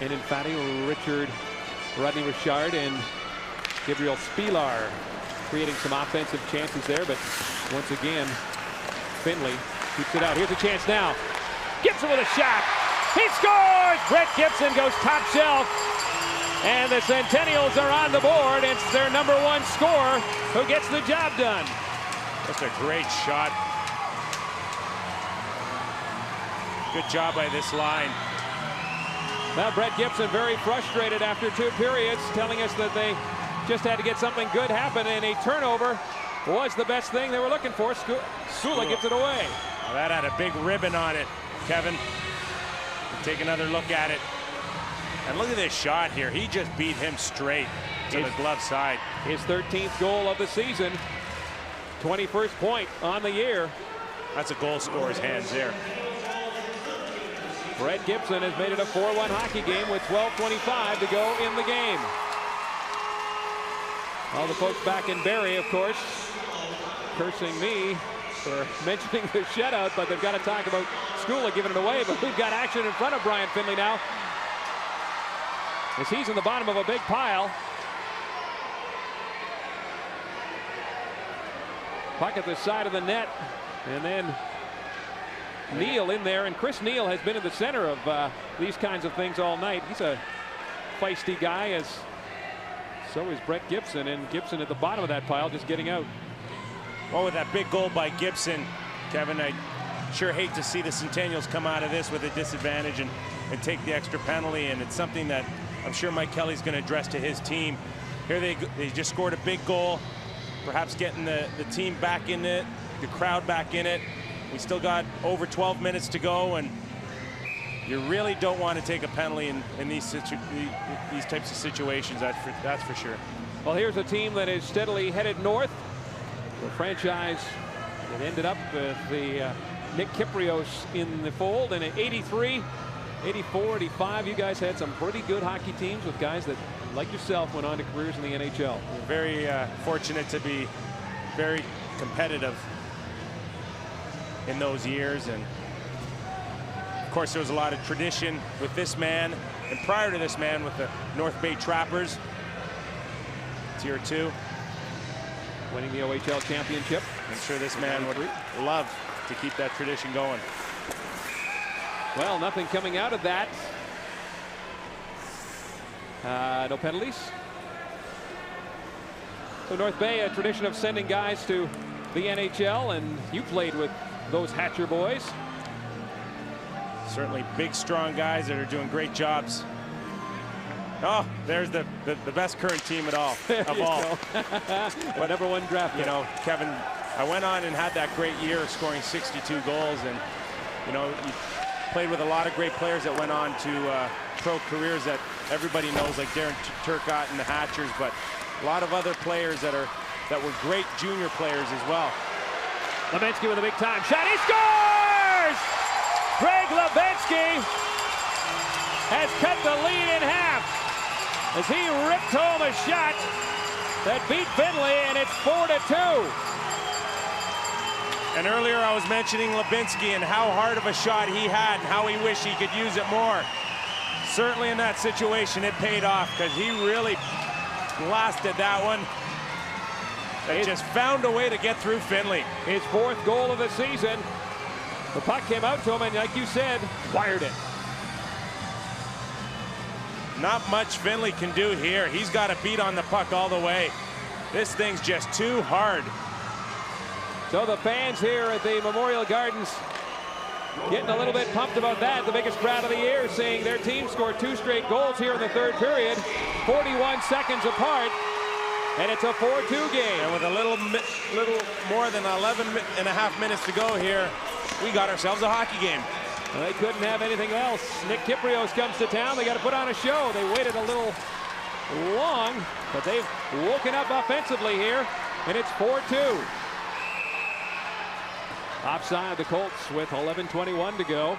And Infatti, Richard, Rodney Richard, and Gabriel Spilar creating some offensive chances there, but once again, Finley keeps it out. Here's a chance now. Gibson with a shot. He scores! Brett Gibson goes top shelf, and the Centennials are on the board. It's their #1 scorer who gets the job done. Just a great shot. Good job by this line. Now Brett Gibson very frustrated after 2 periods, telling us that they just had to get something good happen, and a turnover was the best thing they were looking for. Skula gets it away. Well, that had a big ribbon on it, Kevin. Take another look at it. And look at this shot here. He just beat him straight to the glove side. His 13th goal of the season. 21st point on the year. That's a goal scorer's hands there. Brett Gibson has made it a 4-1 hockey game with 12:25 to go in the game. All the folks back in Barrie, of course, cursing me for mentioning the shutout, but they've got to talk about Skula giving it away. But we've got action in front of Brian Finley now, as he's in the bottom of a big pile. Puck at the side of the net, and then Neal in there, and Chris Neal has been in the center of these kinds of things all night. He's a feisty guy, as So is Brett Gibson, and Gibson at the bottom of that pile just getting out. Well, with that big goal by Gibson, Kevin, I sure hate to see the Centennials come out of this with a disadvantage and take the extra penalty, and it's something that I'm sure Mike Kelly's going to address to his team. Here they just scored a big goal, perhaps getting the team back in it, the crowd back in it. We still got over 12 minutes to go, and you really don't want to take a penalty in these types of situations, that's for sure. Well, here's a team that is steadily headed north. The franchise that ended up with the Nick Kypreos in the fold, and at 83, 84, 85, you guys had some pretty good hockey teams with guys that, like yourself, went on to careers in the NHL. We're very fortunate to be very competitive in those years, and of course there was a lot of tradition with this man, and prior to this man with the North Bay Trappers, Tier 2. Winning the OHL championship. I'm sure this man would love to keep that tradition going. Well, nothing coming out of that. No penalties. So North Bay, a tradition of sending guys to the NHL, and you played with those Hatcher boys. Certainly big, strong guys that are doing great jobs. Oh, there's the best current team of all. But number 1 draft. You know, Kevin, I went on and had that great year scoring 62 goals, and you know, you played with a lot of great players that went on to pro careers that everybody knows, like Darren Turcotte and the Hatchers, but a lot of other players that were great junior players as well. Levinsky with a big time shot. He scores! Greg Levinsky has cut the lead in half as he ripped home a shot that beat Finley, and it's 4-2. And earlier I was mentioning Levinsky and how hard of a shot he had and how he wished he could use it more. Certainly in that situation it paid off, because he really blasted that one. They just found a way to get through Finley. His 4th goal of the season. The puck came out to him, and like you said, wired it. Not much Finley can do here. He's got to beat on the puck all the way. This thing's just too hard. So the fans here at the Memorial Gardens getting a little bit pumped about that. The biggest crowd of the year, seeing their team score 2 straight goals here in the 3rd period, 41 seconds apart, and it's a 4-2 game. And with a little more than 11.5 minutes to go here, we got ourselves a hockey game. Well, they couldn't have anything else. Nick Kypreos comes to town. They got to put on a show. They waited a little long, but they've woken up offensively here, and it's 4-2. Offside the Colts with 11:21 to go.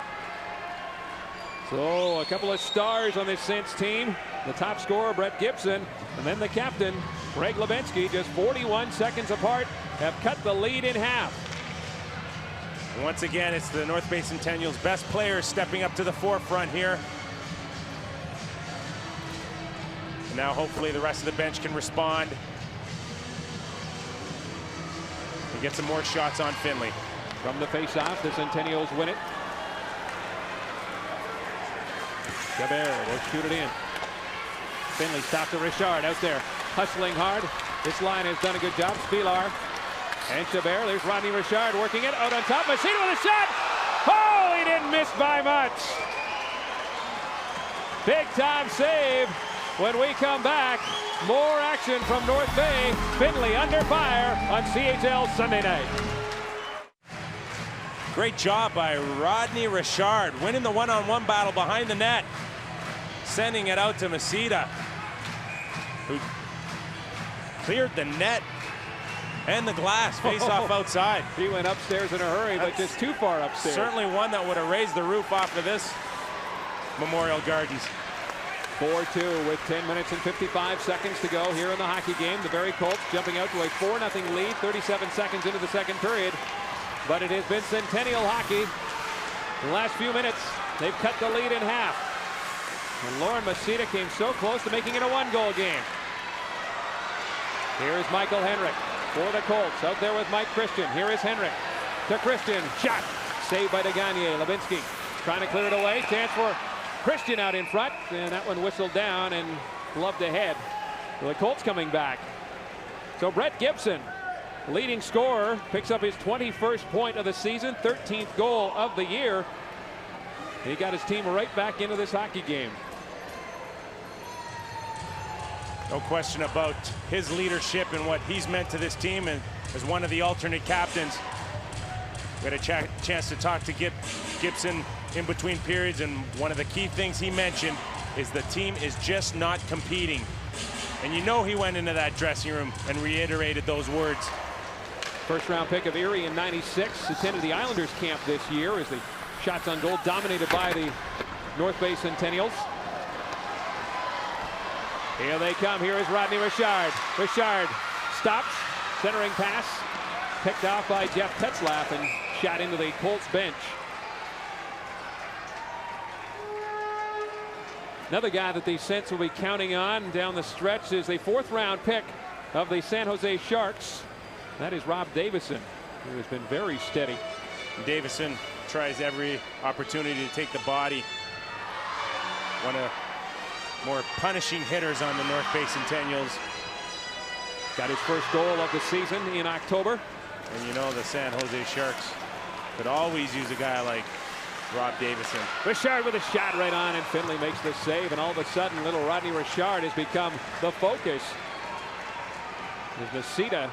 So a couple of stars on this Saints team. The top scorer, Brett Gibson, and then the captain, Greg Levinsky, just 41 seconds apart, have cut the lead in half. And once again, it's the North Bay Centennials' best players stepping up to the forefront here. And now hopefully the rest of the bench can respond and get some more shots on Finley. From the face-off, the Centennials win it. Chabert will shoot it in. Finley stopped to Richard out there, hustling hard. This line has done a good job. Spilar and Chabert. There's Rodney Richard working it out on top. Messina with a shot. Oh, he didn't miss by much. Big time save. When we come back, more action from North Bay. Finley under fire on CHL Sunday night. Great job by Rodney Richard, winning the one-on-one battle behind the net, sending it out to Messina, who cleared the net and the glass face-off outside. He went upstairs in a hurry, but just too far upstairs. Certainly one that would have raised the roof off of this Memorial Gardens. 4-2 with 10 minutes and 55 seconds to go here in the hockey game. The Barrie Colts jumping out to a 4-0 lead, 37 seconds into the 2nd period. But it has been Centennial hockey. In the last few minutes, they've cut the lead in half. And Lauren Messina came so close to making it a 1-goal game. Here is Michael Henrik for the Colts. Out there with Mike Christian. Here is Henrik to Christian. Shot. Saved by DeGagne. Levinsky trying to clear it away. Chance for Christian out in front. And that one whistled down and gloved ahead. The Colts coming back. So Brett Gibson, leading scorer, picks up his 21st point of the season, 13th goal of the year. He got his team right back into this hockey game. No question about his leadership and what he's meant to this team, and as one of the alternate captains. We had a chance to talk to Gibson in between periods, and one of the key things he mentioned is the team is just not competing. And you know he went into that dressing room and reiterated those words. First round pick of Erie in '96, attended the Islanders camp this year as the shots on goal dominated by the North Bay Centennials. Here they come. Here is Rodney Richard. Richard stops, centering pass, picked off by Jeff Tetzlaff and shot into the Colts bench. Another guy that the Saints will be counting on down the stretch is the 4th round pick of the San Jose Sharks. That is Rob Davison, who has been very steady. Davison tries every opportunity to take the body. One of more punishing hitters on the North Bay Centennials. Got his first goal of the season in October. And you know the San Jose Sharks could always use a guy like Rob Davison. Richard with a shot right on, and Finley makes the save, and all of a sudden little Rodney Richard has become the focus. Masita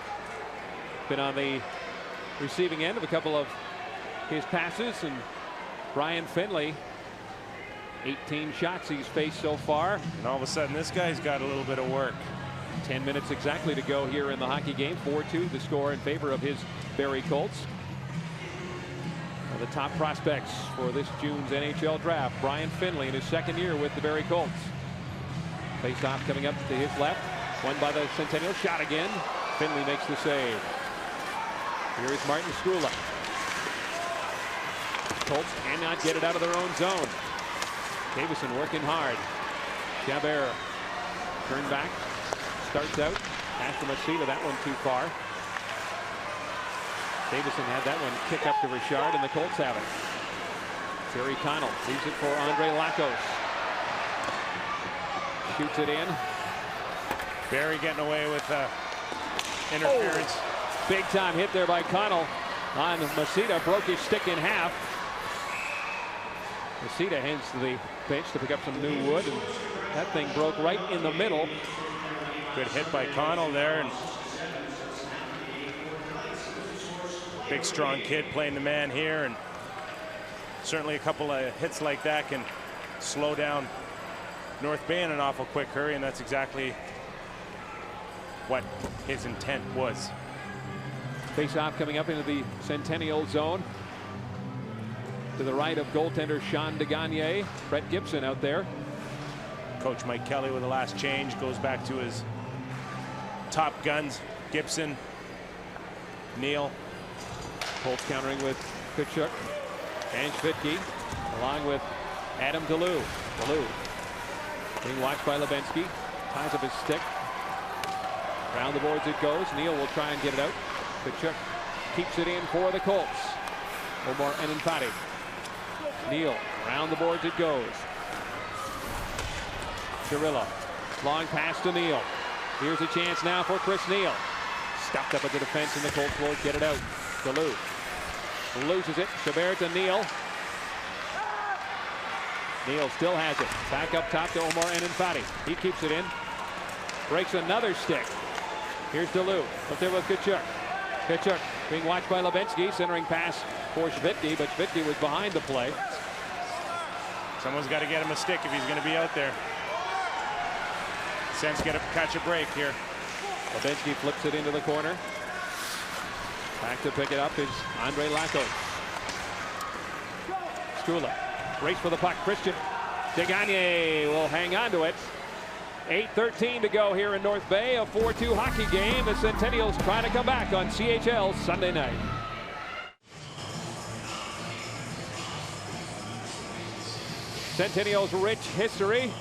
been on the receiving end of a couple of his passes, and Brian Finley, 18 shots he's faced so far. And all of a sudden this guy's got a little bit of work. 10 minutes exactly to go here in the hockey game. 4-2 the score in favor of his Barrie Colts. One of the top prospects for this June's NHL draft, Brian Finley, in his 2nd year with the Barrie Colts. Face-off coming up to his left. Won by the Centennials. Shot again. Finley makes the save. Here is Martin Strula. Colts cannot get it out of their own zone. Davison working hard. Chabert turn back. Starts out. Pass to Masita. That one too far. Davison had that one kick up to Richard, and the Colts have it. Terry Connell leaves it for Andre Lacos. Shoots it in. Barrie getting away with interference. Oh, big time hit there by Connell on Masita. Broke his stick in half. Masita heads to the bench to pick up some new wood, and that thing broke right in the middle. Good hit by Connell there, and big strong kid playing the man here, and certainly a couple of hits like that can slow down North Bay in an awful quick hurry, and that's exactly what his intent was. Face-off coming up into the Centennial zone. To the right of goaltender Sean DeGagne. Brett Gibson out there. Coach Mike Kelly with the last change goes back to his top guns. Gibson, Neal. Colts countering with Kutchuk and Schvitke, along with Adam DeLue. DeLue being watched by Lebensky. Ties up his stick. Around the boards it goes. Neal will try and get it out. Kutchuk keeps it in for the Colts. Omar Enenfati. Neal, around the boards it goes. Cirillo, long pass to Neal. Here's a chance now for Chris Neal. Stuffed up at the defense, and the Colts will get it out. DeLue loses it. Chabert to Neal. Neal still has it. Back up top to Omar Enenfati. He keeps it in. Breaks another stick. Here's DeLue. Up there with Kutchuk. Kutchuk being watched by Lebensky. Centering pass for Schvitke, but Schvitke was behind the play. Someone's got to get him a stick if he's going to be out there. Sen's got to catch a break here. Lebensky flips it into the corner. Back to pick it up is Andre Lacos. Strula, race for the puck. Christian DeGagne will hang on to it. 8:13 to go here in North Bay. A 4-2 hockey game. The Centennials trying to come back on CHL Sunday night. Centennials' rich history.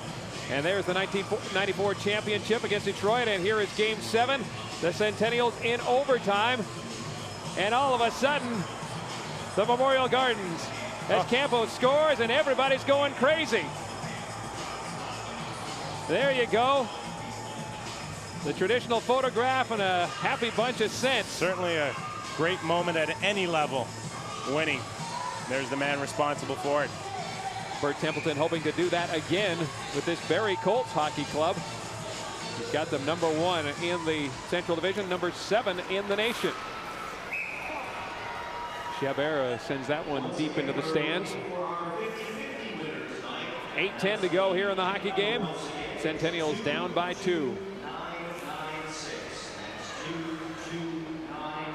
And there's the 1994 championship against Detroit. And here is Game 7. The Centennials in overtime. And all of a sudden, the Memorial Gardens, as Campos scores, and everybody's going crazy. There you go. The traditional photograph and a happy bunch of scents. Certainly a great moment at any level, winning. There's the man responsible for it. Bert Templeton hoping to do that again with this Barrie Colts hockey club. He's got them #1 in the Central Division, #7 in the nation. Chabert sends that one deep into the stands. 8:10 to go here in the hockey game. Centennials down by 2.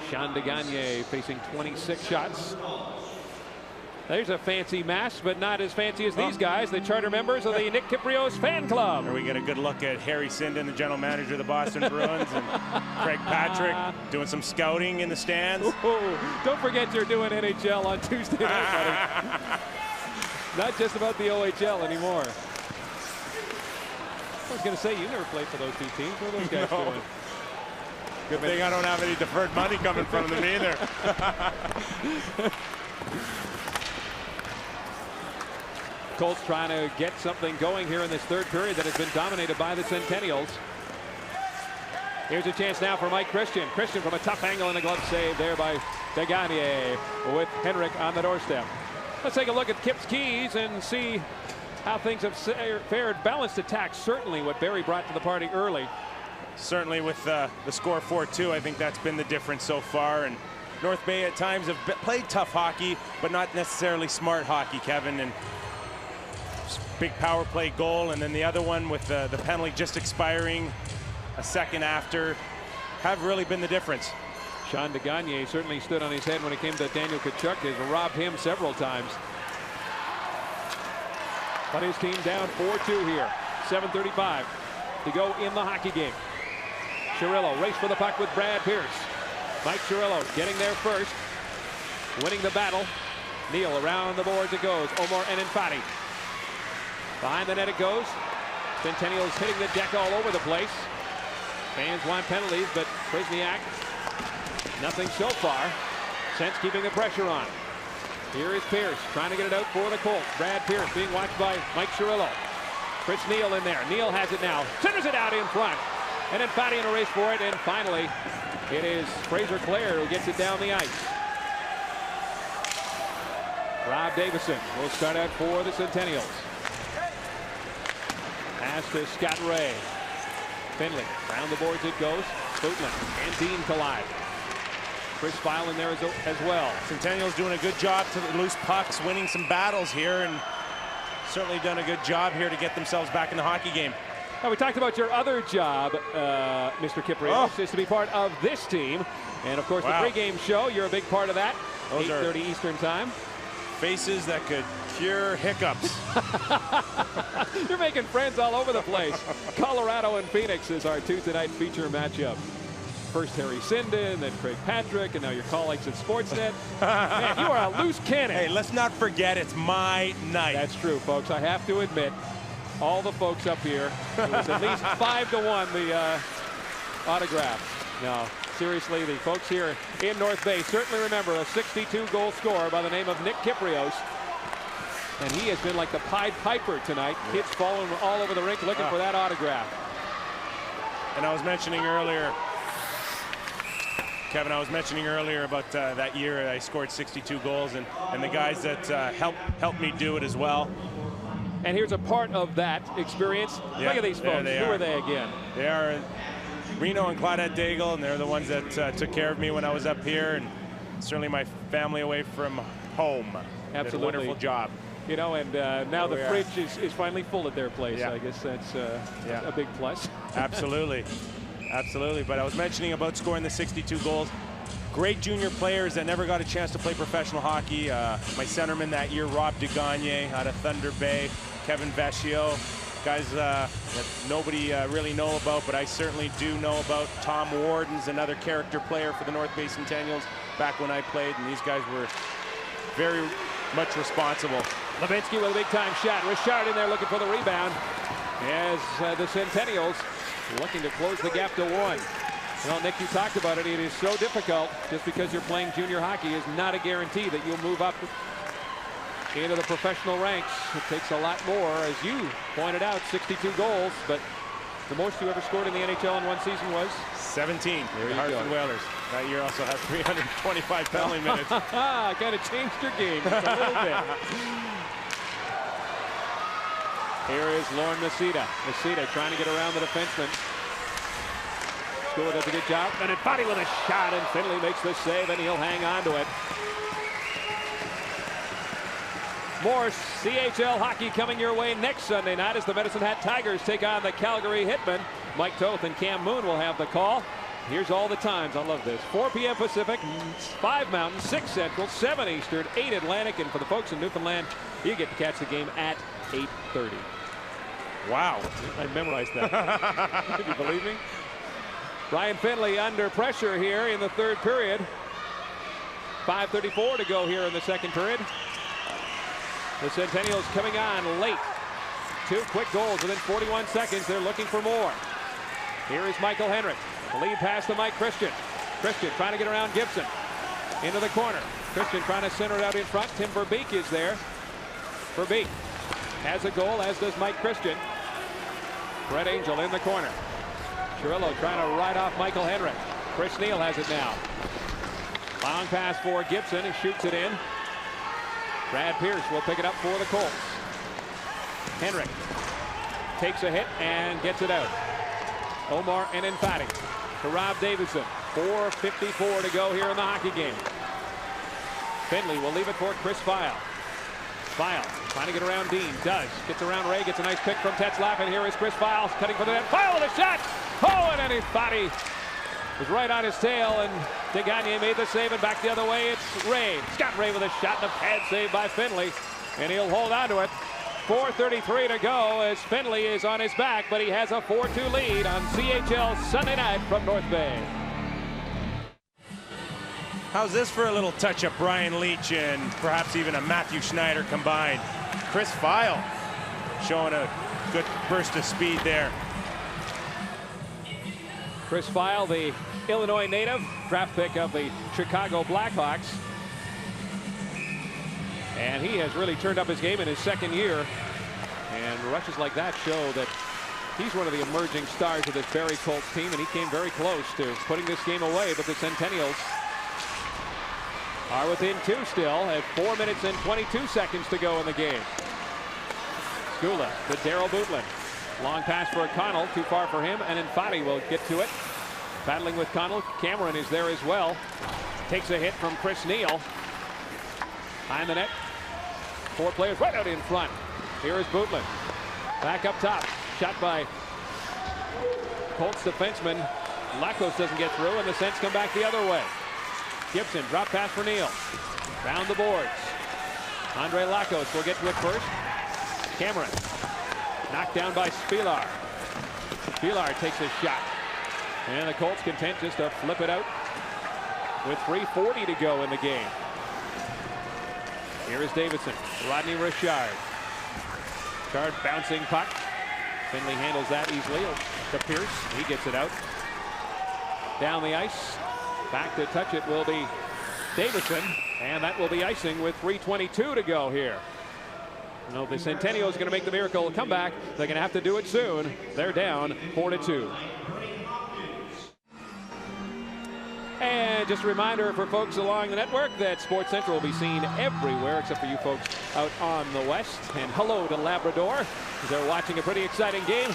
Sean DeGagne facing 26 shots. There's a fancy mask, but not as fancy as these guys, the charter members of the Nick Kypreos fan club. Here we get a good look at Harry Sinden, the general manager of the Boston Bruins, and Craig Patrick doing some scouting in the stands. Ooh, don't forget you're doing NHL on Tuesday night, buddy. Not just about the OHL anymore. I was going to say, you never played for those two teams. What are those guys doing? Good thing I don't have any deferred money coming from them either. Colts trying to get something going here in this third period that has been dominated by the Centennials. Here's a chance now for Mike Christian. Christian from a tough angle and a glove save there by Degagne with Henrik on the doorstep. Let's take a look at Kip's keys and see how things have fared. Balanced attack, certainly what Barrie brought to the party early. Certainly with the score 4-2, I think that's been the difference so far. And North Bay at times have played tough hockey, but not necessarily smart hockey, Kevin. And big power play goal, and then the other one with the penalty just expiring a second after, have really been the difference. Sean DeGagne certainly stood on his head when it came to Daniel Tkachuk. Has robbed him several times. But his team down 4-2 here. 7:35 to go in the hockey game. Chirillo race for the puck with Brad Pierce. Mike Chirillo getting there first, winning the battle. Neal around the boards it goes. Omar Enenfati. Behind the net it goes. Centennials hitting the deck all over the place. Fans want penalties, but Prisniak, nothing so far. Sens keeping the pressure on. Here is Pierce trying to get it out for the Colts. Brad Pierce being watched by Mike Chirillo. Chris Neal in there. Neal has it now. Centers it out in front. And then Fatty in a race for it. And finally, it is Fraser Clare who gets it down the ice. Rob Davison will start out for the Centennials. Pass to Scott Ray. Finley around the boards it goes. Bootland and Dean collide. Chris File in there as well. Centennials doing a good job to loose pucks, winning some battles here, and certainly done a good job here to get themselves back in the hockey game. Now, we talked about your other job, Mr. Ciprios, is to be part of this team. And, of course, the pregame show, you're a big part of that. 8:30 Eastern time. Faces that could cure hiccups. You're making friends all over the place. Colorado and Phoenix is our tonight feature matchup. First Harry Sinden, then Craig Patrick, and now your colleagues at Sportsnet. Man, you are a loose cannon. Hey, let's not forget it's my night. That's true, folks. I have to admit, all the folks up here, it was at least 5-1 the autograph. No, seriously, the folks here in North Bay certainly remember a 62-goal scorer by the name of Nick Kypreos. And he has been like the Pied Piper tonight. Kids following all over the rink looking for that autograph. And I was mentioning earlier, Kevin, I was mentioning earlier about that year I scored 62 goals, and the guys that helped me do it as well. And here's a part of that experience. Yeah, look at these folks. Who are they again? They are Reno and Claudette Daigle, and they're the ones that took care of me when I was up here, and certainly my family away from home. Absolutely. Did a wonderful job. You know, and now the fridge is finally full at their place. I guess that's a big plus. Absolutely. Absolutely. But I was mentioning about scoring the 62 goals. Great junior players that never got a chance to play professional hockey. My centerman that year, Rob DeGagne out of Thunder Bay, Kevin Vecchio, guys that nobody really know about, but I certainly do know about. Tom Warden's another character player for the North Bay Centennials back when I played, and these guys were very much responsible. Levinsky with a big-time shot. Richard in there looking for the rebound as the Centennials looking to close the gap to 1. Well, Nick, you talked about it. It is so difficult. Just because you're playing junior hockey is not a guarantee that you'll move up into the professional ranks. It takes a lot more, as you pointed out, 62 goals, but The most you ever scored in the NHL in one season was? 17. There you Hartford go. Whalers. That year also had 325 penalty minutes. Kind of changed your game just a little bit. Here is Lauren Masita. Masita trying to get around the defenseman. School does a good job. And then Body with a shot, and Finley makes the save, and he'll hang on to it. More CHL hockey coming your way next Sunday night as the Medicine Hat Tigers take on the Calgary Hitmen. Mike Toth and Cam Moon will have the call. Here's all the times. I love this. 4 p.m. Pacific, 5 Mountain, 6 Central, 7 Eastern, 8 Atlantic. And for the folks in Newfoundland, you get to catch the game at 8:30. Wow. I memorized that. Can you believe me? Ryan Finley under pressure here in the third period. 5:34 to go here in the second period. The Centennials coming on late. 2 quick goals within 41 seconds. They're looking for more. Here is Michael Henrik. The lead pass to Mike Christian. Christian trying to get around Gibson. Into the corner. Christian trying to center it out in front. Tim Verbeek is there. Verbeek has a goal, as does Mike Christian. Brett Angel in the corner. Chirillo trying to ride off Michael Henrik. Chris Neal has it now. Long pass for Gibson. He shoots it in. Brad Pierce will pick it up for the Colts. Henrik takes a hit and gets it out. Omar and Infatti to Rob Davidson. 4:54 to go here in the hockey game. Finley will leave it for Chris File. File trying to get around Dean. Does. Gets around Ray. Gets a nice pick from Tetzlaff. And here is Chris File cutting for the net. File with a shot. Oh, and Infatti was right on his tail. And Degagne made the save. And back the other way, it's Ray. Scott Ray with a shot and a pad save by Finley. And he'll hold on to it. 4:33 to go as Finley is on his back, but he has a 4-2 lead on CHL Sunday night from North Bay. How's this for a little touch-up? Brian Leach and perhaps even a Matthew Schneider combined. Chris File showing a good burst of speed there. Chris File, the Illinois native, draft pick of the Chicago Blackhawks. And he has really turned up his game in his second year. And rushes like that show that he's one of the emerging stars of this Barrie Colts team. And he came very close to putting this game away. But the Centennials are within 2 still at 4 minutes and 22 seconds to go in the game. Skula to Daryl Bootlin. Long pass for Connell. Too far for him. And Infatti will get to it. Battling with Connell. Cameron is there as well. Takes a hit from Chris Neal. Behind the net. 4 players right out in front. Here is Bootlin. Back up top. Shot by Colts defenseman. Lakos doesn't get through, and the Cents come back the other way. Gibson, drop pass for Neal. Down the boards. Andre Lakos will get to it first. Cameron. Knocked down by Spillar. Spillar takes a shot. And the Colts content just to flip it out with 3:40 to go in the game. Here is Davidson. Rodney Richard. Richard bouncing puck. Finley handles that easily to Pierce. He gets it out. Down the ice. Back to touch it will be Davidson. And that will be icing with 3:22 to go here. You know, the Centennials is going to make the miracle comeback. They're going to have to do it soon. They're down 4-2. And just a reminder for folks along the network that Sports Central will be seen everywhere except for you folks out on the west. And hello to Labrador as they're watching a pretty exciting game.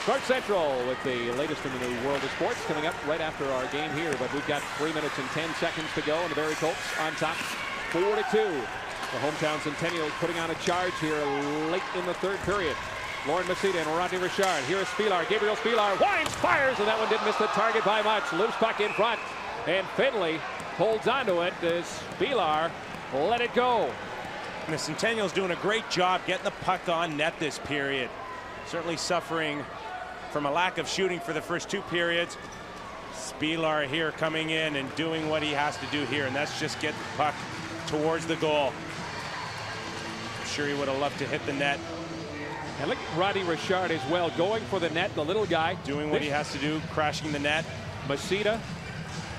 Sports Central with the latest in the world of sports coming up right after our game here. But we've got 3 minutes and 10 seconds to go, and the Barrie Colts on top 4-2. The hometown Centennials putting on a charge here late in the third period. Lauren Masita and Rodney Richard. Here is Spillar. Gabriel Spillar winds, fires, and that one didn't miss the target by much. Loose puck in front, and Finley holds onto it as Spillar let it go. And the Centennials doing a great job getting the puck on net this period. Certainly suffering from a lack of shooting for the first 2 periods. Spillar here coming in and doing what he has to do here, and that's just get the puck towards the goal. I'm sure he would have loved to hit the net. And look at Rodney Richard as well, going for the net, the little guy. Doing what he has to do, crashing the net. Masita,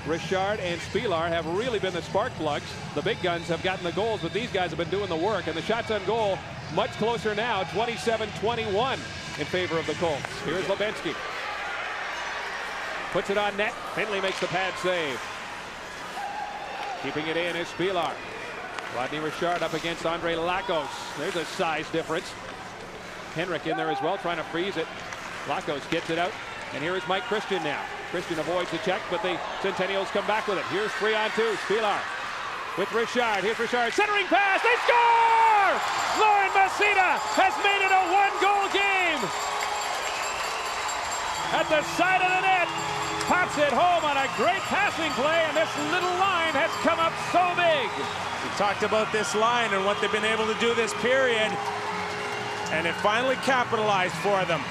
Richard, and Spillar have really been the spark plugs. The big guns have gotten the goals, but these guys have been doing the work. And the shots on goal much closer now, 27-21. in favor of the Colts. Here's Lebensky. Puts it on net. Finley makes the pad save. Keeping it in is Spielar. Rodney Richard up against Andre Lacos. There's a size difference. Henrik in there as well, trying to freeze it. Lacos gets it out. And here is Mike Christian now. Christian avoids the check, but the Centennials come back with it. Here's 3-on-2. Spielar with Richard. Here's Richard. Centering pass. They score! Lauren Masita has made it a one-goal game. At the side of the net. Pops it home on a great passing play, and this little line has come up so big. We talked about this line and what they've been able to do this period, and it finally capitalized for them.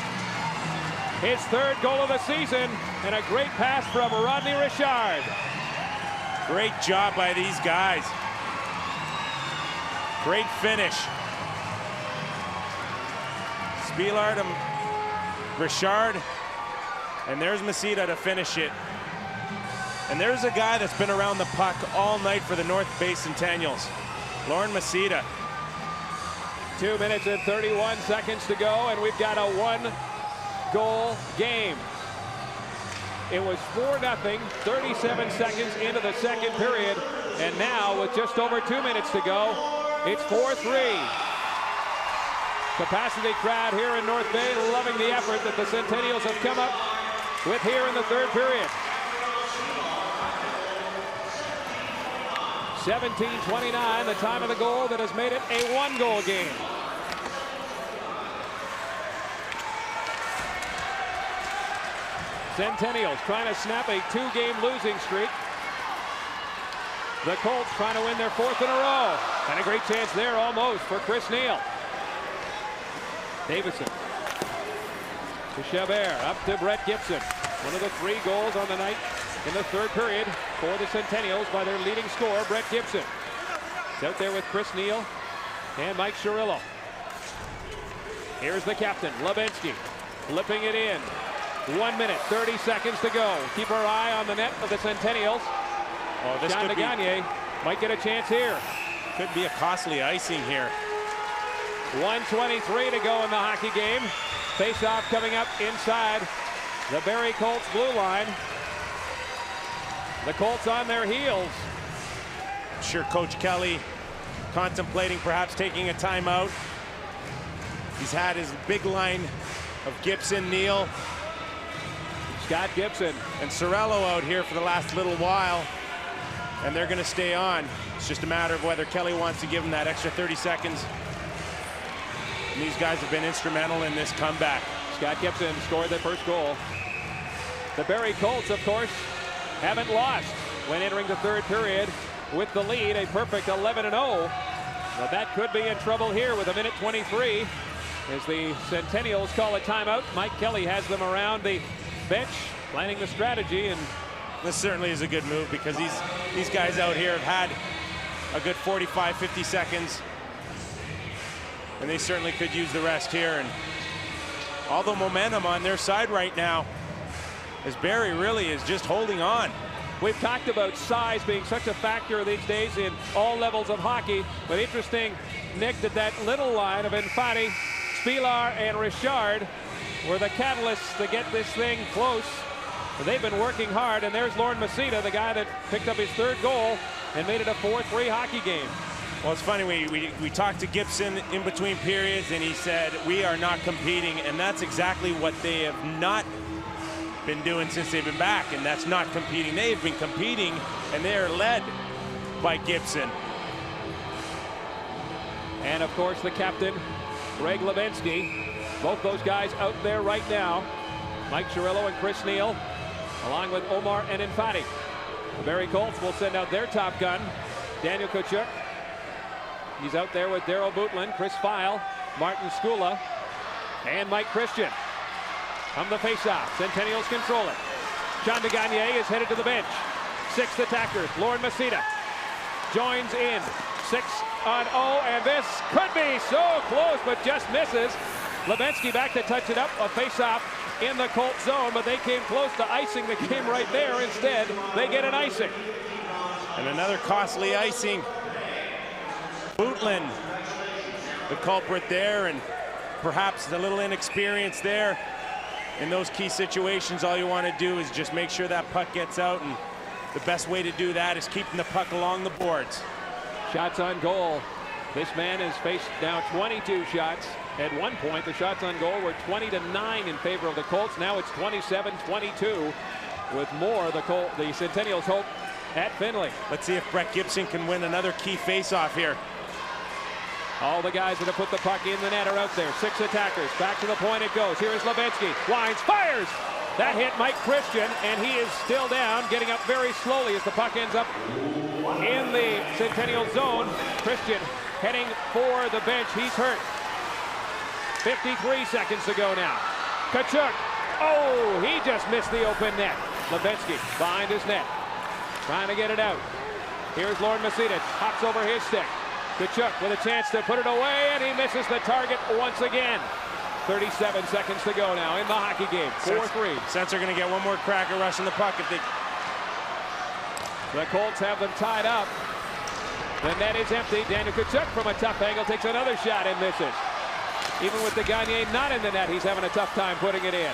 His third goal of the season, and a great pass from Rodney Richard. Great job by these guys. Great finish. Spielar to Richard. And there's Masita to finish it. And there's a guy that's been around the puck all night for the North Bay Centennials. Lauren Masita. 2 minutes and 31 seconds to go, and we've got a one-goal game. It was 4-0, 37 seconds into the second period. And now, with just over 2 minutes to go, it's 4-3. Capacity crowd here in North Bay loving the effort that the Centennials have come up with here in the third period. 17:29, the time of the goal that has made it a one-goal game. Centennials trying to snap a two-game losing streak. The Colts trying to win their fourth in a row. And a great chance there almost for Chris Neal. Davison. To Chabert, up to Brett Gibson. One of the 3 goals on the night in the third period for the Centennials by their leading scorer, Brett Gibson. It's out there with Chris Neal and Mike Cirillo. Here's the captain, Lebensky, flipping it in. 1 minute, 30 seconds to go. Keep our eye on the net of the Centennials. Oh, this John could be, might get a chance here. Could be a costly icing here. 1:23 to go in the hockey game. Face-off coming up inside the Barrie Colts blue line. The Colts on their heels. I'm sure Coach Kelly contemplating perhaps taking a timeout. He's had his big line of Gibson, Neal, Scott Gibson, and Cirillo out here for the last little while, and they're going to stay on. It's just a matter of whether Kelly wants to give them that extra 30 seconds. And these guys have been instrumental in this comeback. Scott Gibson scored the first goal. The Barrie Colts, of course, haven't lost when entering the third period with the lead, a perfect 11-0. But that could be in trouble here with 1:23 as the Centennials call a timeout. Mike Kelly has them around the bench, planning the strategy, and this certainly is a good move because these guys out here have had a good 45-50 seconds, and they certainly could use the rest here. And all the momentum on their side right now, as Barrie really is just holding on. We've talked about size being such a factor these days in all levels of hockey, but interesting, Nick, that little line of Infatti, Spielar, and Richard were the catalysts to get this thing close. They've been working hard, and there's Lauren Masita, the guy that picked up his third goal and made it a 4-3 hockey game. Well, it's funny, we talked to Gibson in between periods, and he said, we are not competing, and that's exactly what they have not been doing since they've been back, and that's not competing. They've been competing, and they are led by Gibson. And, of course, the captain, Greg Lebensky. Both those guys out there right now. Mike Cirillo and Chris Neal, along with Omar and Infatti. The Barrie Colts will send out their top gun, Daniel Kachuk. He's out there with Darryl Bootlin, Chris Feil, Martin Skula, and Mike Christian. From the faceoff, Centennials control it. Jean de Gagne is headed to the bench. 6th attackers, Lauren Masita joins in. 6-on-0, and this could be so close, but just misses. Lebensky back to touch it up, a faceoff in the Colt zone, but they came close to icing the game right there. Instead, they get an icing. And another costly icing. Bootlin, the culprit there, and perhaps a little inexperience there. In those key situations, all you want to do is just make sure that puck gets out, and the best way to do that is keeping the puck along the boards. Shots on goal. This man has faced now 22 shots. At one point, the shots on goal were 20-9 in favor of the Colts. Now it's 27-22 with more. The Centennials hope at Finley. Let's see if Brett Gibson can win another key face-off here. All the guys that have put the puck in the net are out there. 6 attackers. Back to the point it goes. Here is Levinsky. Winds, fires! That hit Mike Christian, and he is still down, getting up very slowly as the puck ends up in the Centennial zone. Christian heading for the bench. He's hurt. 53 seconds to go now. Tkachuk. Oh, he just missed the open net. Levinsky behind his net. Trying to get it out. Here's Lord Masitic. Hops over his stick. Tkachuk with a chance to put it away, and he misses the target once again. 37 seconds to go now in the hockey game. 4-3. Sens are going to get one more crack at rushing the puck. The Colts have them tied up. The net is empty. Daniel Tkachuk from a tough angle takes another shot and misses. Even with the Gagne not in the net, he's having a tough time putting it in.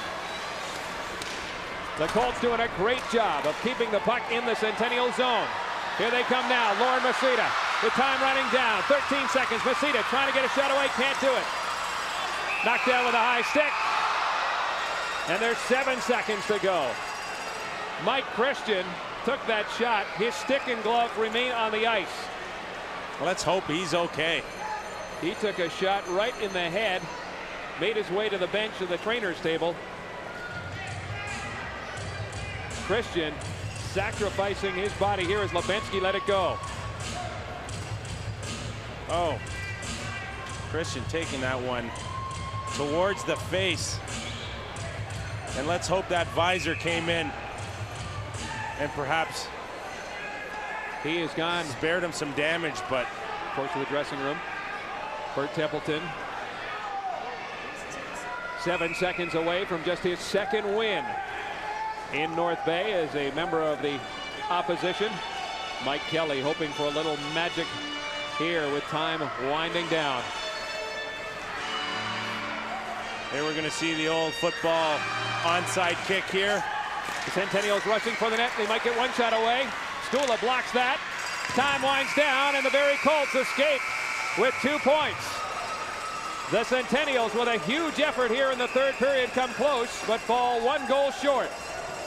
The Colts doing a great job of keeping the puck in the Centennial zone. Here they come now. Lauren Masita. The time running down. 13 seconds. Masita trying to get a shot away. Can't do it. Knocked down with a high stick. And there's 7 seconds to go. Mike Christian took that shot. His stick and glove remain on the ice. Well, let's hope he's okay. He took a shot right in the head. Made his way to the bench of the trainer's table. Christian sacrificing his body here as Levinsky let it go. Oh, Christian taking that one towards the face. And let's hope that visor came in and perhaps he is gone. Spared him some damage, but of course to the dressing room. Bert Templeton 7 seconds away from just his second win in North Bay as a member of the opposition. Mike Kelly hoping for a little magic here with time winding down. Here we're going to see the old football onside kick here. The Centennials rushing for the net. They might get one shot away. Stula blocks that. Time winds down, and the Barrie Colts escape with 2 points. The Centennials, with a huge effort here in the third period, come close, but fall 1 goal short.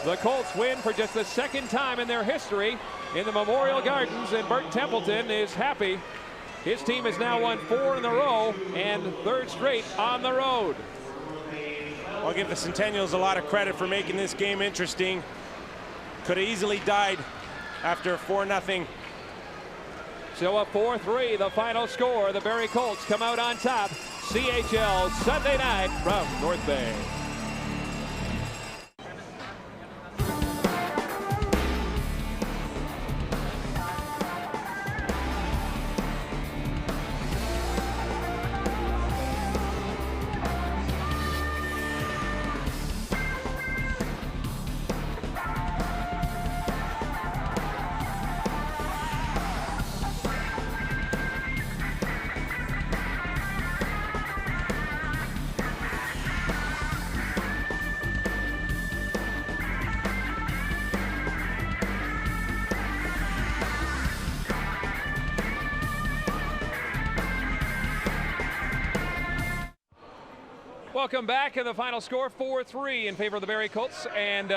The Colts win for just the second time in their history in the Memorial Gardens, and Bert Templeton is happy. His team has now won 4 in a row and 3rd straight on the road. I'll give the Centennials a lot of credit for making this game interesting. Could have easily died after 4-0. So a 4-3, the final score. The Barrie Colts come out on top. CHL Sunday night from North Bay. Welcome back, and the final score 4-3 in favor of the Barrie Colts, and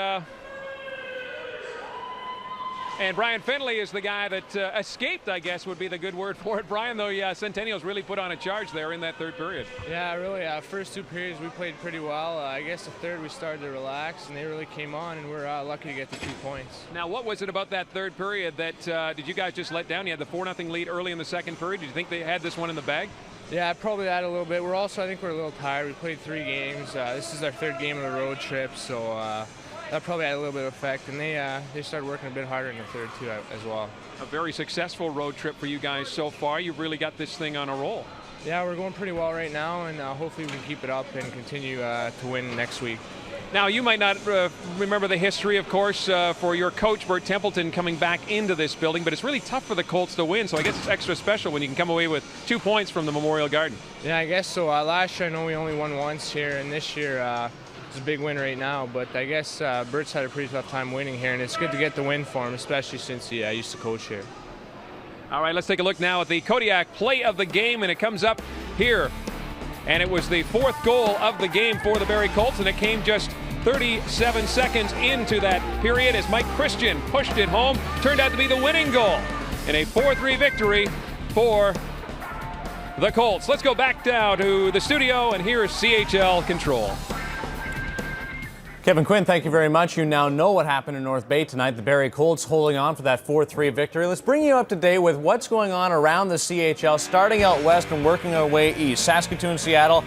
Brian Finley is the guy that escaped, I guess would be the good word for it. Brian, though, yeah, Centennials really put on a charge there in that third period. Yeah, really. First 2 periods we played pretty well. I guess the third we started to relax, and they really came on, and we're lucky to get the 2 points. Now, what was it about that third period that did you guys just let down? You had the 4-0 lead early in the second period. Did you think they had this one in the bag? Yeah, probably that a little bit. We're also, I think we're a little tired. We played 3 games. This is our 3rd game of the road trip, so that probably had a little bit of effect. And they started working a bit harder in the third, too, as well. A very successful road trip for you guys so far. You've really got this thing on a roll. Yeah, we're going pretty well right now, and hopefully we can keep it up and continue to win next week. Now, you might not remember the history, of course, for your coach, Bert Templeton, coming back into this building, but it's really tough for the Colts to win, so I guess it's extra special when you can come away with 2 points from the Memorial Garden. Yeah, I guess so. Last year, I know we only won once here, and this year it's a big win right now, but I guess Bert's had a pretty tough time winning here, and it's good to get the win for him, especially since he used to coach here. All right, let's take a look now at the Kodiak play of the game, and it comes up here. And it was the 4th goal of the game for the Barrie Colts, and it came just 37 seconds into that period as Mike Christian pushed it home. Turned out to be the winning goal in a 4-3 victory for the Colts. Let's go back down to the studio, and here is CHL Control. Kevin Quinn, thank you very much. You now know what happened in North Bay tonight. The Barrie Colts holding on for that 4-3 victory. Let's bring you up to date with what's going on around the CHL, starting out west and working our way east. Saskatoon, Seattle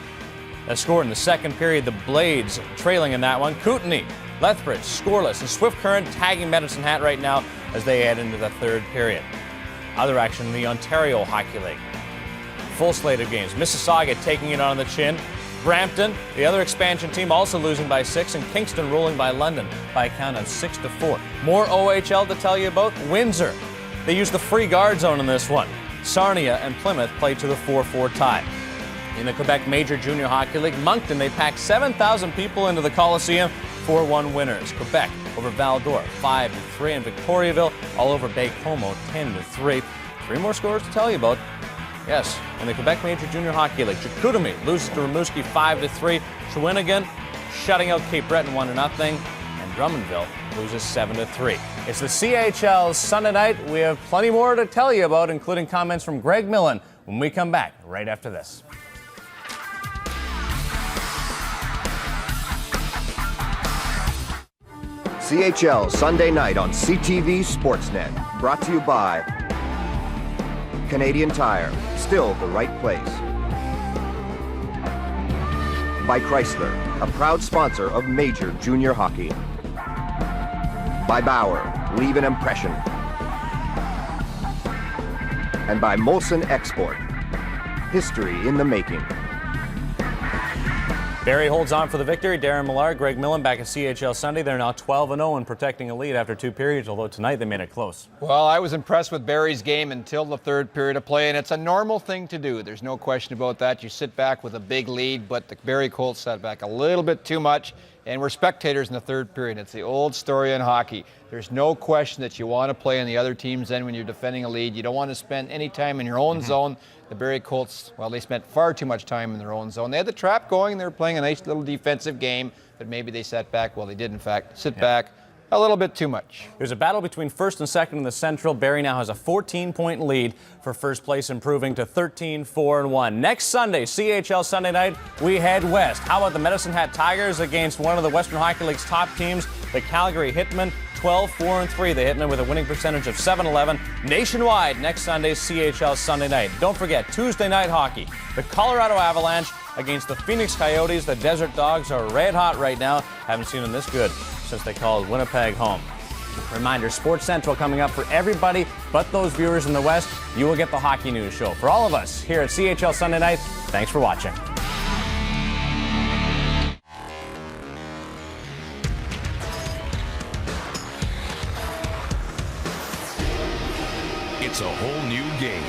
has scored in the second period. The Blades trailing in that one. Kootenay, Lethbridge scoreless, and Swift Current tagging Medicine Hat right now as they head into the third period. Other action in the Ontario Hockey League. Full slate of games. Mississauga taking it on the chin. Brampton, the other expansion team, also losing by 6, and Kingston rolling by London by a count of 6-4. More OHL to tell you about. Windsor, they used the free guard zone in this one. Sarnia and Plymouth played to the 4-4 tie. In the Quebec Major Junior Hockey League, Moncton, they packed 7,000 people into the Coliseum. 4-1 winners. Quebec over Val-d'Or, 5-3, and Victoriaville all over Baie-Comeau, 10-3. 3 more scores to tell you about. Yes, in the Quebec Major Junior Hockey League, Chicoutimi loses to Rimouski 5-3. Shawinigan shutting out Cape Breton 1-0, and Drummondville loses 7-3. It's the CHL Sunday night. We have plenty more to tell you about, including comments from Greg Millen when we come back right after this. CHL Sunday night on CTV Sportsnet. Brought to you by Canadian Tire, still the right place. By Chrysler, a proud sponsor of Major Junior Hockey. By Bauer, leave an impression. And by Molson Export, history in the making. Barrie holds on for the victory. Darren Millard, Greg Millen back at CHL Sunday. They're now 12-0 and protecting a lead after 2 periods, although tonight they made it close. Well, I was impressed with Barrie's game until the third period of play, and it's a normal thing to do. There's no question about that. You sit back with a big lead, but the Barrie Colts sat back a little bit too much, and we're spectators in the third period. It's the old story in hockey. There's no question that you want to play in the other team's end when you're defending a lead. You don't want to spend any time in your own zone. The Barrie Colts, well, they spent far too much time in their own zone. They had the trap going. They were playing a nice little defensive game, but maybe they sat back. Well, they did, in fact, sit back a little bit too much. There's a battle between first and second in the Central. Barrie now has a 14-point lead for first place, improving to 13-4-1. Next Sunday, CHL Sunday night, we head west. How about the Medicine Hat Tigers against one of the Western Hockey League's top teams, the Calgary Hitmen? 12-4-3. The Hitmen with a winning percentage of 7-11. Nationwide next Sunday, CHL Sunday night. Don't forget, Tuesday night hockey. The Colorado Avalanche against the Phoenix Coyotes. The Desert Dogs are red hot right now. Haven't seen them this good since they called Winnipeg home. Reminder, Sports Central coming up for everybody but those viewers in the West. You will get the hockey news show. For all of us here at CHL Sunday night, thanks for watching. It's a whole new game.